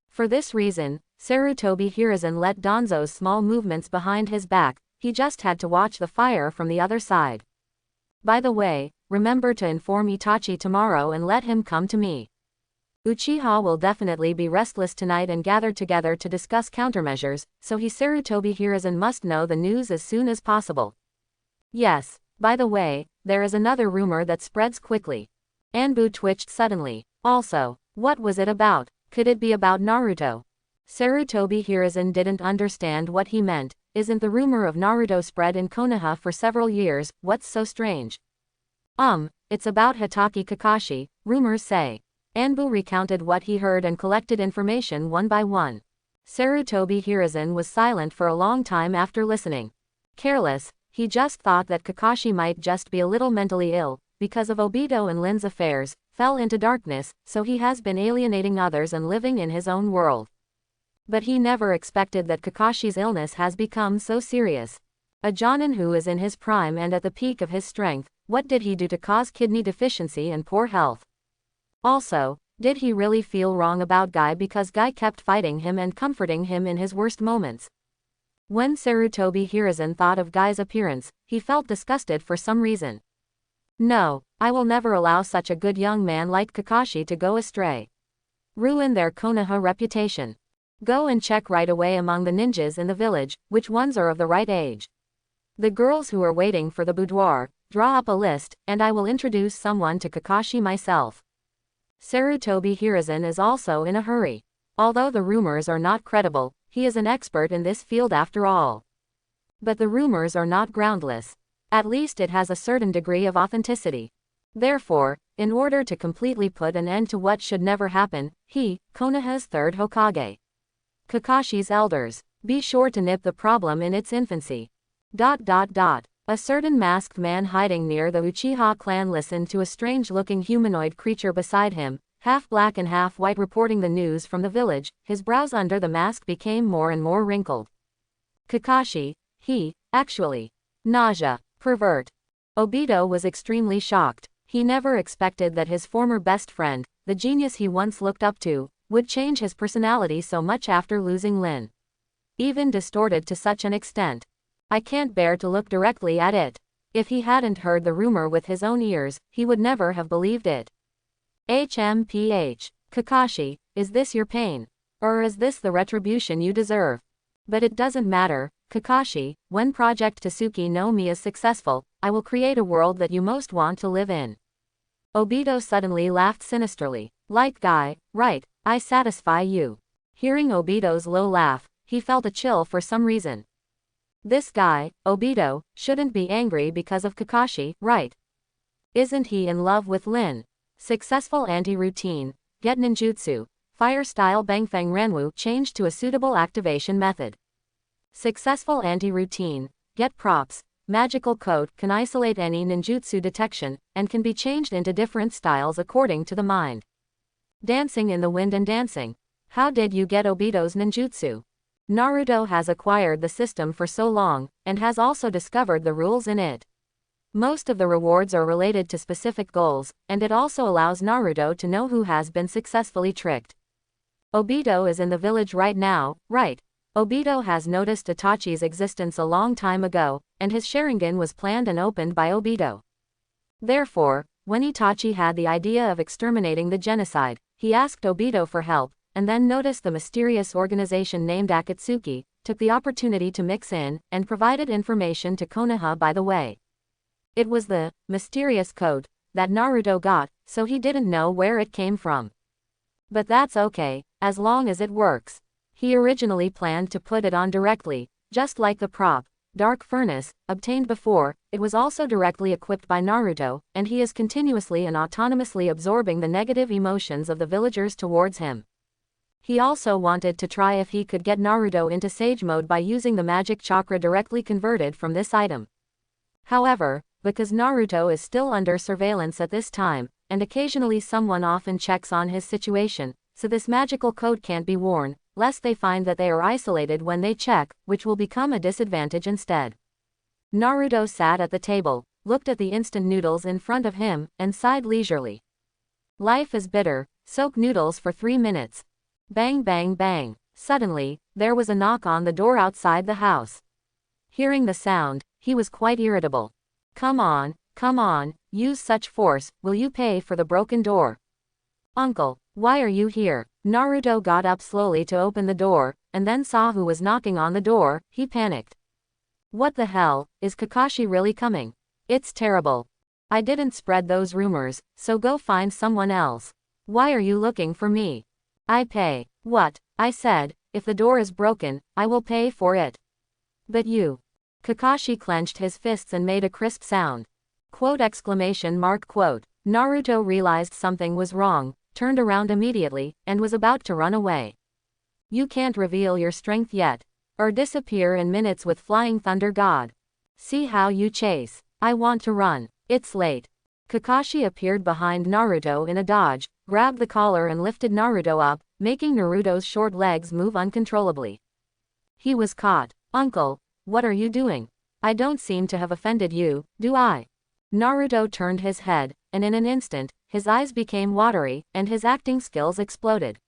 For this reason, Sarutobi Hiruzen let Danzo's small movements behind his back, he just had to watch the fire from the other side. By the way, remember to inform Itachi tomorrow and let him come to me. Uchiha will definitely be restless tonight and gathered together to discuss countermeasures, so Sarutobi Hiruzen must know the news as soon as possible. Yes, by the way, there is another rumor that spreads quickly. Anbu twitched suddenly. Also, what was it about? Could it be about Naruto? Sarutobi Hiruzen didn't understand what he meant. Isn't the rumor of Naruto spread in Konoha for several years? What's so strange? It's about Hatake Kakashi, rumors say. Anbu recounted what he heard and collected information one by one. Sarutobi Hiruzen was silent for a long time after listening. Careless, he just thought that Kakashi might just be a little mentally ill, because of Obito and Lin's affairs, fell into darkness, so he has been alienating others and living in his own world. But he never expected that Kakashi's illness has become so serious. A Jonin who is in his prime and at the peak of his strength, what did he do to cause kidney deficiency and poor health? Also, did he really feel wrong about Guy because Guy kept fighting him and comforting him in his worst moments? When Sarutobi Hiruzen thought of Guy's appearance, he felt disgusted for some reason. No, I will never allow such a good young man like Kakashi to go astray. Ruin their Konoha reputation. Go and check right away among the ninjas in the village, which ones are of the right age. The girls who are waiting for the boudoir, draw up a list, and I will introduce someone to Kakashi myself. Sarutobi Hiruzen is also in a hurry. Although the rumors are not credible, he is an expert in this field after all. But the rumors are not groundless. At least it has a certain degree of authenticity. Therefore, in order to completely put an end to what should never happen, Konoha's third Hokage, Kakashi's elders, be sure to nip the problem in its infancy. A certain masked man hiding near the Uchiha clan listened to a strange-looking humanoid creature beside him, half black and half white, reporting the news from the village. His brows under the mask became more and more wrinkled. Kakashi, actually. Nausea. Pervert. Obito was extremely shocked. He never expected that his former best friend, the genius he once looked up to, would change his personality so much after losing Lin. Even distorted to such an extent. I can't bear to look directly at it. If he hadn't heard the rumor with his own ears, he would never have believed it. HMPH. Kakashi, is this your pain? Or is this the retribution you deserve? But it doesn't matter, Kakashi, when Project Tasuki no Mi is successful, I will create a world that you most want to live in. Obito suddenly laughed sinisterly. Light guy, right, I satisfy you. Hearing Obito's low laugh, he felt a chill for some reason. This guy, Obito, shouldn't be angry because of Kakashi, right? Isn't he in love with Lin? Successful anti-routine, get ninjutsu, fire-style Bangfang Ranwu changed to a suitable activation method. Successful anti-routine, get props, magical code can isolate any ninjutsu detection, and can be changed into different styles according to the mind. Dancing in the wind and dancing. How did you get Obito's ninjutsu? Naruto has acquired the system for so long, and has also discovered the rules in it. Most of the rewards are related to specific goals, and it also allows Naruto to know who has been successfully tricked. Obito is in the village right now, right? Obito has noticed Itachi's existence a long time ago, and his Sharingan was planned and opened by Obito. Therefore, when Itachi had the idea of exterminating the genocide, he asked Obito for help, and then noticed the mysterious organization named Akatsuki, took the opportunity to mix in, and provided information to Konoha by the way. It was the mysterious code that Naruto got, so he didn't know where it came from. But that's okay, as long as it works. He originally planned to put it on directly, just like the prop, Dark Furnace, obtained before. It was also directly equipped by Naruto, and he is continuously and autonomously absorbing the negative emotions of the villagers towards him. He also wanted to try if he could get Naruto into Sage mode by using the magic chakra directly converted from this item. However, because Naruto is still under surveillance at this time, and occasionally someone often checks on his situation, so this magical code can't be worn, lest they find that they are isolated when they check, which will become a disadvantage instead. Naruto sat at the table, looked at the instant noodles in front of him, and sighed leisurely. Life is bitter, soak noodles for 3 minutes. Bang bang bang. Suddenly, there was a knock on the door outside the house. Hearing the sound, he was quite irritable. Come on, use such force, will you pay for the broken door? Uncle, why are you here? Naruto got up slowly to open the door, and then saw who was knocking on the door. He panicked. What the hell, is Kakashi really coming? It's terrible. I didn't spread those rumors, so go find someone else. Why are you looking for me? I pay. What? I said, if the door is broken, I will pay for it. But you. Kakashi clenched his fists and made a crisp sound. Quote exclamation mark quote. Naruto realized something was wrong, turned around immediately, and was about to run away. You can't reveal your strength yet, or disappear in minutes with Flying Thunder God. See how you chase. I want to run. It's late. Kakashi appeared behind Naruto in a dodge, grabbed the collar and lifted Naruto up, making Naruto's short legs move uncontrollably. He was caught. Uncle, what are you doing? I don't seem to have offended you, do I? Naruto turned his head, and in an instant, his eyes became watery, and his acting skills exploded.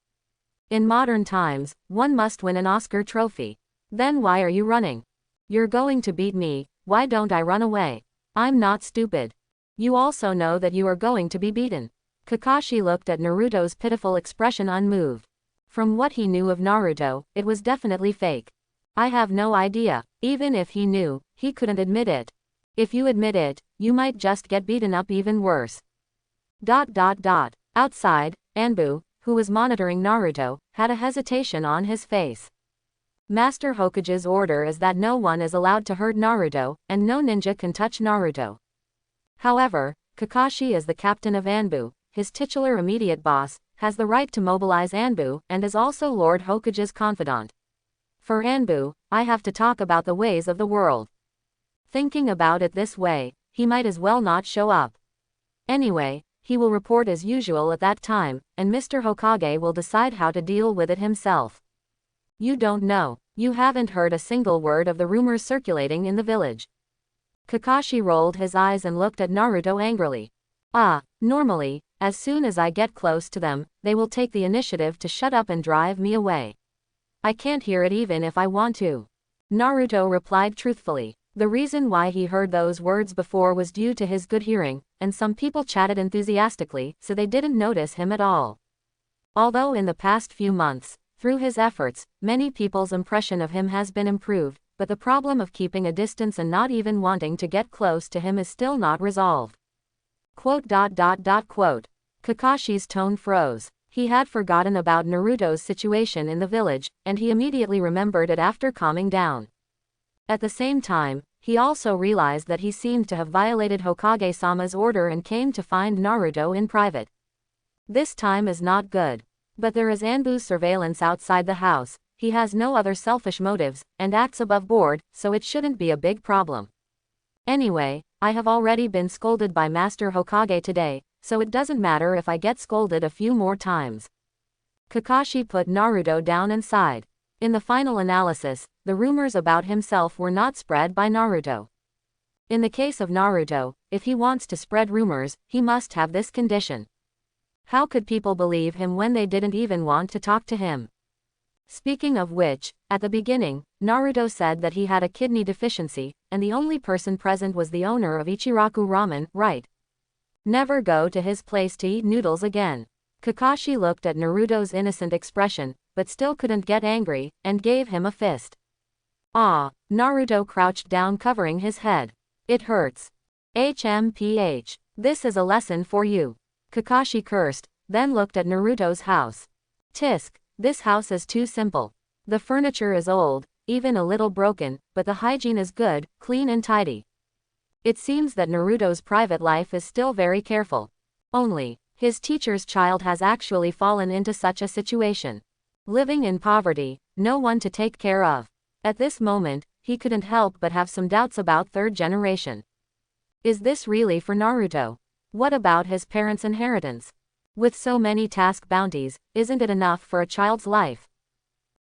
In modern times, one must win an Oscar trophy. Then why are you running? You're going to beat me, why don't I run away? I'm not stupid. You also know that you are going to be beaten. Kakashi looked at Naruto's pitiful expression unmoved. From what he knew of Naruto, it was definitely fake. I have no idea. Even if he knew, he couldn't admit it. If you admit it, you might just get beaten up even worse. Outside, Anbu, who was monitoring Naruto, had a hesitation on his face. Master Hokage's order is that no one is allowed to hurt Naruto, and no ninja can touch Naruto. However, Kakashi is the captain of Anbu, his titular immediate boss, has the right to mobilize Anbu, and is also Lord Hokage's confidant. For Anbu, I have to talk about the ways of the world. Thinking about it this way, he might as well not show up. Anyway, he will report as usual at that time, and Mr. Hokage will decide how to deal with it himself. You don't know. You haven't heard a single word of the rumors circulating in the village. Kakashi rolled his eyes and looked at Naruto angrily. Normally, as soon as I get close to them, they will take the initiative to shut up and drive me away. I can't hear it even if I want to. Naruto replied truthfully. The reason why he heard those words before was due to his good hearing, and some people chatted enthusiastically, so they didn't notice him at all. Although in the past few months, through his efforts, many people's impression of him has been improved, but the problem of keeping a distance and not even wanting to get close to him is still not resolved. Quote. Kakashi's tone froze. He had forgotten about Naruto's situation in the village, and he immediately remembered it after calming down. At the same time, he also realized that he seemed to have violated Hokage-sama's order and came to find Naruto in private. This time is not good. But there is Anbu's surveillance outside the house, he has no other selfish motives, and acts above board, so it shouldn't be a big problem. Anyway, I have already been scolded by Master Hokage today, so it doesn't matter if I get scolded a few more times. Kakashi put Naruto down and sighed. In the final analysis, the rumors about himself were not spread by Naruto. In the case of Naruto, if he wants to spread rumors, he must have this condition. How could people believe him when they didn't even want to talk to him? Speaking of which, at the beginning, Naruto said that he had a kidney deficiency, and the only person present was the owner of Ichiraku Ramen, right? Never go to his place to eat noodles again. Kakashi looked at Naruto's innocent expression, but still couldn't get angry, and gave him a fist. Ah, Naruto crouched down covering his head. It hurts. HMPH. This is a lesson for you. Kakashi cursed, then looked at Naruto's house. Tisk, this house is too simple. The furniture is old, even a little broken, but the hygiene is good, clean and tidy. It seems that Naruto's private life is still very careful. Only, his teacher's child has actually fallen into such a situation. Living in poverty, no one to take care of. At this moment, he couldn't help but have some doubts about third generation. Is this really for Naruto? What about his parents' inheritance? With so many task bounties, isn't it enough for a child's life?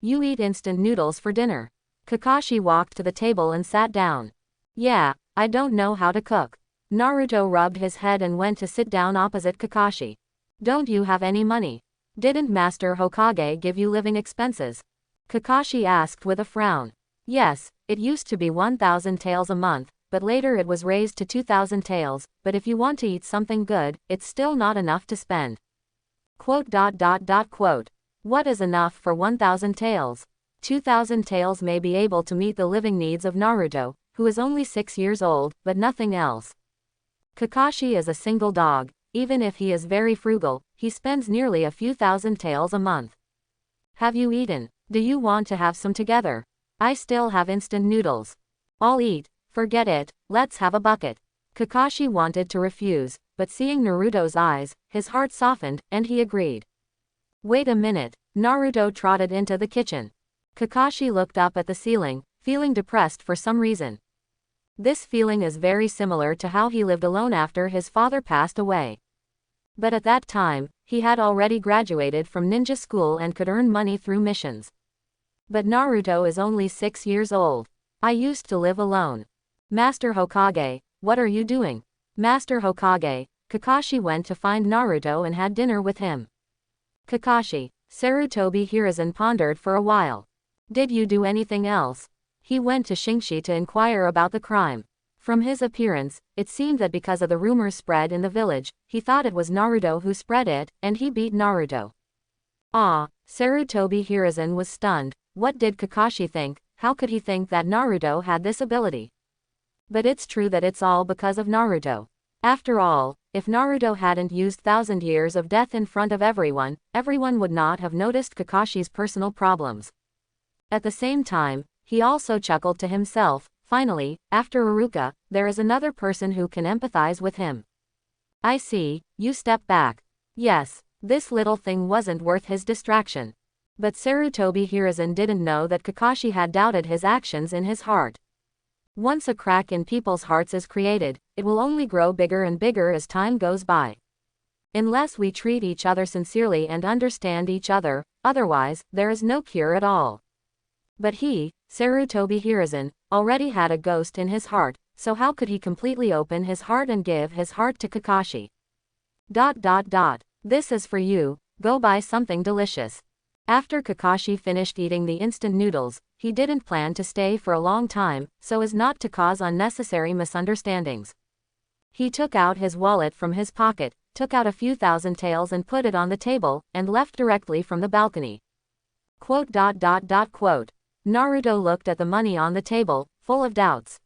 You eat instant noodles for dinner. Kakashi walked to the table and sat down. Yeah, I don't know how to cook. Naruto rubbed his head and went to sit down opposite Kakashi. Don't you have any money? Didn't Master Hokage give you living expenses? Kakashi asked with a frown. Yes, it used to be 1,000 taels a month, but later it was raised to 2,000 taels, but if you want to eat something good, it's still not enough to spend. Quote. What is enough for 1,000 taels? 2,000 taels may be able to meet the living needs of Naruto, who is only 6 years old, but nothing else. Kakashi is a single dog. Even if he is very frugal, he spends nearly a few thousand taels a month. Have you eaten? Do you want to have some together? I still have instant noodles. I'll eat. Forget it, let's have a bucket. Kakashi wanted to refuse, but seeing Naruto's eyes, his heart softened, and he agreed. Wait a minute. Naruto trotted into the kitchen. Kakashi looked up at the ceiling, feeling depressed for some reason. This feeling is very similar to how he lived alone after his father passed away. But at that time, he had already graduated from ninja school and could earn money through missions. But Naruto is only 6 years old. I used to live alone. Master Hokage, what are you doing? Master Hokage, Kakashi went to find Naruto and had dinner with him. Kakashi, Sarutobi Hiruzen pondered for a while. Did you do anything else? He went to Shinshi to inquire about the crime. From his appearance, it seemed that because of the rumors spread in the village, he thought it was Naruto who spread it, and he beat Naruto. Ah, Sarutobi Hiruzen was stunned. What did Kakashi think? How could he think that Naruto had this ability? But it's true that it's all because of Naruto. After all, if Naruto hadn't used 1,000 years of death in front of everyone, everyone would not have noticed Kakashi's personal problems. At the same time, he also chuckled to himself. Finally, after Iruka, there is another person who can empathize with him. I see, you step back. Yes, this little thing wasn't worth his distraction. But Sarutobi Hiruzen didn't know that Kakashi had doubted his actions in his heart. Once a crack in people's hearts is created, it will only grow bigger and bigger as time goes by. Unless we treat each other sincerely and understand each other, otherwise, there is no cure at all. But he, Sarutobi Hiruzen, already had a ghost in his heart, so how could he completely open his heart and give his heart to Kakashi? This is for you, go buy something delicious. After Kakashi finished eating the instant noodles, he didn't plan to stay for a long time, so as not to cause unnecessary misunderstandings. He took out his wallet from his pocket, took out a few thousand taels and put it on the table, and left directly from the balcony. Quote. Naruto looked at the money on the table, full of doubts.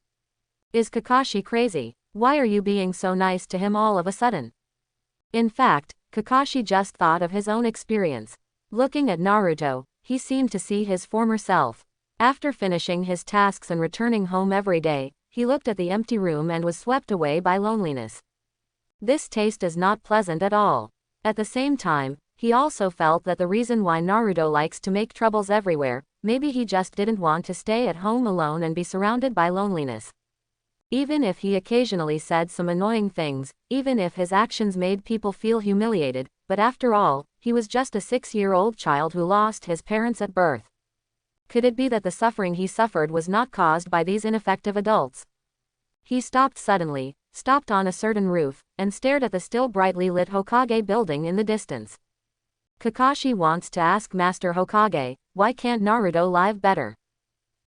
Is Kakashi crazy? Why are you being so nice to him all of a sudden? In fact, Kakashi just thought of his own experience. Looking at Naruto, he seemed to see his former self. After finishing his tasks and returning home every day, he looked at the empty room and was swept away by loneliness. This taste is not pleasant at all. At the same time, he also felt that the reason why Naruto likes to make troubles everywhere, maybe he just didn't want to stay at home alone and be surrounded by loneliness. Even if he occasionally said some annoying things, even if his actions made people feel humiliated, but after all, he was just a 6-year-old child who lost his parents at birth. Could it be that the suffering he suffered was not caused by these ineffective adults? He stopped suddenly, stopped on a certain roof, and stared at the still brightly lit Hokage building in the distance. Kakashi wants to ask Master Hokage, why can't Naruto live better?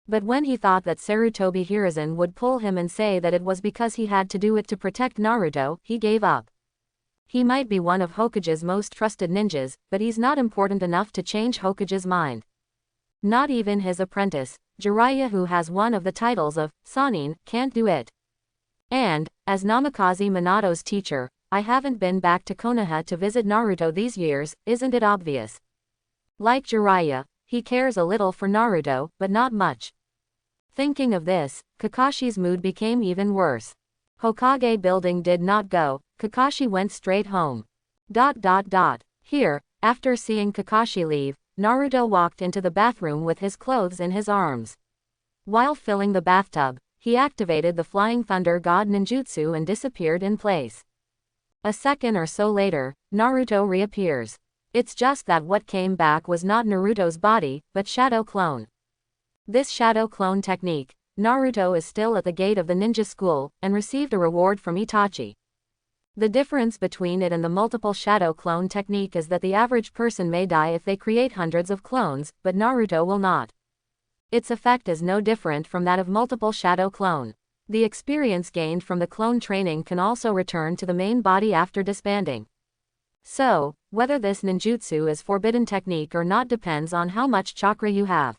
But when he thought that Sarutobi Hiruzen would pull him and say that it was because he had to do it to protect Naruto, he gave up. He might be one of Hokage's most trusted ninjas, but he's not important enough to change Hokage's mind. Not even his apprentice, Jiraiya, who has one of the titles of Sannin, can't do it. And, as Namikaze Minato's teacher, I haven't been back to Konoha to visit Naruto these years, isn't it obvious? Like Jiraiya, he cares a little for Naruto, but not much. Thinking of this, Kakashi's mood became even worse. Hokage building did not go, Kakashi went straight home. Here, after seeing Kakashi leave, Naruto walked into the bathroom with his clothes in his arms. While filling the bathtub, he activated the Flying Thunder God ninjutsu and disappeared in place. A second or so later, Naruto reappears. It's just that what came back was not Naruto's body, but Shadow Clone. This Shadow Clone technique, Naruto is still at the gate of the ninja school, and received a reward from Itachi. The difference between it and the multiple Shadow Clone technique is that the average person may die if they create hundreds of clones, but Naruto will not. Its effect is no different from that of multiple Shadow Clone. The experience gained from the clone training can also return to the main body after disbanding. So, whether this ninjutsu is forbidden technique or not depends on how much chakra you have.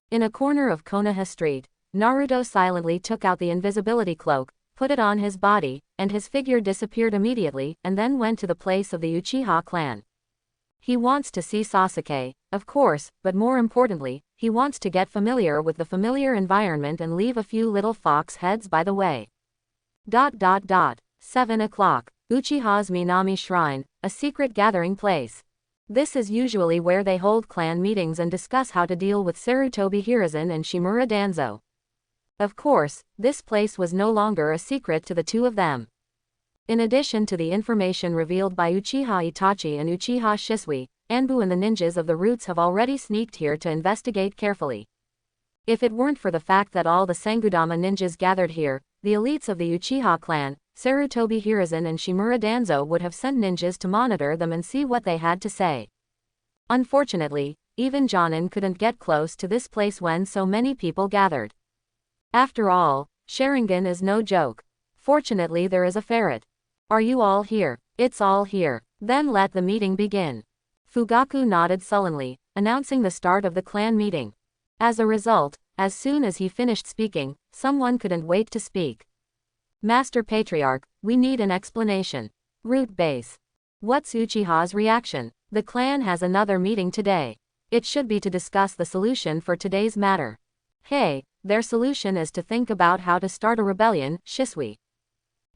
In a corner of Konoha Street, Naruto silently took out the invisibility cloak, put it on his body, and his figure disappeared immediately, and then went to the place of the Uchiha clan. He wants to see Sasuke, of course, but more importantly, he wants to get familiar with the familiar environment and leave a few little fox heads by the way. 7 o'clock. Uchiha's Minami Shrine, a secret gathering place. This is usually where they hold clan meetings and discuss how to deal with Sarutobi Hiruzen and Shimura Danzo. Of course, this place was no longer a secret to the two of them. In addition to the information revealed by Uchiha Itachi and Uchiha Shisui, Anbu and the ninjas of the Roots have already sneaked here to investigate carefully. If it weren't for the fact that all the Sangudama ninjas gathered here, the elites of the Uchiha clan, Sarutobi Hiruzen and Shimura Danzo would have sent ninjas to monitor them and see what they had to say. Unfortunately, even Jonin couldn't get close to this place when so many people gathered. After all, Sharingan is no joke. Fortunately there is a ferret. Are you all here? It's all here. Then let the meeting begin. Fugaku nodded sullenly, announcing the start of the clan meeting. As a result, as soon as he finished speaking, someone couldn't wait to speak. Master Patriarch, we need an explanation. Root base. What's Uchiha's reaction? The clan has another meeting today. It should be to discuss the solution for today's matter. Hey, their solution is to think about how to start a rebellion, Shisui.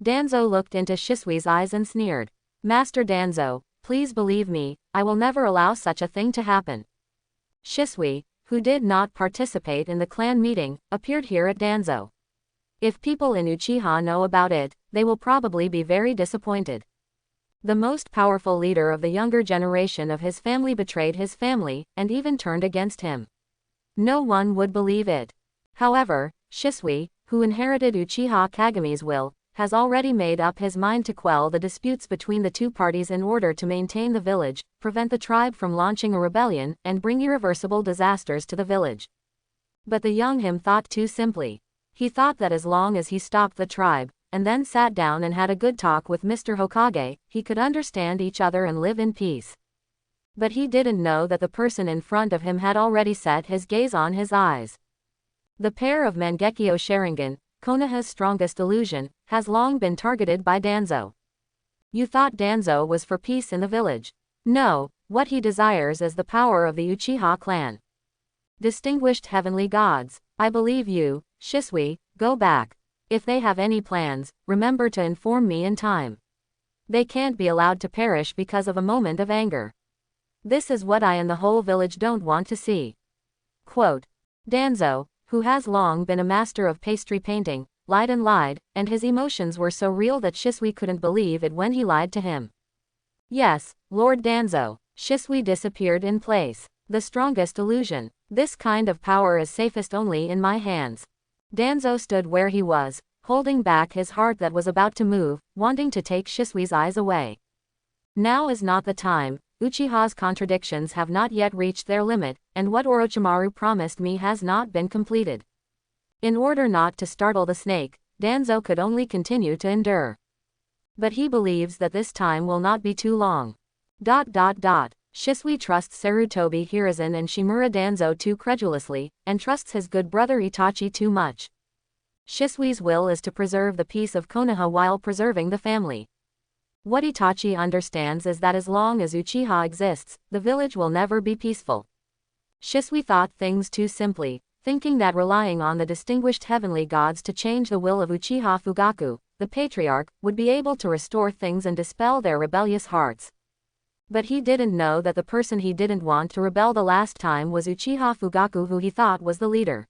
Danzo looked into Shisui's eyes and sneered. Master Danzo, please believe me, I will never allow such a thing to happen. Shisui, who did not participate in the clan meeting, appeared here at Danzo. If people in Uchiha know about it, they will probably be very disappointed. The most powerful leader of the younger generation of his family betrayed his family, and even turned against him. No one would believe it. However, Shisui, who inherited Uchiha Kagame's will, has already made up his mind to quell the disputes between the two parties in order to maintain the village, prevent the tribe from launching a rebellion, and bring irreversible disasters to the village. But the young him thought too simply. He thought that as long as he stopped the tribe, and then sat down and had a good talk with Mr. Hokage, he could understand each other and live in peace. But he didn't know that the person in front of him had already set his gaze on his eyes. The pair of Mangekyo Sharingan, Konoha's strongest illusion, has long been targeted by Danzo. You thought Danzo was for peace in the village. No, what he desires is the power of the Uchiha clan. Distinguished heavenly gods, I believe you, Shisui, go back. If they have any plans, remember to inform me in time. They can't be allowed to perish because of a moment of anger. This is what I and the whole village don't want to see. Quote. Danzo, who has long been a master of pastry painting, lied, and his emotions were so real that Shisui couldn't believe it when he lied to him. Yes, Lord Danzo. Shisui disappeared in place. The strongest illusion. This kind of power is safest only in my hands. Danzo stood where he was, holding back his heart that was about to move, wanting to take Shisui's eyes away. Now is not the time. Uchiha's contradictions have not yet reached their limit, and what Orochimaru promised me has not been completed. In order not to startle the snake, Danzo could only continue to endure. But he believes that this time will not be too long. Shisui trusts Sarutobi Hiruzen and Shimura Danzo too credulously, and trusts his good brother Itachi too much. Shisui's will is to preserve the peace of Konoha while preserving the family. What Itachi understands is that as long as Uchiha exists, the village will never be peaceful. Shisui thought things too simply, thinking that relying on the distinguished heavenly gods to change the will of Uchiha Fugaku, the patriarch, would be able to restore things and dispel their rebellious hearts. But he didn't know that the person he didn't want to rebel the last time was Uchiha Fugaku, who he thought was the leader.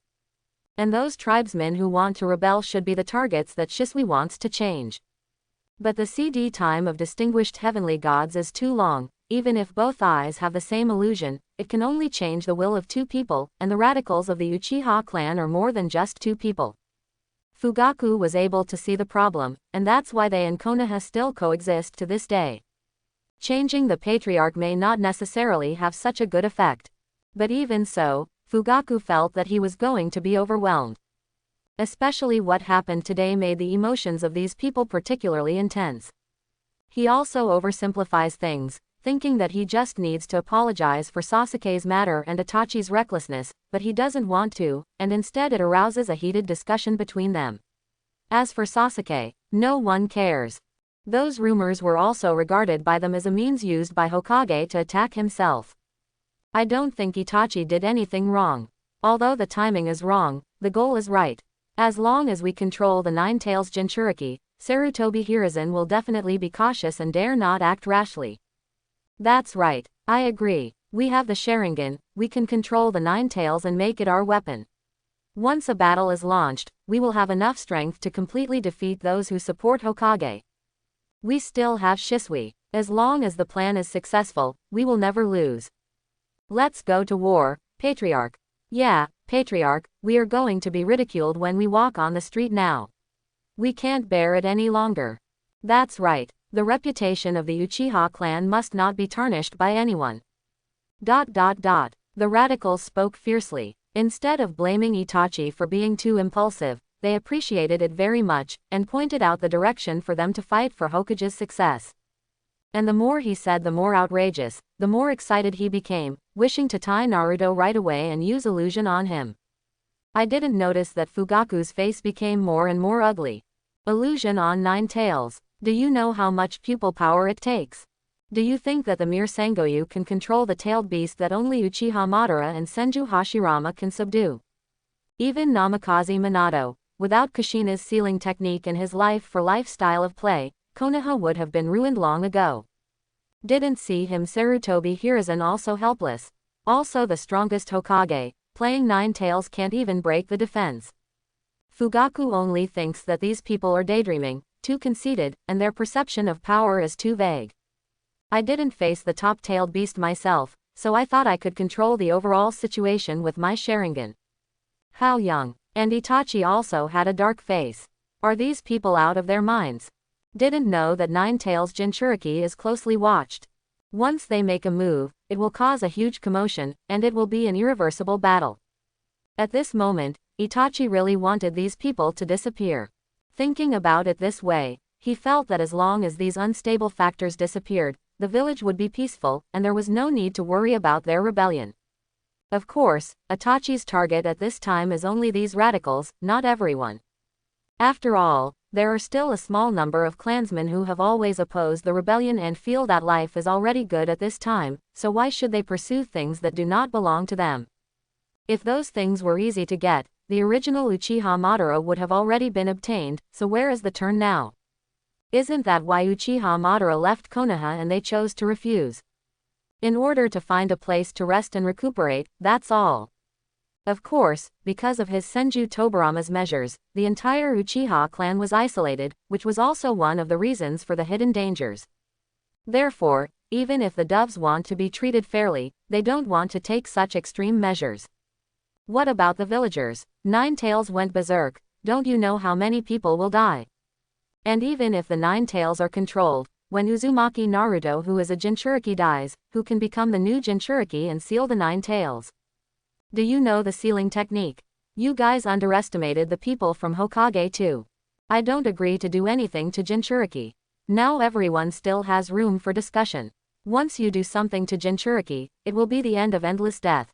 And those tribesmen who want to rebel should be the targets that Shisui wants to change. But the CD time of distinguished heavenly gods is too long. Even if both eyes have the same illusion, it can only change the will of two people, and the radicals of the Uchiha clan are more than just two people. Fugaku was able to see the problem, and that's why they and Konoha still coexist to this day. Changing the patriarch may not necessarily have such a good effect. But even so, Fugaku felt that he was going to be overwhelmed. Especially what happened today made the emotions of these people particularly intense. He also oversimplifies things, thinking that he just needs to apologize for Sasuke's matter and Itachi's recklessness, but he doesn't want to, and instead it arouses a heated discussion between them. As for Sasuke, no one cares. Those rumors were also regarded by them as a means used by Hokage to attack himself. I don't think Itachi did anything wrong. Although the timing is wrong, the goal is right. As long as we control the Nine Tails Jinchuriki, Sarutobi Hiruzen will definitely be cautious and dare not act rashly. That's right, I agree. We have the Sharingan, we can control the Nine Tails and make it our weapon. Once a battle is launched, we will have enough strength to completely defeat those who support Hokage. We still have Shisui. As long as the plan is successful, we will never lose. Let's go to war, Patriarch. Yeah, Patriarch, we are going to be ridiculed when we walk on the street now. We can't bear it any longer. That's right, the reputation of the Uchiha clan must not be tarnished by anyone. The radicals spoke fiercely. Instead of blaming Itachi for being too impulsive, they appreciated it very much, and pointed out the direction for them to fight for Hokage's success. And the more he said, the more outrageous, the more excited he became, wishing to tie Naruto right away and use illusion on him. I didn't notice that Fugaku's face became more and more ugly. Illusion on Nine Tails. Do you know how much pupil power it takes? Do you think that the mere Sangoyu can control the tailed beast that only Uchiha Madara and Senju Hashirama can subdue? Even Namikaze Minato, without Kushina's sealing technique and his life-for-life style of play, Konoha would have been ruined long ago. Didn't see him Sarutobi Hiruzen also helpless. Also the strongest Hokage, playing Nine Tails can't even break the defense. Fugaku only thinks that these people are daydreaming, too conceited, and their perception of power is too vague. I didn't face the top-tailed beast myself, so I thought I could control the overall situation with my Sharingan. How young. And Itachi also had a dark face. Are these people out of their minds? Didn't know that Nine-Tails Jinchuriki is closely watched. Once they make a move, it will cause a huge commotion, and it will be an irreversible battle. At this moment, Itachi really wanted these people to disappear. Thinking about it this way, he felt that as long as these unstable factors disappeared, the village would be peaceful, and there was no need to worry about their rebellion. Of course, Itachi's target at this time is only these radicals, not everyone. After all, there are still a small number of clansmen who have always opposed the rebellion and feel that life is already good at this time, so why should they pursue things that do not belong to them? If those things were easy to get, the original Uchiha Madara would have already been obtained, so where is the turn now? Isn't that why Uchiha Madara left Konoha and they chose to refuse? In order to find a place to rest and recuperate, that's all. Of course, because of his Senju Tobarama's measures, the entire Uchiha clan was isolated, which was also one of the reasons for the hidden dangers. Therefore, even if the doves want to be treated fairly, they don't want to take such extreme measures. What about the villagers? Nine-Tails went berserk, don't you know how many people will die? And even if the Nine-Tails are controlled, when Uzumaki Naruto, who is a Jinchuriki, dies, who can become the new Jinchuriki and seal the Nine-Tails? Do you know the sealing technique? You guys underestimated the people from Hokage too. I don't agree to do anything to Jinchuriki. Now everyone still has room for discussion. Once you do something to Jinchuriki, it will be the end of endless death.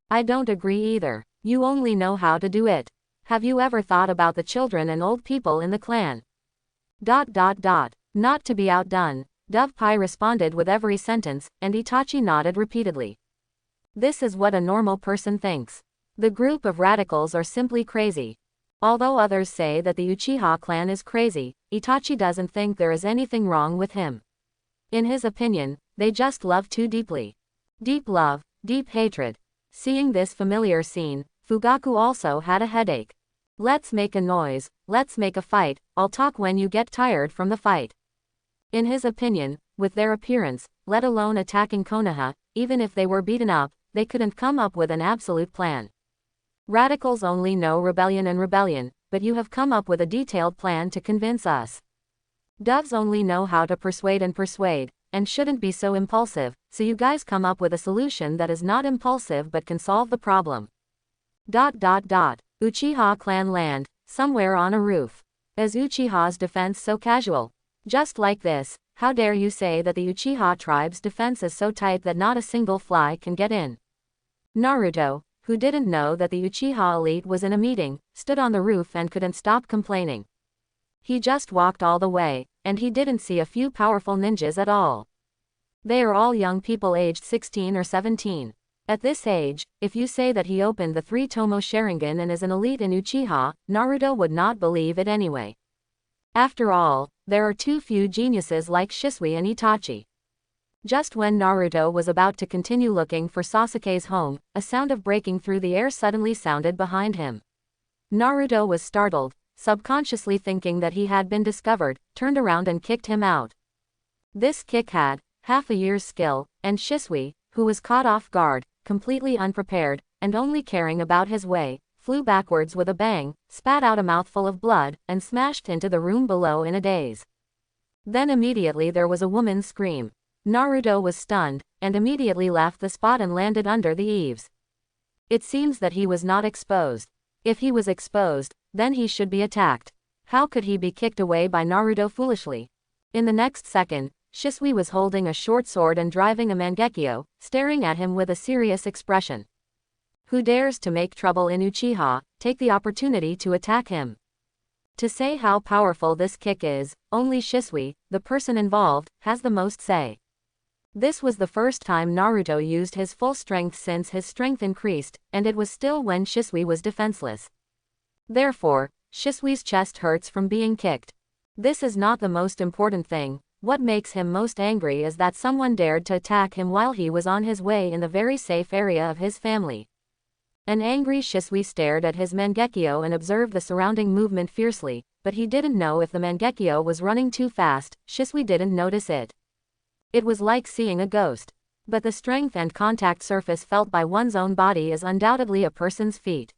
I don't agree either. You only know how to do it. Have you ever thought about the children and old people in the clan? ... Not to be outdone, Dove Pai responded with every sentence, and Itachi nodded repeatedly. This is what a normal person thinks. The group of radicals are simply crazy. Although others say that the Uchiha clan is crazy, Itachi doesn't think there is anything wrong with him. In his opinion, they just love too deeply. Deep love, deep hatred. Seeing this familiar scene, Fugaku also had a headache. Let's make a noise, let's make a fight, I'll talk when you get tired from the fight. In his opinion, with their appearance, let alone attacking Konoha, even if they were beaten up, they couldn't come up with an absolute plan. Radicals only know rebellion, but you have come up with a detailed plan to convince us. Doves only know how to persuade, and shouldn't be so impulsive, so you guys come up with a solution that is not impulsive but can solve the problem. ... Uchiha clan land, somewhere on a roof. Is Uchiha's defense so casual? Just like this, how dare you say that the Uchiha tribe's defense is so tight that not a single fly can get in? Naruto, who didn't know that the Uchiha elite was in a meeting, stood on the roof and couldn't stop complaining. He just walked all the way, and he didn't see a few powerful ninjas at all. They are all young people aged 16 or 17. At this age, if you say that he opened the 3-tomo Sharingan and is an elite in Uchiha, Naruto would not believe it anyway. After all, there are too few geniuses like Shisui and Itachi. Just when Naruto was about to continue looking for Sasuke's home, a sound of breaking through the air suddenly sounded behind him. Naruto was startled, subconsciously thinking that he had been discovered, turned around and kicked him out. This kick had half a year's skill, and Shisui, who was caught off guard, completely unprepared, and only caring about his way, flew backwards with a bang, spat out a mouthful of blood, and smashed into the room below in a daze. Then immediately there was a woman's scream. Naruto was stunned, and immediately left the spot and landed under the eaves. It seems that he was not exposed. If he was exposed, then he should be attacked. How could he be kicked away by Naruto foolishly? In the next second, Shisui was holding a short sword and driving a Mangekyo, staring at him with a serious expression. Who dares to make trouble in Uchiha, take the opportunity to attack him. To say how powerful this kick is, only Shisui, the person involved, has the most say. This was the first time Naruto used his full strength since his strength increased, and it was still when Shisui was defenseless. Therefore, Shisui's chest hurts from being kicked. This is not the most important thing. What makes him most angry is that someone dared to attack him while he was on his way in the very safe area of his family. An angry Shisui stared at his Mangekyo and observed the surrounding movement fiercely, but he didn't know if the Mangekyo was running too fast. Shisui didn't notice it. It was like seeing a ghost. But the strength and contact surface felt by one's own body is undoubtedly a person's feat.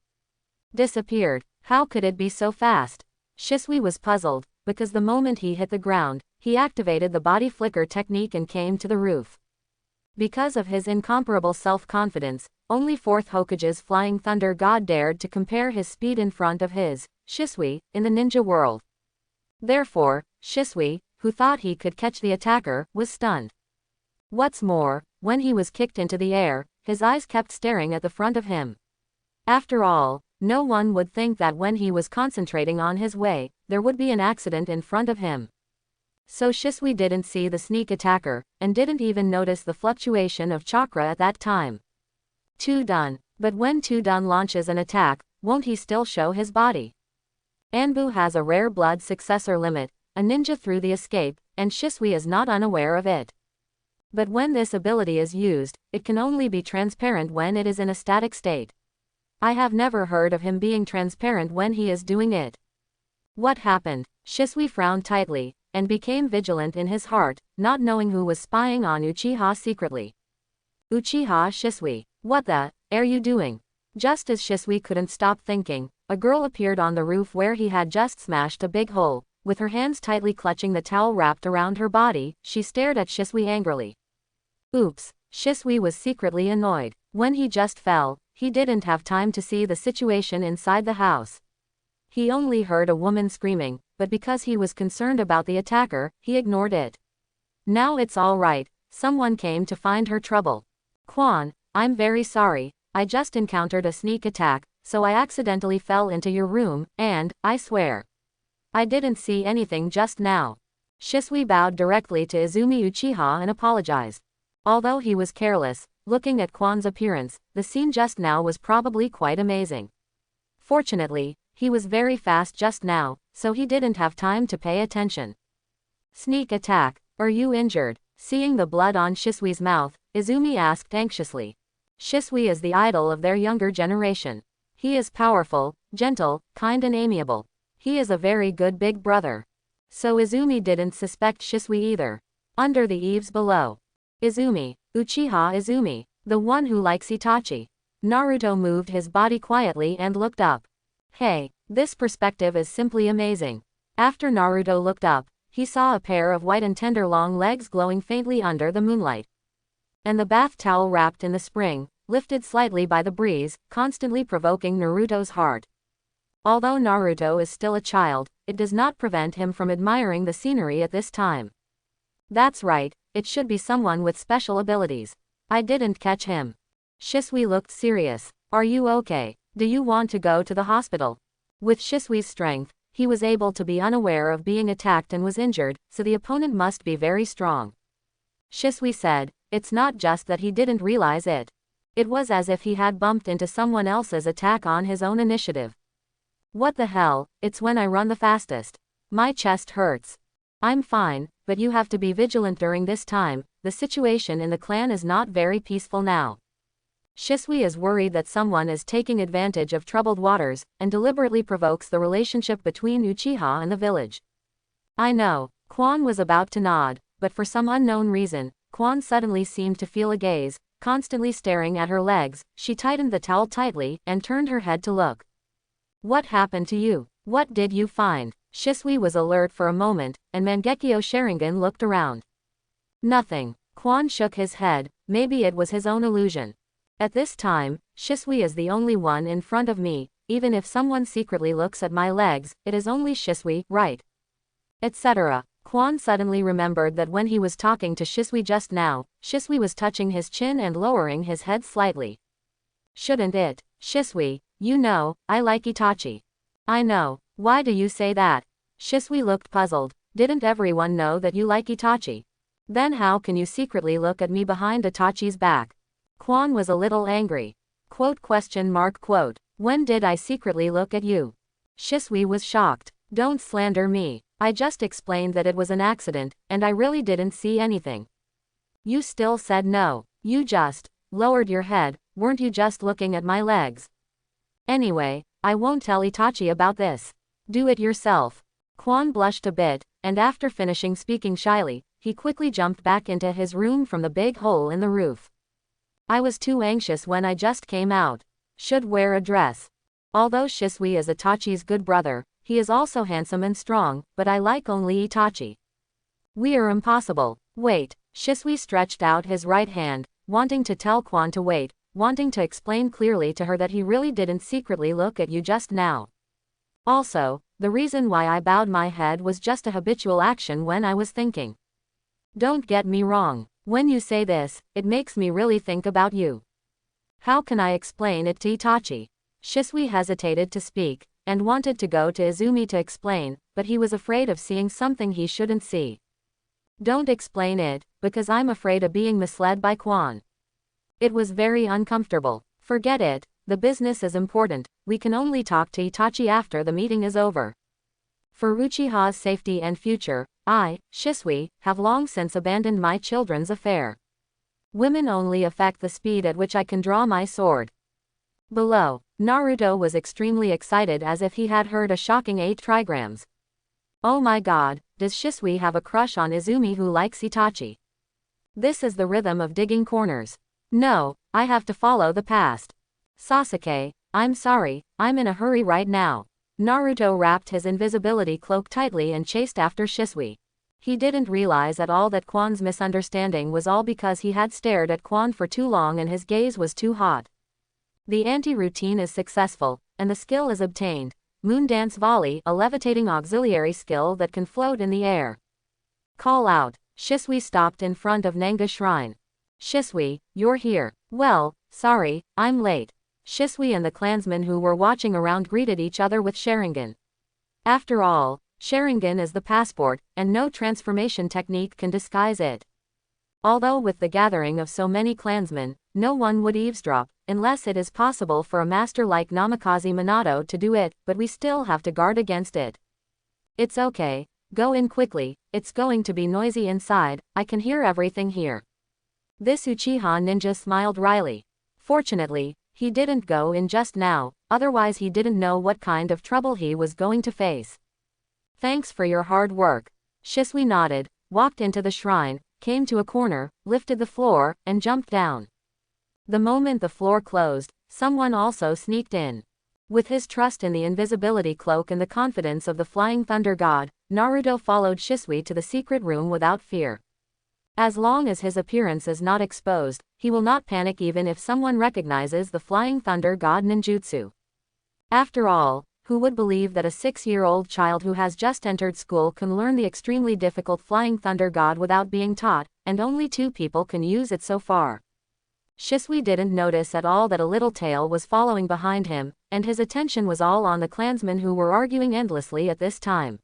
Disappeared. How could it be so fast? Shisui was puzzled, because the moment he hit the ground, he activated the body flicker technique and came to the roof. Because of his incomparable self-confidence, only 4th Hokage's Flying Thunder God dared to compare his speed in front of his, Shisui, in the ninja world. Therefore, Shisui, who thought he could catch the attacker, was stunned. What's more, when he was kicked into the air, his eyes kept staring at the front of him. After all, no one would think that when he was concentrating on his way, there would be an accident in front of him. So Shisui didn't see the sneak attacker, and didn't even notice the fluctuation of chakra at that time. Done. But when Done launches an attack, won't he still show his body? Anbu has a rare blood successor limit, a ninja through the escape, and Shisui is not unaware of it. But when this ability is used, it can only be transparent when it is in a static state. I have never heard of him being transparent when he is doing it. What happened? Shisui frowned tightly, and became vigilant in his heart, not knowing who was spying on Uchiha secretly. Uchiha Shisui, what the are you doing? Just as Shisui couldn't stop thinking, a girl appeared on the roof where he had just smashed a big hole. With her hands tightly clutching the towel wrapped around her body, she stared at Shisui angrily. Oops, Shisui was secretly annoyed. When he just fell, he didn't have time to see the situation inside the house. He only heard a woman screaming, but because he was concerned about the attacker, he ignored it. Now it's all right, someone came to find her trouble. Quan, I'm very sorry, I just encountered a sneak attack, so I accidentally fell into your room, and, I swear, I didn't see anything just now. Shisui bowed directly to Izumi Uchiha and apologized. Although he was careless, looking at Quan's appearance, the scene just now was probably quite amazing. Fortunately, he was very fast just now, so he didn't have time to pay attention. Sneak attack, are you injured? Seeing the blood on Shisui's mouth, Izumi asked anxiously. Shisui is the idol of their younger generation. He is powerful, gentle, kind and amiable. He is a very good big brother. So Izumi didn't suspect Shisui either. Under the eaves below. Izumi, Uchiha Izumi, the one who likes Itachi. Naruto moved his body quietly and looked up. Hey, this perspective is simply amazing. After Naruto looked up, he saw a pair of white and tender long legs glowing faintly under the moonlight. And the bath towel wrapped in the spring, lifted slightly by the breeze, constantly provoking Naruto's heart. Although Naruto is still a child, it does not prevent him from admiring the scenery at this time. That's right, it should be someone with special abilities. I didn't catch him. Shisui looked serious. Are you okay? Do you want to go to the hospital? With Shisui's strength, he was able to be unaware of being attacked and was injured, so the opponent must be very strong. Shisui said, it's not just that he didn't realize it. It was as if he had bumped into someone else's attack on his own initiative. What the hell, it's when I run the fastest. My chest hurts. I'm fine, but you have to be vigilant during this time, the situation in the clan is not very peaceful now. Shisui is worried that someone is taking advantage of troubled waters, and deliberately provokes the relationship between Uchiha and the village. I know, Quan was about to nod, but for some unknown reason, Quan suddenly seemed to feel a gaze, constantly staring at her legs. She tightened the towel tightly, and turned her head to look. What happened to you? What did you find? Shisui was alert for a moment, and Mangekyo Sharingan looked around. Nothing. Quan shook his head, maybe it was his own illusion. At this time, Shisui is the only one in front of me, even if someone secretly looks at my legs, it is only Shisui, right? Etc. Quan suddenly remembered that when he was talking to Shisui just now, Shisui was touching his chin and lowering his head slightly. Shouldn't it? Shisui, you know, I like Itachi. I know, why do you say that? Shisui looked puzzled. Didn't everyone know that you like Itachi? Then how can you secretly look at me behind Itachi's back? Quan was a little angry. Quote. When did I secretly look at you? Shisui was shocked. Don't slander me. I just explained that it was an accident, and I really didn't see anything. You still said no. You just lowered your head, weren't you just looking at my legs? Anyway, I won't tell Itachi about this. Do it yourself. Quan blushed a bit, and after finishing speaking shyly, he quickly jumped back into his room from the big hole in the roof. I was too anxious when I just came out. Should wear a dress. Although Shisui is Itachi's good brother, He is also handsome and strong, but I like only Itachi. We are impossible. Wait. Shisui stretched out his right hand, wanting to tell Quan to wait, wanting to explain clearly to her that he really didn't secretly look at you just now. Also, the reason why I bowed my head was just a habitual action when I was thinking. Don't get me wrong. When you say this, it makes me really think about you. How can I explain it to Itachi? Shisui hesitated to speak, and wanted to go to Izumi to explain, but he was afraid of seeing something he shouldn't see. Don't explain it, because I'm afraid of being misled by Quan. It was very uncomfortable. Forget it, the business is important, we can only talk to Itachi after the meeting is over. For Uchiha's safety and future, I, Shisui, have long since abandoned my children's affair. Women only affect the speed at which I can draw my sword. Below, Naruto was extremely excited as if he had heard a shocking 8 trigrams. Oh my god, does Shisui have a crush on Izumi who likes Itachi? This is the rhythm of digging corners. No, I have to follow the past. Sasuke, I'm sorry, I'm in a hurry right now. Naruto wrapped his invisibility cloak tightly and chased after Shisui. He didn't realize at all that Quan's misunderstanding was all because he had stared at Quan for too long and his gaze was too hot. The anti-routine is successful, and the skill is obtained. Moon Dance Volley, a levitating auxiliary skill that can float in the air. Call out. Shisui stopped in front of Nanga Shrine. Shisui, you're here. Well, sorry, I'm late. Shisui and the clansmen who were watching around greeted each other with Sharingan. After all, Sharingan is the passport, and no transformation technique can disguise it. Although with the gathering of so many clansmen, no one would eavesdrop, unless it is possible for a master like Namikaze Minato to do it, but we still have to guard against it. It's okay, go in quickly, it's going to be noisy inside, I can hear everything here. This Uchiha ninja smiled wryly. Fortunately, he didn't go in just now, otherwise he didn't know what kind of trouble he was going to face. Thanks for your hard work. Shisui nodded, walked into the shrine, came to a corner, lifted the floor, and jumped down. The moment the floor closed, someone also sneaked in. With his trust in the invisibility cloak and the confidence of the Flying Thunder God, Naruto followed Shisui to the secret room without fear. As long as his appearance is not exposed, he will not panic even if someone recognizes the Flying Thunder God ninjutsu. After all, who would believe that a 6-year-old child who has just entered school can learn the extremely difficult Flying Thunder God without being taught, and only 2 people can use it so far. Shisui didn't notice at all that a little tail was following behind him, and his attention was all on the clansmen who were arguing endlessly at this time.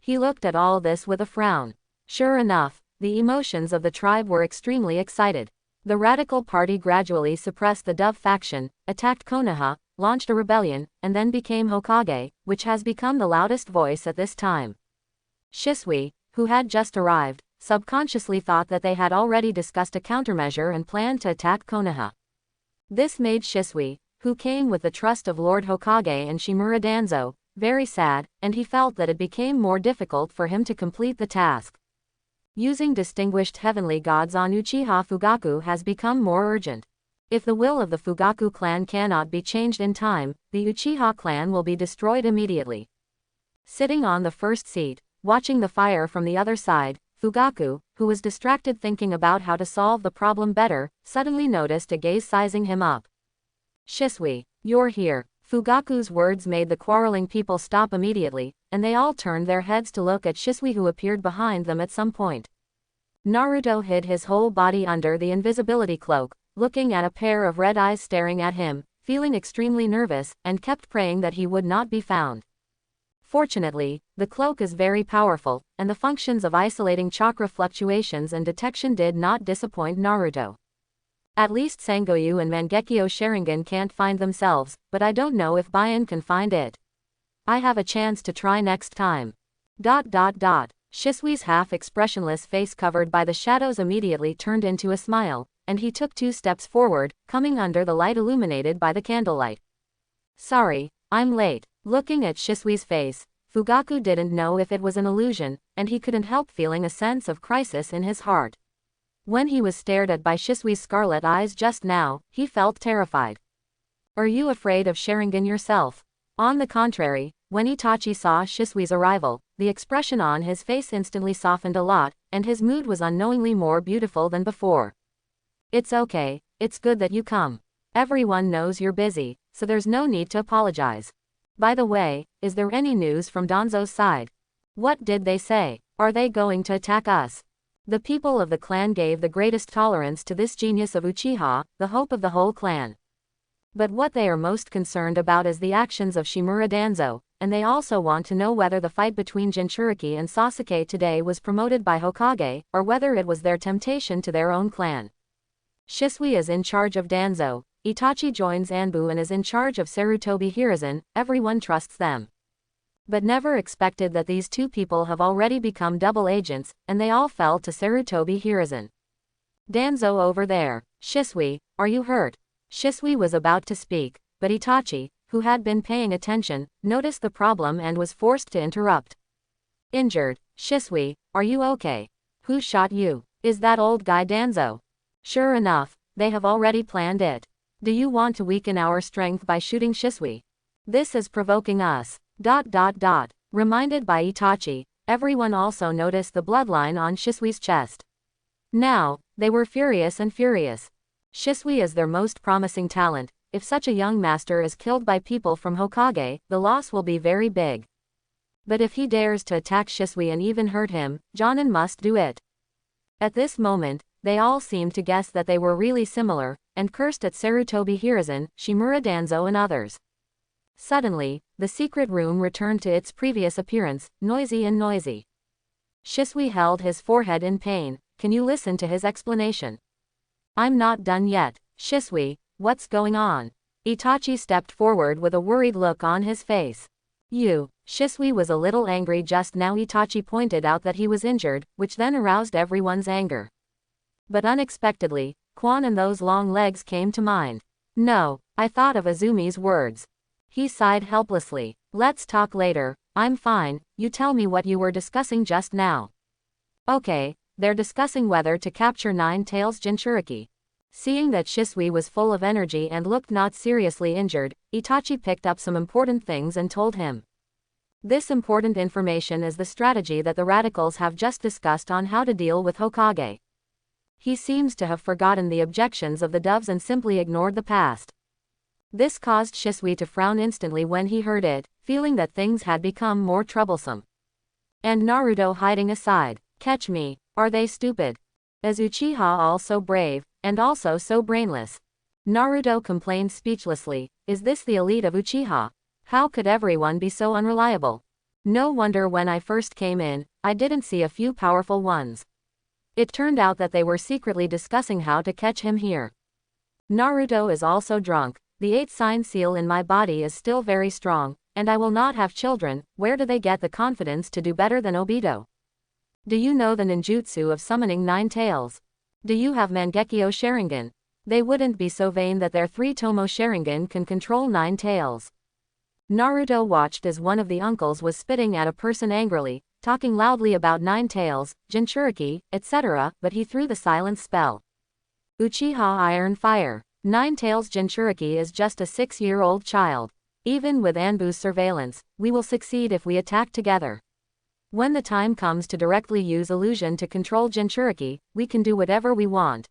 He looked at all this with a frown. Sure enough, the emotions of the tribe were extremely excited. The radical party gradually suppressed the Dove faction, attacked Konoha, launched a rebellion, and then became Hokage, which has become the loudest voice at this time. Shisui, who had just arrived, subconsciously thought that they had already discussed a countermeasure and planned to attack Konoha. This made Shisui, who came with the trust of Lord Hokage and Shimura Danzo, very sad, and he felt that it became more difficult for him to complete the task. Using distinguished heavenly gods on Uchiha Fugaku has become more urgent. If the will of the Fugaku clan cannot be changed in time, the Uchiha clan will be destroyed immediately. Sitting on the first seat, watching the fire from the other side, Fugaku, who was distracted thinking about how to solve the problem better, suddenly noticed a gaze sizing him up. Shisui, you're here. Fugaku's words made the quarreling people stop immediately, and they all turned their heads to look at Shisui who appeared behind them at some point. Naruto hid his whole body under the invisibility cloak, looking at a pair of red eyes staring at him, feeling extremely nervous, and kept praying that he would not be found. Fortunately, the cloak is very powerful, and the functions of isolating chakra fluctuations and detection did not disappoint Naruto. At least Sangoyu and Mangekyo Sharingan can't find themselves, but I don't know if Bayan can find it. I have a chance to try next time. Shisui's half-expressionless face covered by the shadows immediately turned into a smile, and he took 2 steps forward, coming under the light illuminated by the candlelight. Sorry, I'm late. Looking at Shisui's face, Fugaku didn't know if it was an illusion, and he couldn't help feeling a sense of crisis in his heart. When he was stared at by Shisui's scarlet eyes just now, he felt terrified. Are you afraid of Sharingan yourself? On the contrary, When Itachi saw Shisui's arrival, the expression on his face instantly softened a lot, and his mood was unknowingly more beautiful than before. It's okay, it's good that you come. Everyone knows you're busy, so there's no need to apologize. By the way, is there any news from Danzo's side? What did they say? Are they going to attack us? The people of the clan gave the greatest tolerance to this genius of Uchiha, the hope of the whole clan. But what they are most concerned about is the actions of Shimura Danzo, and they also want to know whether the fight between Jinchuriki and Sasuke today was promoted by Hokage, or whether it was their temptation to their own clan. Shisui is in charge of Danzo, Itachi joins Anbu and is in charge of Sarutobi Hiruzen, everyone trusts them. But never expected that these two people have already become double agents, and they all fell to Sarutobi Hiruzen. Danzo over there. Shisui, are you hurt? Shisui was about to speak, but Itachi, who had been paying attention, noticed the problem and was forced to interrupt. Injured. Shisui, are you okay? Who shot you? Is that old guy Danzo? Sure enough, they have already planned it. Do you want to weaken our strength by shooting Shisui? This is provoking us. ... Reminded by Itachi, everyone also noticed the bloodline on Shisui's chest. Now, they were furious and furious. Shisui is their most promising talent. If such a young master is killed by people from Hokage, the loss will be very big. But if he dares to attack Shisui and even hurt him, Jonin must do it. At this moment, they all seemed to guess that they were really similar, and cursed at Sarutobi Hiruzen, Shimura Danzo and others. Suddenly, the secret room returned to its previous appearance, noisy and noisy. Shisui held his forehead in pain. Can you listen to his explanation? I'm not done yet. Shisui, what's going on? Itachi stepped forward with a worried look on his face. Shisui was a little angry just now. Itachi pointed out that he was injured, which then aroused everyone's anger. But unexpectedly, Quan and those long legs came to mind. No, I thought of Azumi's words. He sighed helplessly. Let's talk later. I'm fine, you tell me what you were discussing just now. Okay, they're discussing whether to capture Nine Tails Jinchuriki. Seeing that Shisui was full of energy and looked not seriously injured, Itachi picked up some important things and told him. This important information is the strategy that the radicals have just discussed on how to deal with Hokage. He seems to have forgotten the objections of the doves and simply ignored the past. This caused Shisui to frown instantly when he heard it, feeling that things had become more troublesome. And Naruto hiding aside. Catch me, are they stupid? Is Uchiha all so brave, and also so brainless? Naruto complained speechlessly, is this the elite of Uchiha? How could everyone be so unreliable? No wonder when I first came in, I didn't see a few powerful ones. It turned out that they were secretly discussing how to catch him here. Naruto is also drunk. The 8 sign seal in my body is still very strong, and I will not have children. Where do they get the confidence to do better than Obito? Do you know the ninjutsu of summoning 9 tails? Do you have Mangekyo Sharingan? They wouldn't be so vain that their 3 Tomo Sharingan can control 9 tails. Naruto watched as one of the uncles was spitting at a person angrily, talking loudly about 9 tails, Jinchuriki, etc., but he threw the silence spell. Uchiha Iron Fire. 9 Tails Jinchuriki is just a 6-year-old child. Even with Anbu's surveillance, we will succeed if we attack together. When the time comes to directly use illusion to control Jinchuriki, we can do whatever we want.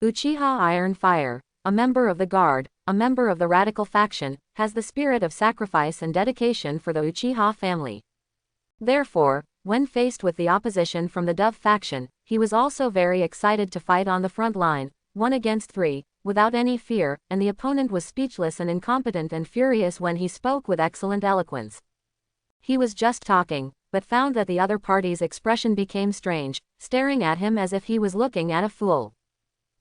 Uchiha Iron Fire, a member of the Guard, a member of the radical faction, has the spirit of sacrifice and dedication for the Uchiha family. Therefore, when faced with the opposition from the Dove faction, he was also very excited to fight on the front line, 1 against 3, without any fear, and the opponent was speechless and incompetent and furious when he spoke with excellent eloquence. He was just talking, but found that the other party's expression became strange, staring at him as if he was looking at a fool.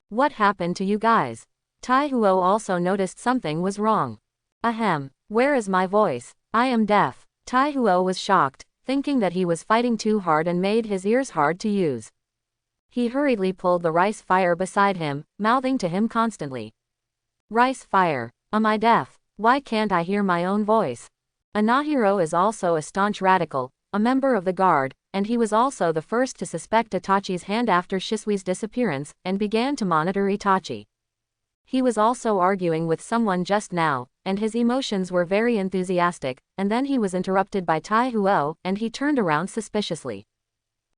What happened to you guys? Taihuo also noticed something was wrong. Ahem, where is my voice? I am deaf. Taihuo was shocked, thinking that he was fighting too hard and made his ears hard to use. He hurriedly pulled the rice fire beside him, mouthing to him constantly. Rice fire, am I deaf? Why can't I hear my own voice? Anahiro is also a staunch radical, a member of the Guard, and he was also the first to suspect Itachi's hand after Shisui's disappearance, and began to monitor Itachi. He was also arguing with someone just now, and his emotions were very enthusiastic, and then he was interrupted by Tai Huo, and he turned around suspiciously.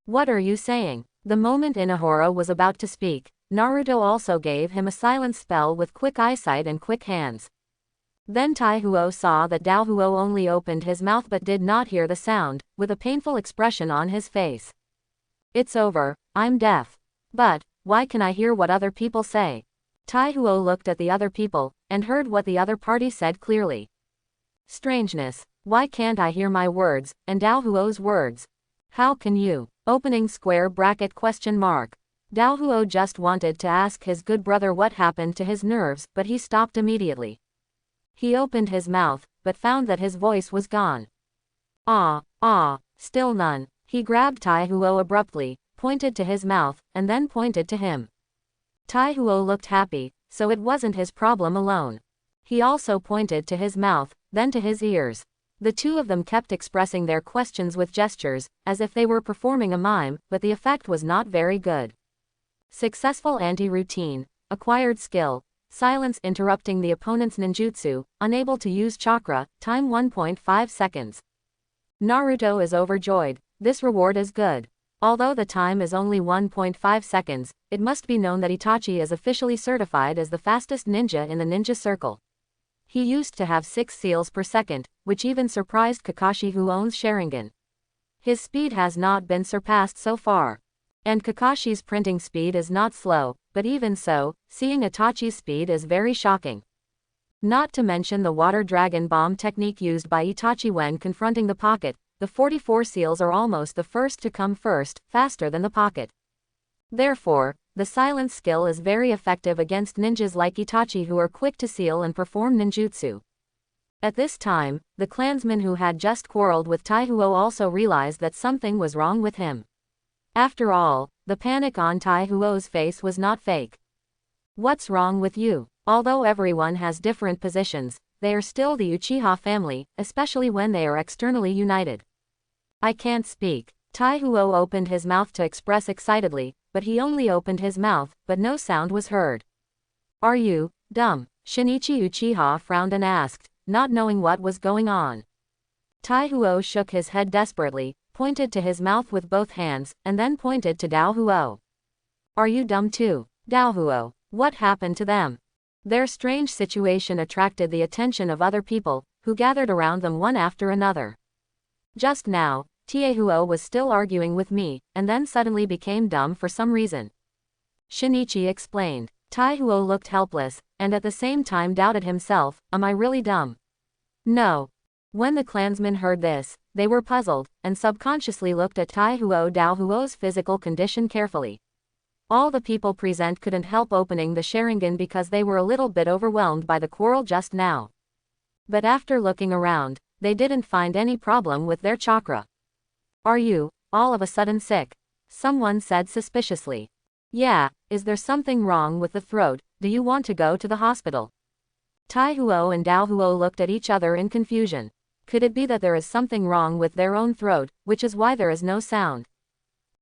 What are you saying? The moment Inahara was about to speak, Naruto also gave him a silence spell with quick eyesight and quick hands. Then Tai Huo saw that Dao Huo only opened his mouth but did not hear the sound, with a painful expression on his face. It's over, I'm deaf. But, why can I hear what other people say? Tai Huo looked at the other people, and heard what the other party said clearly. Strangeness, why can't I hear my words, and Dao Huo's words? How can you? Opening square bracket question mark. Dao Huo just wanted to ask his good brother what happened to his nerves, but he stopped immediately. He opened his mouth, but found that his voice was gone. Still none. He grabbed Tai Huo abruptly, pointed to his mouth, and then pointed to him. Tai Huo looked happy, so it wasn't his problem alone. He also pointed to his mouth, then to his ears. The two of them kept expressing their questions with gestures, as if they were performing a mime, but the effect was not very good. Successful anti-routine, acquired skill, silence interrupting the opponent's ninjutsu, unable to use chakra, time 1.5 seconds. Naruto is overjoyed, this reward is good. Although the time is only 1.5 seconds, it must be known that Itachi is officially certified as the fastest ninja in the ninja circle. He used to have 6 seals per second, which even surprised Kakashi who owns Sharingan. His speed has not been surpassed so far. And Kakashi's printing speed is not slow, but even so, seeing Itachi's speed is very shocking. Not to mention the water dragon bomb technique used by Itachi when confronting the pocket, the 44 seals are almost the first to come first, faster than the pocket. Therefore, the silence skill is very effective against ninjas like Itachi who are quick to seal and perform ninjutsu. At this time, the clansman who had just quarreled with Tai Huo also realized that something was wrong with him. After all, the panic on Tai Huo's face was not fake. What's wrong with you? Although everyone has different positions, they are still the Uchiha family, especially when they are externally united. I can't speak. Tai Huo opened his mouth to express excitedly, but he only opened his mouth, but no sound was heard. Are you dumb? Shinichi Uchiha frowned and asked, not knowing what was going on. Tai Huo shook his head desperately, pointed to his mouth with both hands, and then pointed to Dao Huo. Are you dumb too? Dao Huo, what happened to them? Their strange situation attracted the attention of other people, who gathered around them one after another. Just now, Tai Huo was still arguing with me, and then suddenly became dumb for some reason. Shinichi explained. Tai Huo looked helpless, and at the same time doubted himself, am I really dumb? No. When the clansmen heard this, they were puzzled, and subconsciously looked at Tai Huo Dao Huo's physical condition carefully. All the people present couldn't help opening the Sharingan because they were a little bit overwhelmed by the quarrel just now. But after looking around, they didn't find any problem with their chakra. Are you, all of a sudden sick? Someone said suspiciously. Yeah, is there something wrong with the throat? Do you want to go to the hospital? Tai Huo and Dao Huo looked at each other in confusion. Could it be that there is something wrong with their own throat, which is why there is no sound?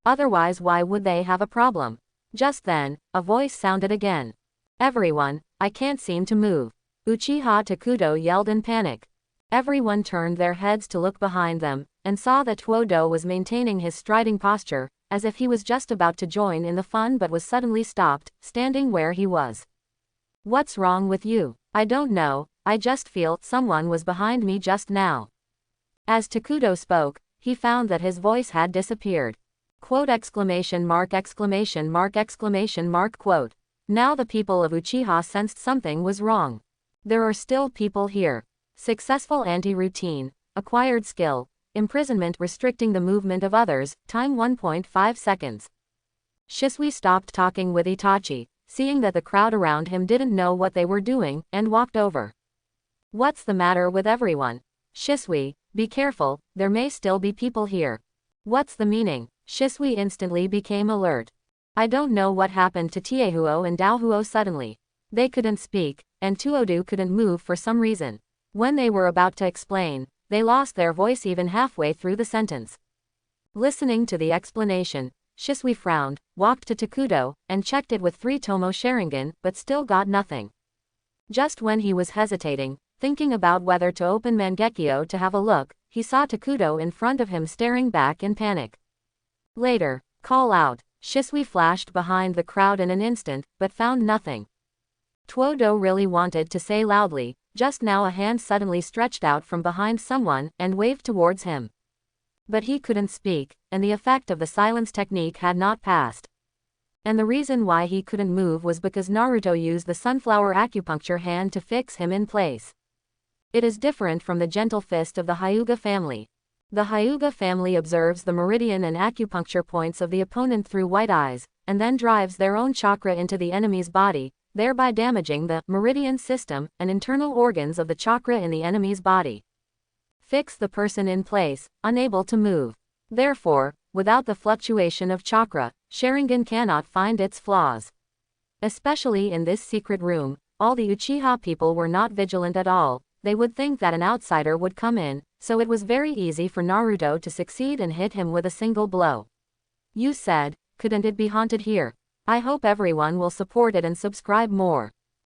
Otherwise, why would they have a problem? Just then, a voice sounded again. Everyone, I can't seem to move. Uchiha Takuto yelled in panic. Everyone turned their heads to look behind them, and saw that Tuodo was maintaining his striding posture, as if he was just about to join in the fun but was suddenly stopped, standing where he was. What's wrong with you? I don't know, I just feel someone was behind me just now. As Takuto spoke, he found that his voice had disappeared. Quote exclamation mark exclamation mark exclamation mark quote. Now the people of Uchiha sensed something was wrong. There are still people here. Successful anti-routine, acquired skill, imprisonment restricting the movement of others, time 1.5 seconds. Shisui stopped talking with Itachi, seeing that the crowd around him didn't know what they were doing, and walked over. What's the matter with everyone? Shisui, be careful, there may still be people here. What's the meaning? Shisui instantly became alert. I don't know what happened to Tai Huo and Dao Huo suddenly. They couldn't speak, and Tuodo couldn't move for some reason. When they were about to explain, they lost their voice even halfway through the sentence. Listening to the explanation, Shisui frowned, walked to Takuto, and checked it with 3 Tomo Sharingan, but still got nothing. Just when he was hesitating, thinking about whether to open Mangekyo to have a look, he saw Takuto in front of him staring back in panic. Later, call out. Shisui flashed behind the crowd in an instant, but found nothing. Tuodo really wanted to say loudly, just now a hand suddenly stretched out from behind someone and waved towards him. But he couldn't speak, and the effect of the silence technique had not passed. And the reason why he couldn't move was because Naruto used the sunflower acupuncture hand to fix him in place. It is different from the gentle fist of the Hyuga family. The Hyuga family observes the meridian and acupuncture points of the opponent through white eyes, and then drives their own chakra into the enemy's body, thereby damaging the meridian system and internal organs of the chakra in the enemy's body. Fix the person in place, unable to move. Therefore, without the fluctuation of chakra, Sharingan cannot find its flaws. Especially in this secret room, all the Uchiha people were not vigilant at all. They would think that an outsider would come in, so it was very easy for Naruto to succeed and hit him with a single blow. You said, couldn't it be haunted here? I hope everyone will support it and subscribe more.